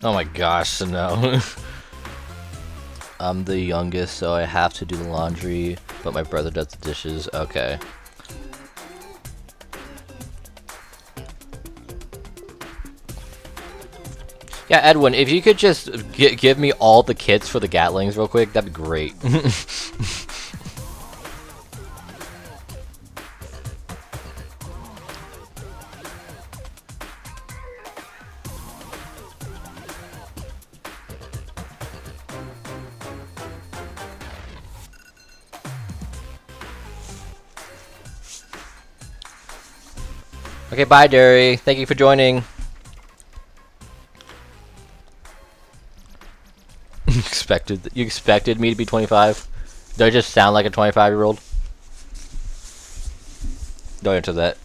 oh my gosh, no. I'm the youngest, so I have to do the laundry, but my brother does the dishes. Okay. Yeah, Edwin, if you could just give me all the kits for the Gatlings real quick, that'd be great. Okay, bye, Derry. Thank you for joining. You expected me to be 25? Do I just sound like a 25-year-old? Don't answer that.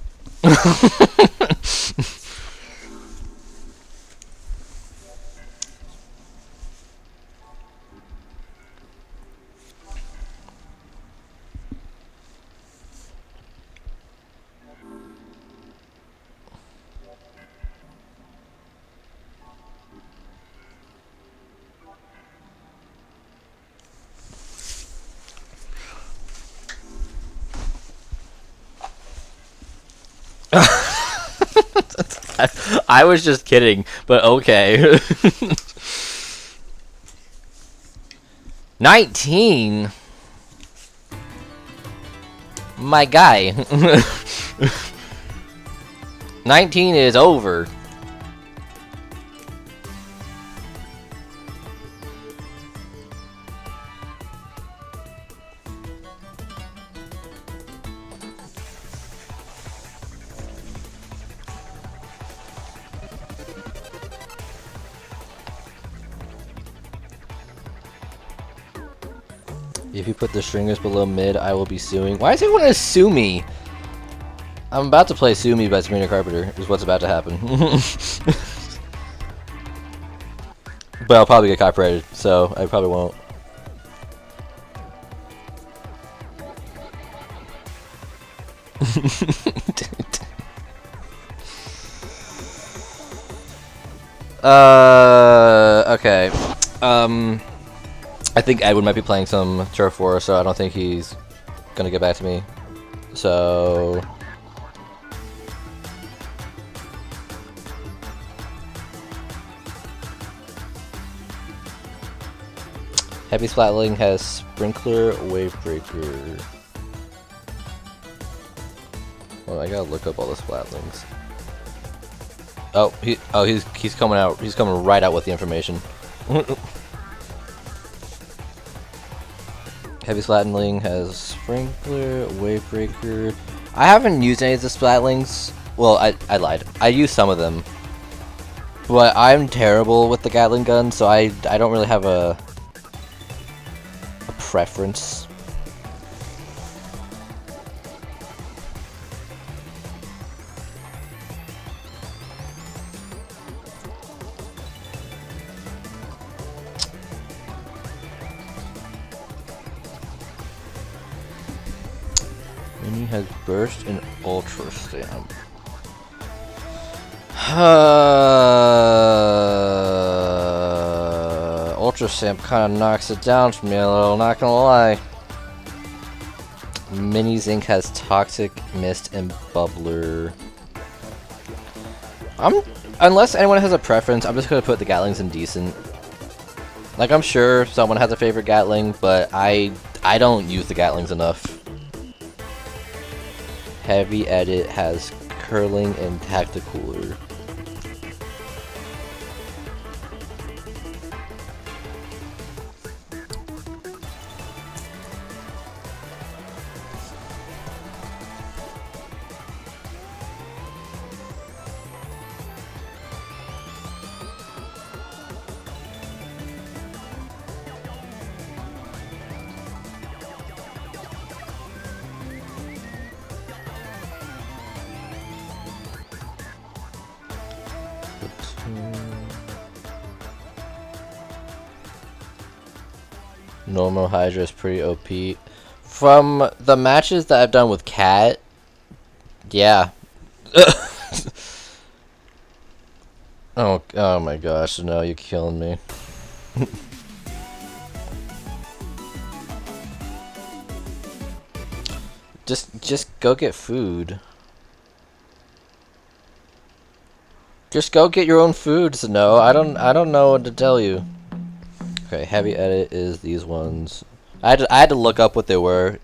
I was just kidding, but okay. 19? My guy. 19 is over. If you put the stringers below mid, I will be suing. Why does he want to sue me? I'm about to play Sue Me by Sabrina Carpenter, is what's about to happen. But I'll probably get copyrighted, so I probably won't. Okay. I think Edwin might be playing some Turf War, so I don't think he's gonna get back to me. So... Heavy Splatling has Sprinkler, Wave Breaker. Well, I gotta look up all the Splatlings. He's coming out. He's coming right out with the information. Heavy Splatling has Sprinkler, Wave Breaker. I haven't used any of the Splatlings. Well, I lied. I used some of them, but I'm terrible with the Gatling gun, so I don't really have a preference. Mini has Burst and Ultra Stamp. Ultra Stamp kind of knocks it down for me a little, not gonna lie. Mini Zinc has Toxic, Mist, and Bubbler. Unless anyone has a preference, I'm just gonna put the Gatlings in Decent. Like, I'm sure someone has a favorite Gatling, but I don't use the Gatlings enough. Heavy Edit has Curling and Tacticooler. Normal Hydra is pretty OP. From the matches that I've done with Cat, yeah. Oh my gosh, no, you're killing me. Just go get food. Just go get your own food, Snow. I don't know what to tell you. Okay, Heavy Edit is these ones. I had to look up what they were,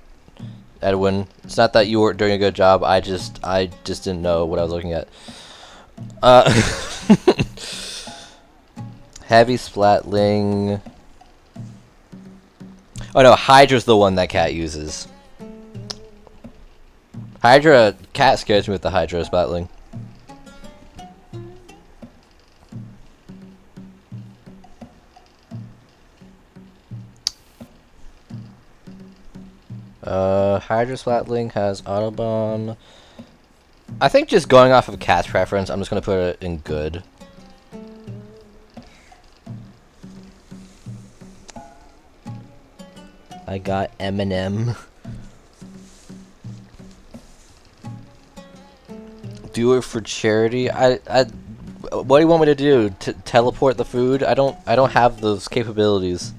Edwin. It's not that you weren't doing a good job. I just didn't know what I was looking at. Heavy Splatling. Oh no, Hydra's the one that Cat uses. Cat scares me with the Hydra Splatling. Hydra Splatling has Autobomb. I think just going off of Cat's preference, I'm just gonna put it in good. I got Eminem. Do it for charity. What do you want me to do? Teleport the food? I don't have those capabilities.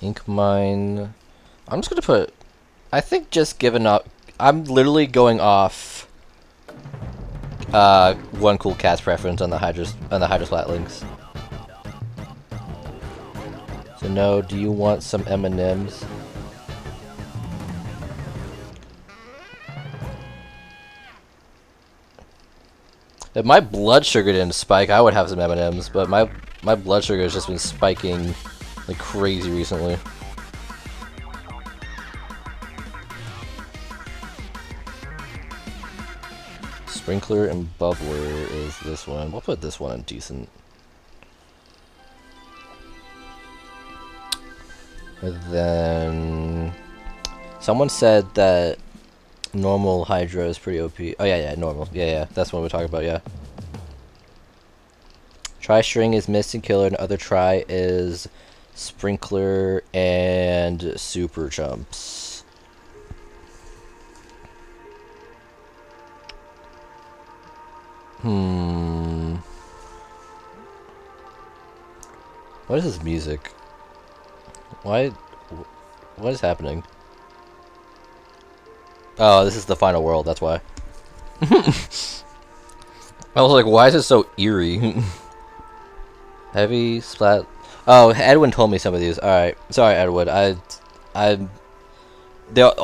Ink Mine. I'm just gonna put. I think just giving up. I'm literally going off. One cool Cat's preference on the Hydra Splatlings. So no, do you want some M&Ms? If my blood sugar didn't spike, I would have some M&Ms, but my blood sugar has just been spiking like crazy recently. Sprinkler and Bubbler is this one. We'll put this one in decent. And then someone said that normal Hydra is pretty OP. Oh yeah, normal. Yeah, that's what we're talking about. Yeah. Tri-string is Mist and Killer, and other Tri is Sprinkler and Super Jumps. What is this music? Why? What is happening? Oh, this is the final world, that's why. I was like, why is it so eerie? Heavy splat. Oh, Edwin told me some of these. Alright. Sorry, Edwin. all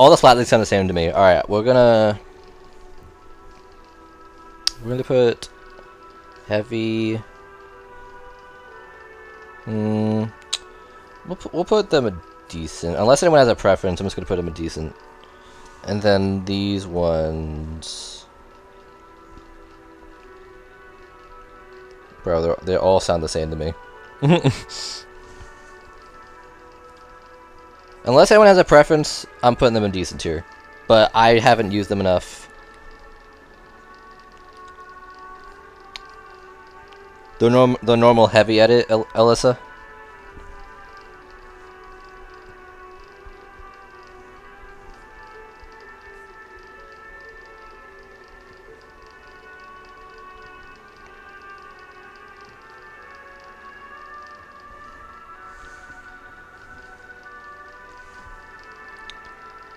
the splat sound the same to me. Alright, we're gonna put heavy. We'll put them a decent. Unless anyone has a preference, I'm just gonna put them a decent. And then these ones. Bro, they all sound the same to me. Unless anyone has a preference, I'm putting them in decent tier. But I haven't used them enough. The normal heavy edit, Alyssa?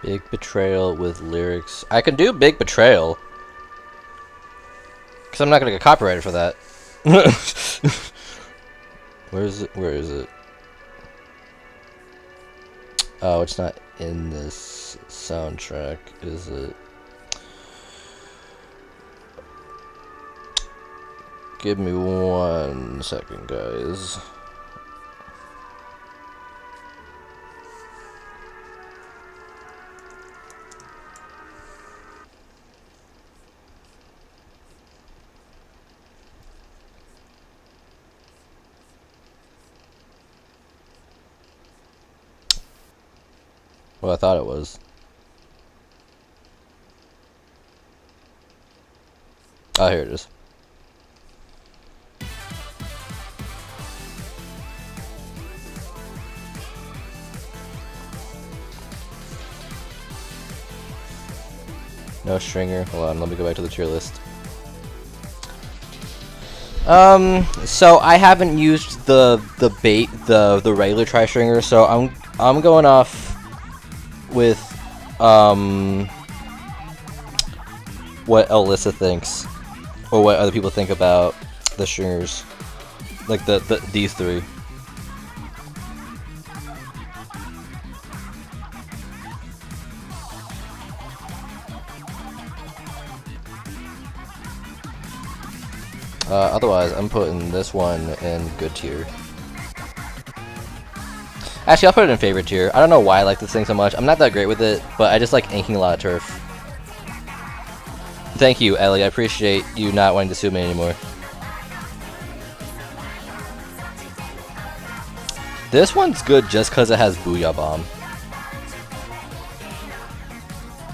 Big Betrayal with lyrics. I can do Big Betrayal. Because I'm not going to get copyrighted for that. Where is it? Where is it? Oh, it's not in this soundtrack, is it? Give me 1 second, guys. Well, I thought it was. Oh, here it is. No stringer. Hold on, let me go back to the tier list. So I haven't used the regular tri-stringer, so I'm going off with what Alyssa thinks, or what other people think about the stringers, like these three. Otherwise, I'm putting this one in good tier. Actually, I'll put it in favorite tier. I don't know why I like this thing so much. I'm not that great with it, but I just like inking a lot of turf. Thank you, Ellie. I appreciate you not wanting to sue me anymore. This one's good just because it has Booyah Bomb.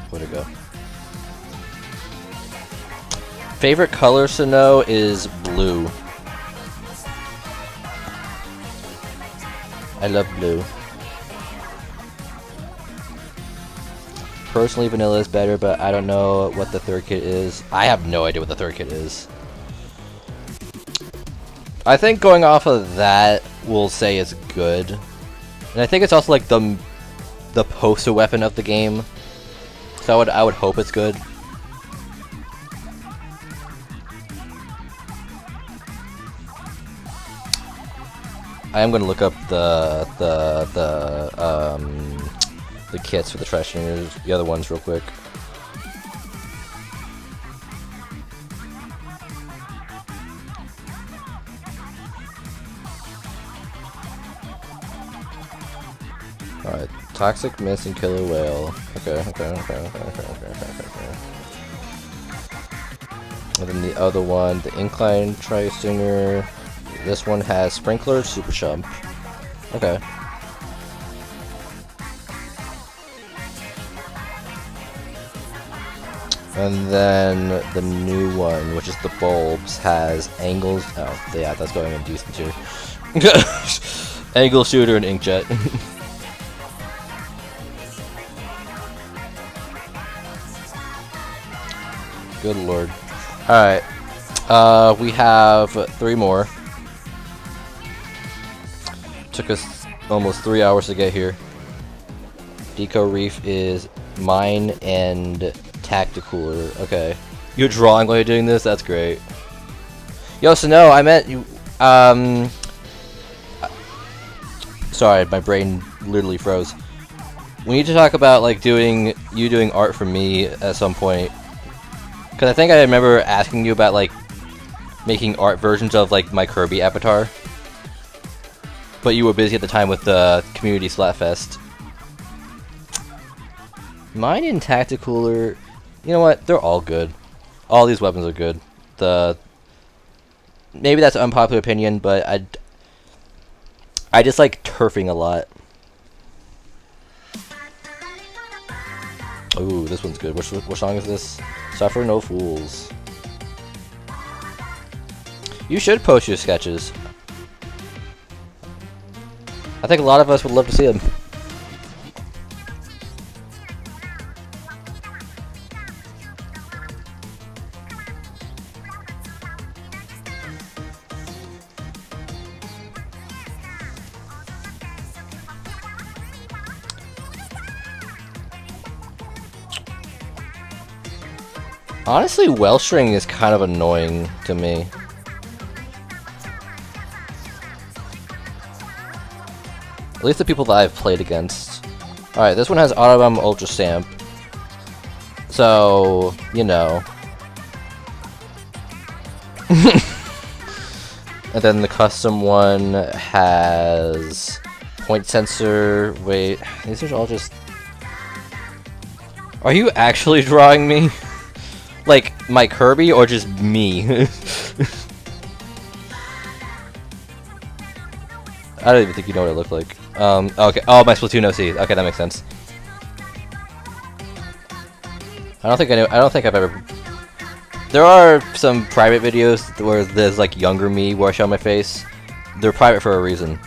Where'd it go? Favorite color to know is blue. I love blue. Personally, vanilla is better, but I don't know what the third kit is. I have no idea what the third kit is. I think going off of that, we'll say it's good. And I think it's also like the poster weapon of the game. So I would hope it's good. I am going to look up the kits for the trash stringers, the other ones real quick. Alright, Toxic Mist and Killer Whale. Okay. And then the other one, the Incline Tri-Stinger. This one has Sprinkler, Super Chump. Okay. And then the new one, which is the bulbs, has angles. Oh, yeah, that's going in decent too. Angle shooter and inkjet. Good lord. Alright. We have 3 more. Took us almost 3 hours to get here. Deco Reef is mine and Tacticooler. Okay. You're drawing while you're doing this? That's great. Yo, so no, I meant you. Sorry, my brain literally froze. We need to talk about like doing art for me at some point. Cause I think I remember asking you about like making art versions of like my Kirby avatar. But you were busy at the time with the community Splatfest. Mine and Tacticooler, you know what? They're all good. All these weapons are good. Maybe that's an unpopular opinion, but I just like turfing a lot. Ooh, this one's good. What song is this? Suffer No Fools. You should post your sketches. I think a lot of us would love to see them. Honestly, Wellstring is kind of annoying to me. At least the people that I've played against. Alright, this one has Autobomb Ultra Stamp. So, you know. And then the custom one has Point Sensor. Wait, these are all just... Are you actually drawing me? Like, my Kirby, or just me? I don't even think you know what I look like. Okay. Oh, my Splatoon OC. Okay, that makes sense. I don't think I've ever... There are some private videos where there's, like, younger me where I show my face. They're private for a reason.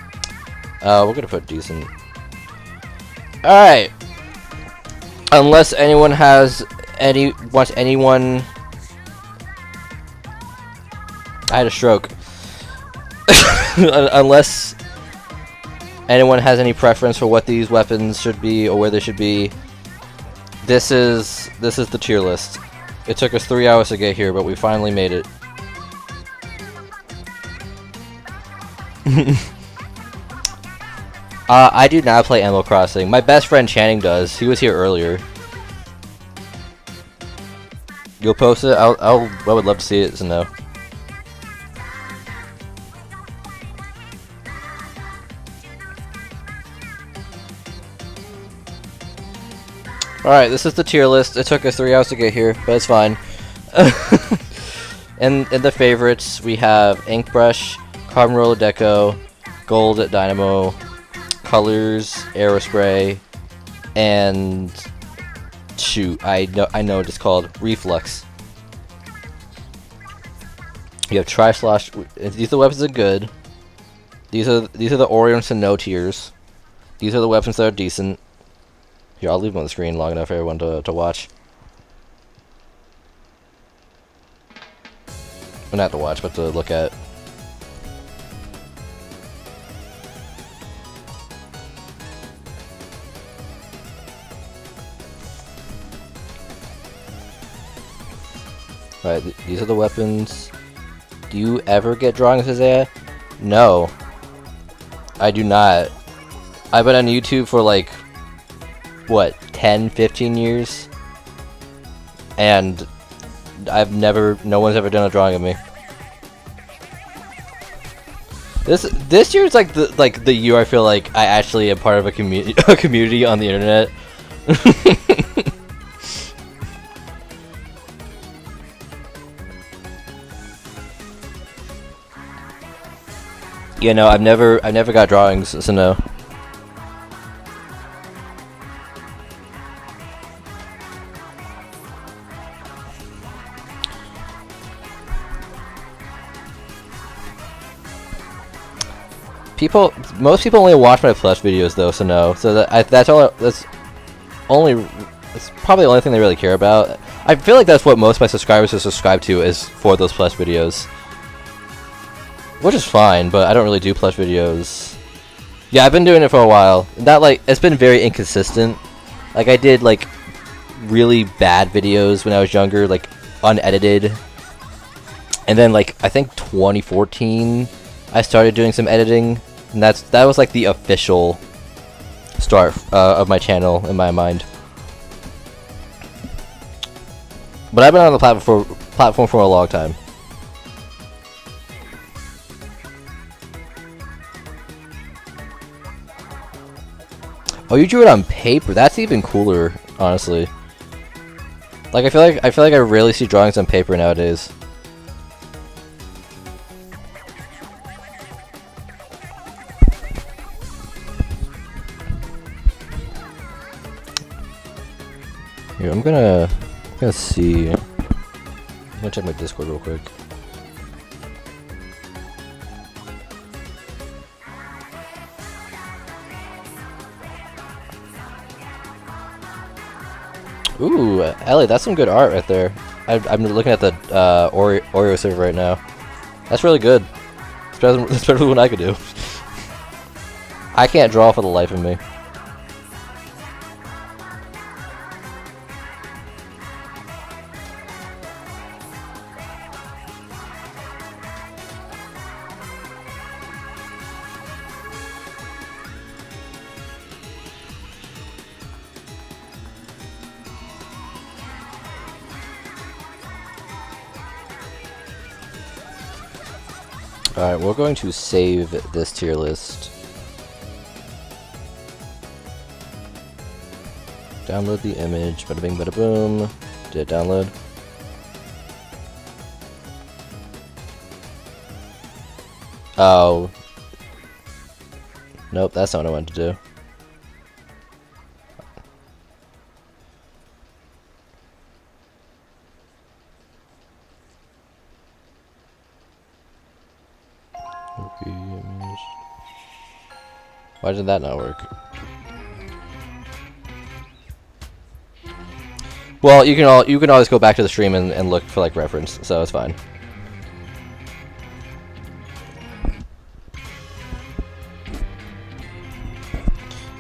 We're gonna put decent. Alright. Unless anyone has... wants anyone... I had a stroke. Unless anyone has any preference for what these weapons should be or where they should be, this is the tier list. It took us 3 hours to get here, but we finally made it. I do not play Animal Crossing. My best friend Channing does. He was here earlier. You'll post it? I would love to see it, so no. Alright, this is the tier list. It took us 3 hours to get here, but it's fine. In the favorites, we have Inkbrush, Carbon Roller Deco, Gold at Dynamo, Colors, Aerospray, and... Shoot, I know what it's called. Reflux. You have Tri-Slosh. These are the weapons that are good. These are the Orion to no tiers. These are the weapons that are decent. Here, I'll leave them on the screen long enough for everyone to watch. Well, not to watch, but to look at. Right, these are the weapons. Do you ever get drawings, Isaiah? No. I do not. I've been on YouTube for like, what, 10, 15 years? And no one's ever done a drawing of me. This year is like the year I feel like I actually am part of a community on the internet. Yeah, no, I've never got drawings, so no. most people only watch my plush videos though, so no. So that's probably the only thing they really care about. I feel like that's what most of my subscribers are subscribed to, is for those plush videos. Which is fine, but I don't really do plush videos. Yeah, I've been doing it for a while. It's been very inconsistent. Like, I did, like, really bad videos when I was younger, like, unedited. And then, like, I think 2014, I started doing some editing. And that was, like, the official start of my channel, in my mind. But I've been on the platform for a long time. Oh, you drew it on paper. That's even cooler, honestly. Like, I feel like I rarely see drawings on paper nowadays. Here, I'm gonna see. I'm gonna check my Discord real quick. Ooh, Ellie, that's some good art right there. I'm looking at the Oreo server right now. That's really good. It's better than what I could do. I can't draw for the life of me. Alright, we're going to save this tier list. Download the image, bada bing bada boom. Did it download? Oh. Nope, that's not what I wanted to do. Why did that not work? Well, you can always go back to the stream and look for like reference, so it's fine.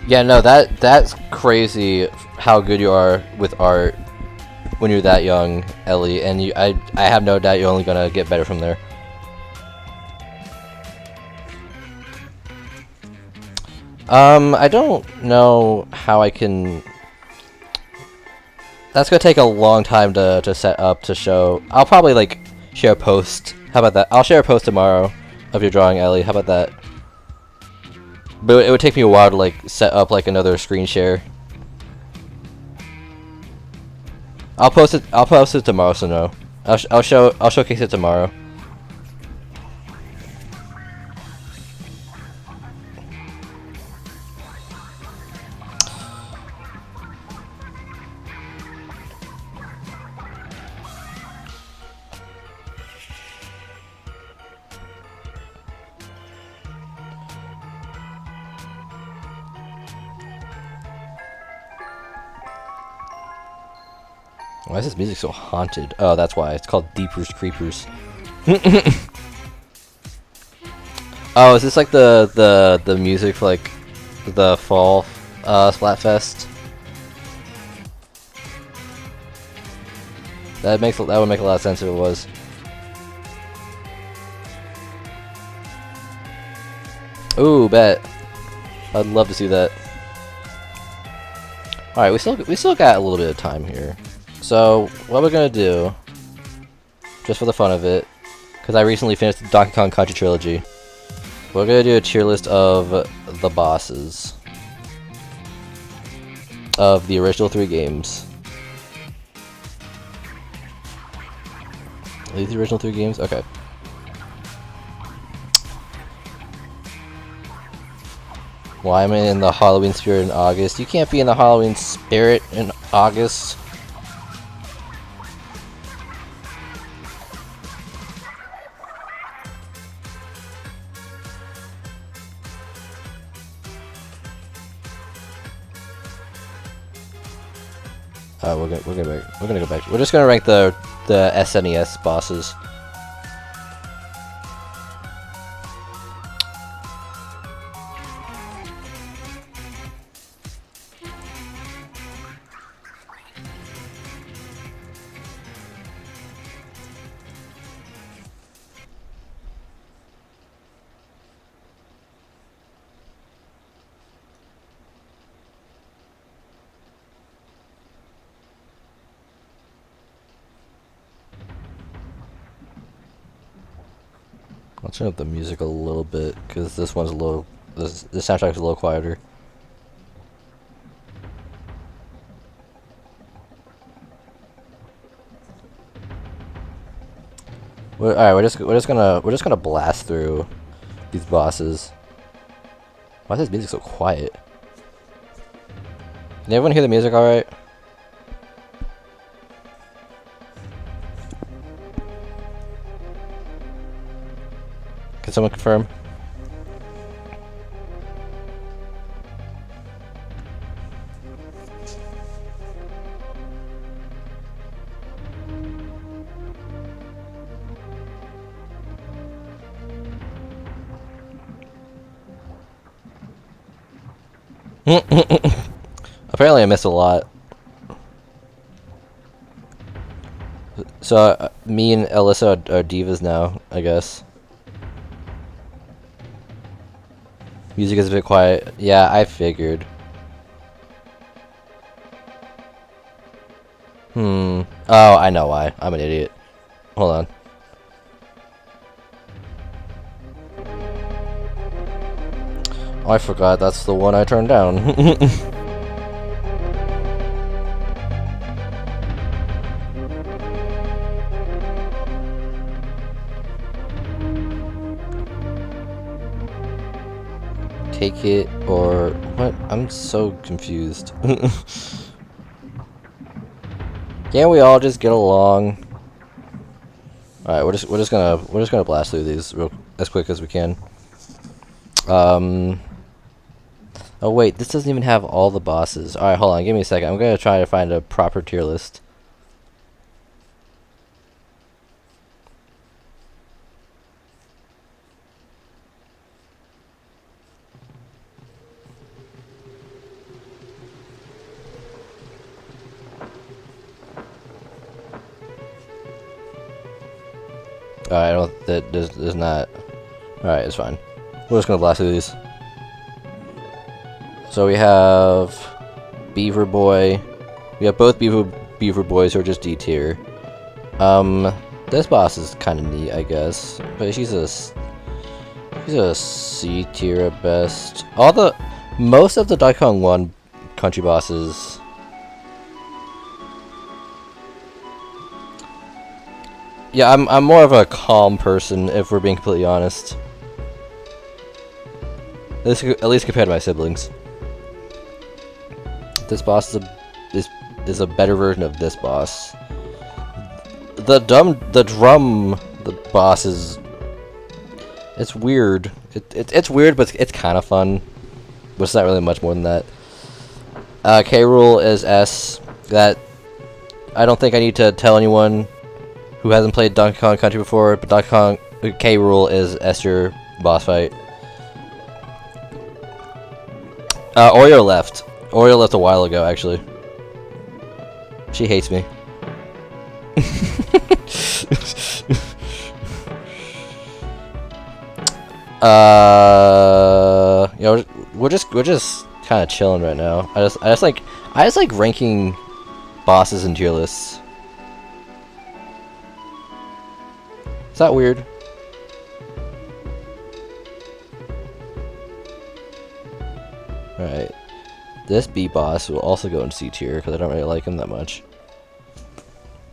Yeah, no, that's crazy how good you are with art when you're that young, Ellie, and I have no doubt you're only gonna get better from there. I don't know how I can. That's gonna take a long time to set up to show. I'll probably like share a post. How about that? I'll share a post tomorrow of your drawing, Ellie. How about that? But it would take me a while to like set up like another screen share. I'll post it tomorrow, so no. I'll showcase it tomorrow. Why is this music so haunted? Oh, that's why. It's called Deepers Creepers. Oh, is this like the music for like the fall Splatfest? That would make a lot of sense if it was. Ooh, bet. I'd love to see that. All right, we still got a little bit of time here. So, what we're gonna do, just for the fun of it, because I recently finished the Donkey Kong Country Trilogy, we're gonna do a tier list of the bosses of the original 3 games. Are these the original 3 games? Okay. Why am I in the Halloween spirit in August? You can't be in the Halloween spirit in August. We're gonna go back. We're just gonna rank the SNES bosses. I'll turn up the music a little bit because this one's a little. This soundtrack's a little quieter. All right, we're just gonna blast through these bosses. Why is this music so quiet? Can everyone hear the music all right? Can someone confirm? Apparently I missed a lot. So me and Alyssa are divas now, I guess. Music is a bit quiet. Yeah, I figured. Oh, I know why. I'm an idiot. Hold on. Oh, I forgot that's the one I turned down. Take it or what? I'm so confused. Can't we all just get along? All right, we're just gonna blast through these as quick as we can. Oh wait, this doesn't even have all the bosses. All right, hold on, give me a second. I'm gonna try to find a proper tier list. Alright, I don't. There's not. Alright, it's fine. We're just gonna blast through these. So we have Beaver Boy. We have both Beaver Boys who are just D tier. This boss is kind of neat, I guess, but she's a C tier at best. Most of the Donkey Kong 1 country bosses. Yeah, I'm more of a calm person, if we're being completely honest. At least compared to my siblings. This boss is a better version of this boss. The drum boss is. It's weird. It's weird, but it's kind of fun. But it's not really much more than that. K. Rool is S. That I don't think I need to tell anyone who hasn't played Donkey Kong Country before, but Donkey Kong K. Rool is S tier boss fight. Oreo left. Oreo left a while ago, actually. She hates me. You know, we're just kind of chilling right now. I just like ranking bosses in tier lists. Is that weird? Alright. This B boss will also go in C tier because I don't really like him that much.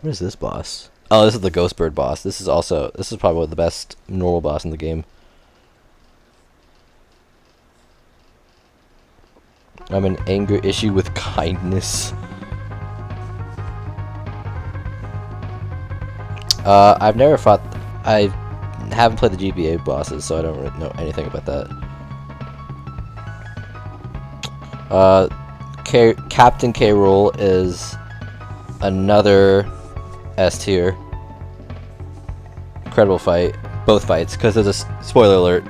What is this boss? Oh, this is the Ghost Bird boss. This is probably the best normal boss in the game. I'm an anger issue with kindness. I've never fought. I haven't played the GBA bosses, so I don't really know anything about that. Captain K. Rool is another S tier. Incredible fight. Both fights, because there's a spoiler alert.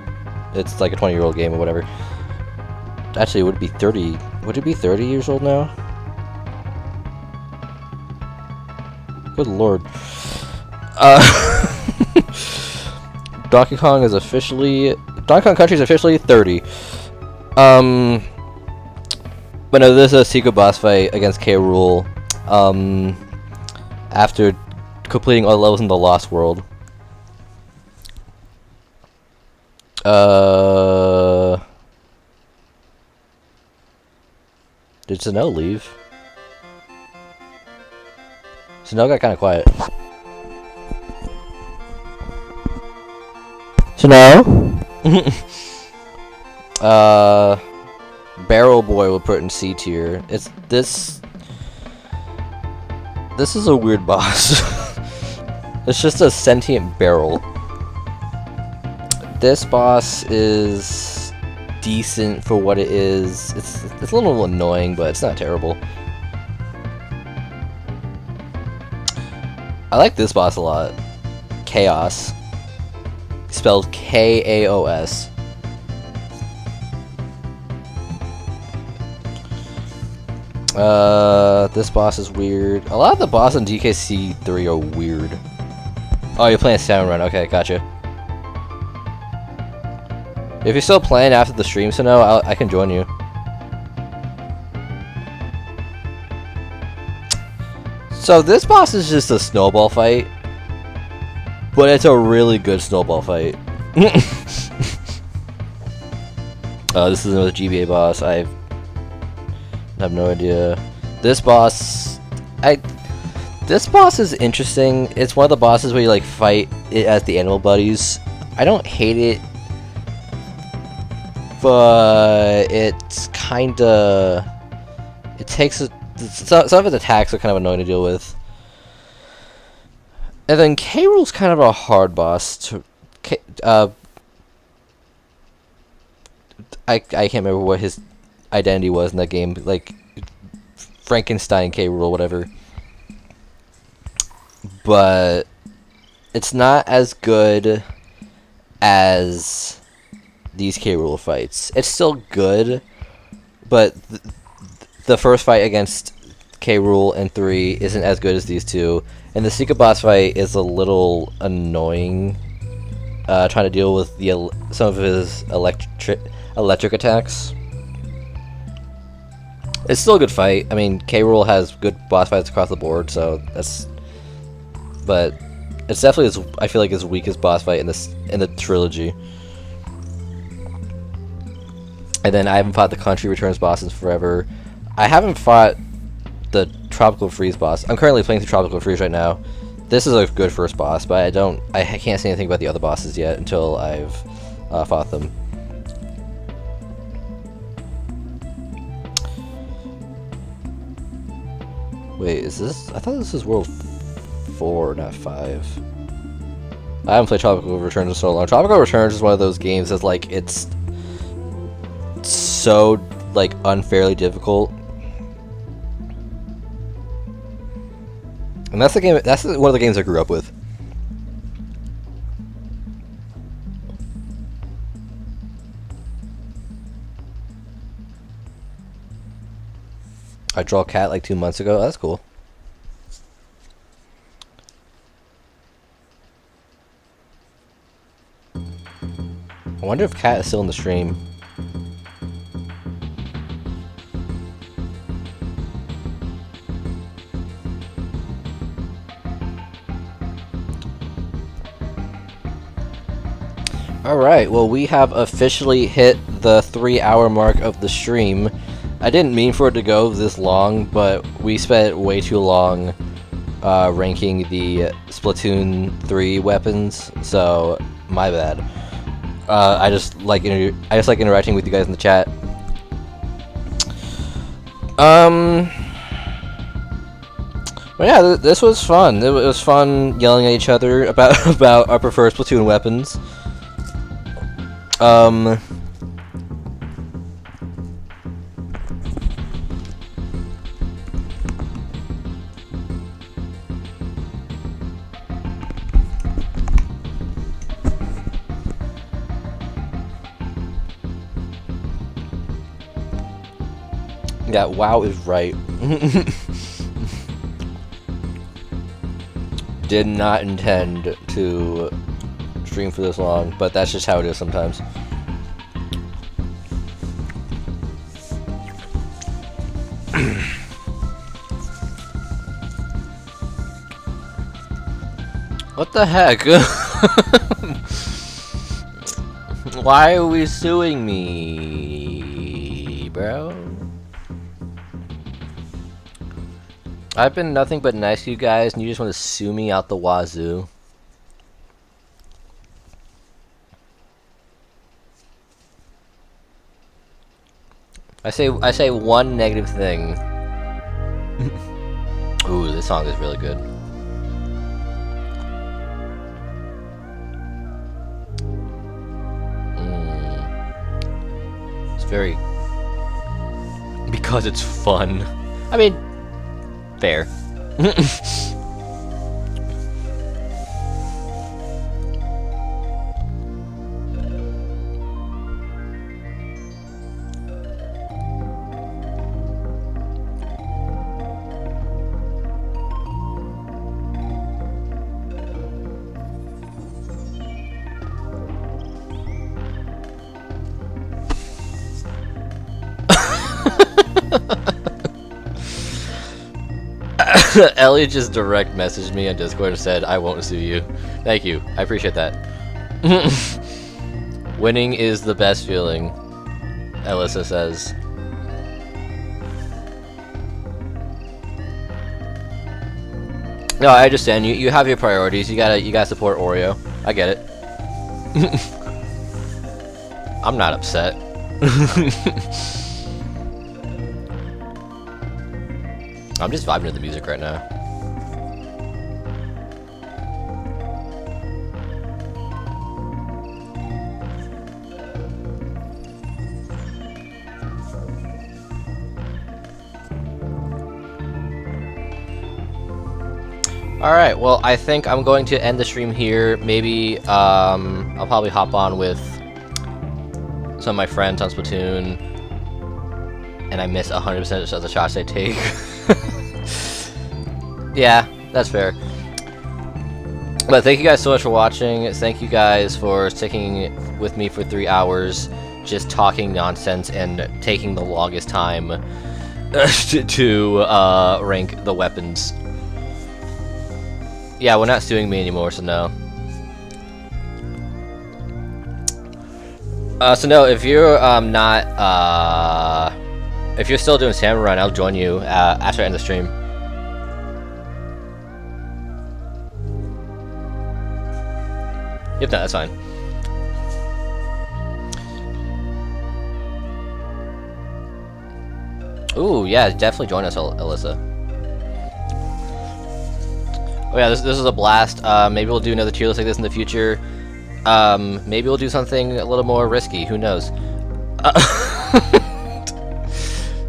It's like a 20-year-old game or whatever. Actually, would it be 30? Would it be 30 years old now? Good lord. Donkey Kong is officially... Donkey Kong Country is officially 30. But no, this is a secret boss fight against K. Rool. After completing all the levels in the Lost World. Did Sano leave? Sano got kind of quiet. Sano? Barrel Boy will put in C tier. It's this. This is a weird boss. It's just a sentient barrel. This boss is decent for what it is. It's a little annoying, but it's not terrible. I like this boss a lot. Chaos. Spelled K-A-O-S. This boss is weird. A lot of the bosses in DKC 3 are weird. Oh, you're playing Salmon Run. Okay, gotcha. If you're still playing after the stream, Sano, I can join you. So this boss is just a snowball fight, but it's a really good snowball fight. This is another GBA boss. I have no idea. This boss, this boss is interesting. It's one of the bosses where you like fight it as the animal buddies. I don't hate it, but it's kinda, it takes some of its attacks are kind of annoying to deal with. And then K. Rool's kind of a hard boss to. I can't remember what his identity was in that game, like Frankenstein K. Rool, whatever. But it's not as good as these K. Rool fights. It's still good, but the first fight against K. Rool in 3 isn't as good as these two, and the secret boss fight is a little annoying. Trying to deal with some of his electric attacks. It's still a good fight. I mean, K. Rool has good boss fights across the board, so that's. But it's definitely I feel like his weakest boss fight in the trilogy. And then I haven't fought the Country Returns boss in forever. I haven't fought the Tropical Freeze boss. I'm currently playing through Tropical Freeze right now. This is a good first boss, but I can't say anything about the other bosses yet until I've fought them. Wait, is this? I thought this was World 4, not 5. I haven't played Tropical Returns in so long. Tropical Returns is one of those games that's like it's so like unfairly difficult. And that's the game. That's one of the games I grew up with. I drew a cat like 2 months ago. That's cool. I wonder if Cat is still in the stream. Alright, well we have officially hit the 3-hour mark of the stream. I didn't mean for it to go this long, but we spent way too long ranking the Splatoon 3 weapons, so my bad. I just like interacting with you guys in the chat. But yeah, this was fun. It was fun yelling at each other about our preferred Splatoon weapons. Yeah, WoW is right. Did not intend to stream for this long, but that's just how it is sometimes. What the heck? Why are we suing me, bro? I've been nothing but nice to you guys, and you just want to sue me out the wazoo. I say one negative thing. Ooh, this song is really good. It's very... because it's fun. I mean, fair. Ellie just direct messaged me on Discord and said, I won't sue you. Thank you. I appreciate that. Winning is the best feeling, Alyssa says. No, I understand. You have your priorities. You gotta support Oreo. I get it. I'm not upset. I'm just vibing to the music right now. Alright, well, I think I'm going to end the stream here. Maybe, I'll probably hop on with some of my friends on Splatoon. And I miss 100% of the shots they take. Yeah, that's fair. But thank you guys so much for watching. Thank you guys for sticking with me for 3 hours, just talking nonsense and taking the longest time to rank the weapons. Yeah, we're not suing me anymore, so no. So no, if you're not if you're still doing salmon run, I'll join you after I end the stream. If not, that's fine. Ooh, yeah, definitely join us, Alyssa. Oh yeah, this is a blast. Maybe we'll do another tier list like this in the future. Maybe we'll do something a little more risky. Who knows?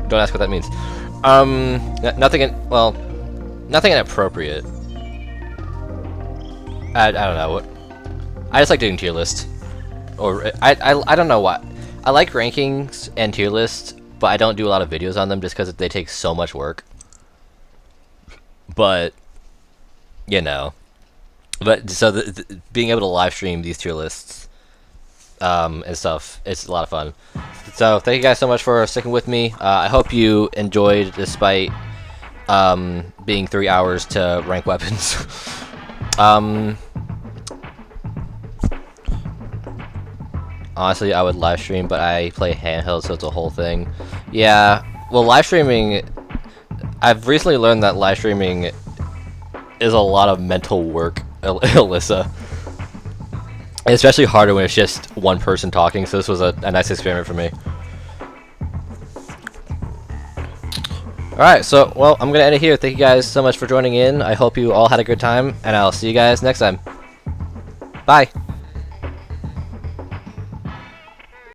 Don't ask what that means. Nothing inappropriate. I don't know what. I just like doing tier lists, or I don't know what. I like rankings and tier lists, but I don't do a lot of videos on them just because they take so much work. But you know, so being able to live stream these tier lists and stuff, it's a lot of fun. So thank you guys so much for sticking with me. I hope you enjoyed, despite being 3 hours to rank weapons. Honestly, I would live stream, but I play handheld, so it's a whole thing. Yeah, well, live streaming, I've recently learned that live streaming is a lot of mental work, Alyssa. It's especially harder when it's just one person talking, so this was a nice experiment for me. Alright, so, well, I'm gonna end it here. Thank you guys so much for joining in. I hope you all had a good time, and I'll see you guys next time. Bye!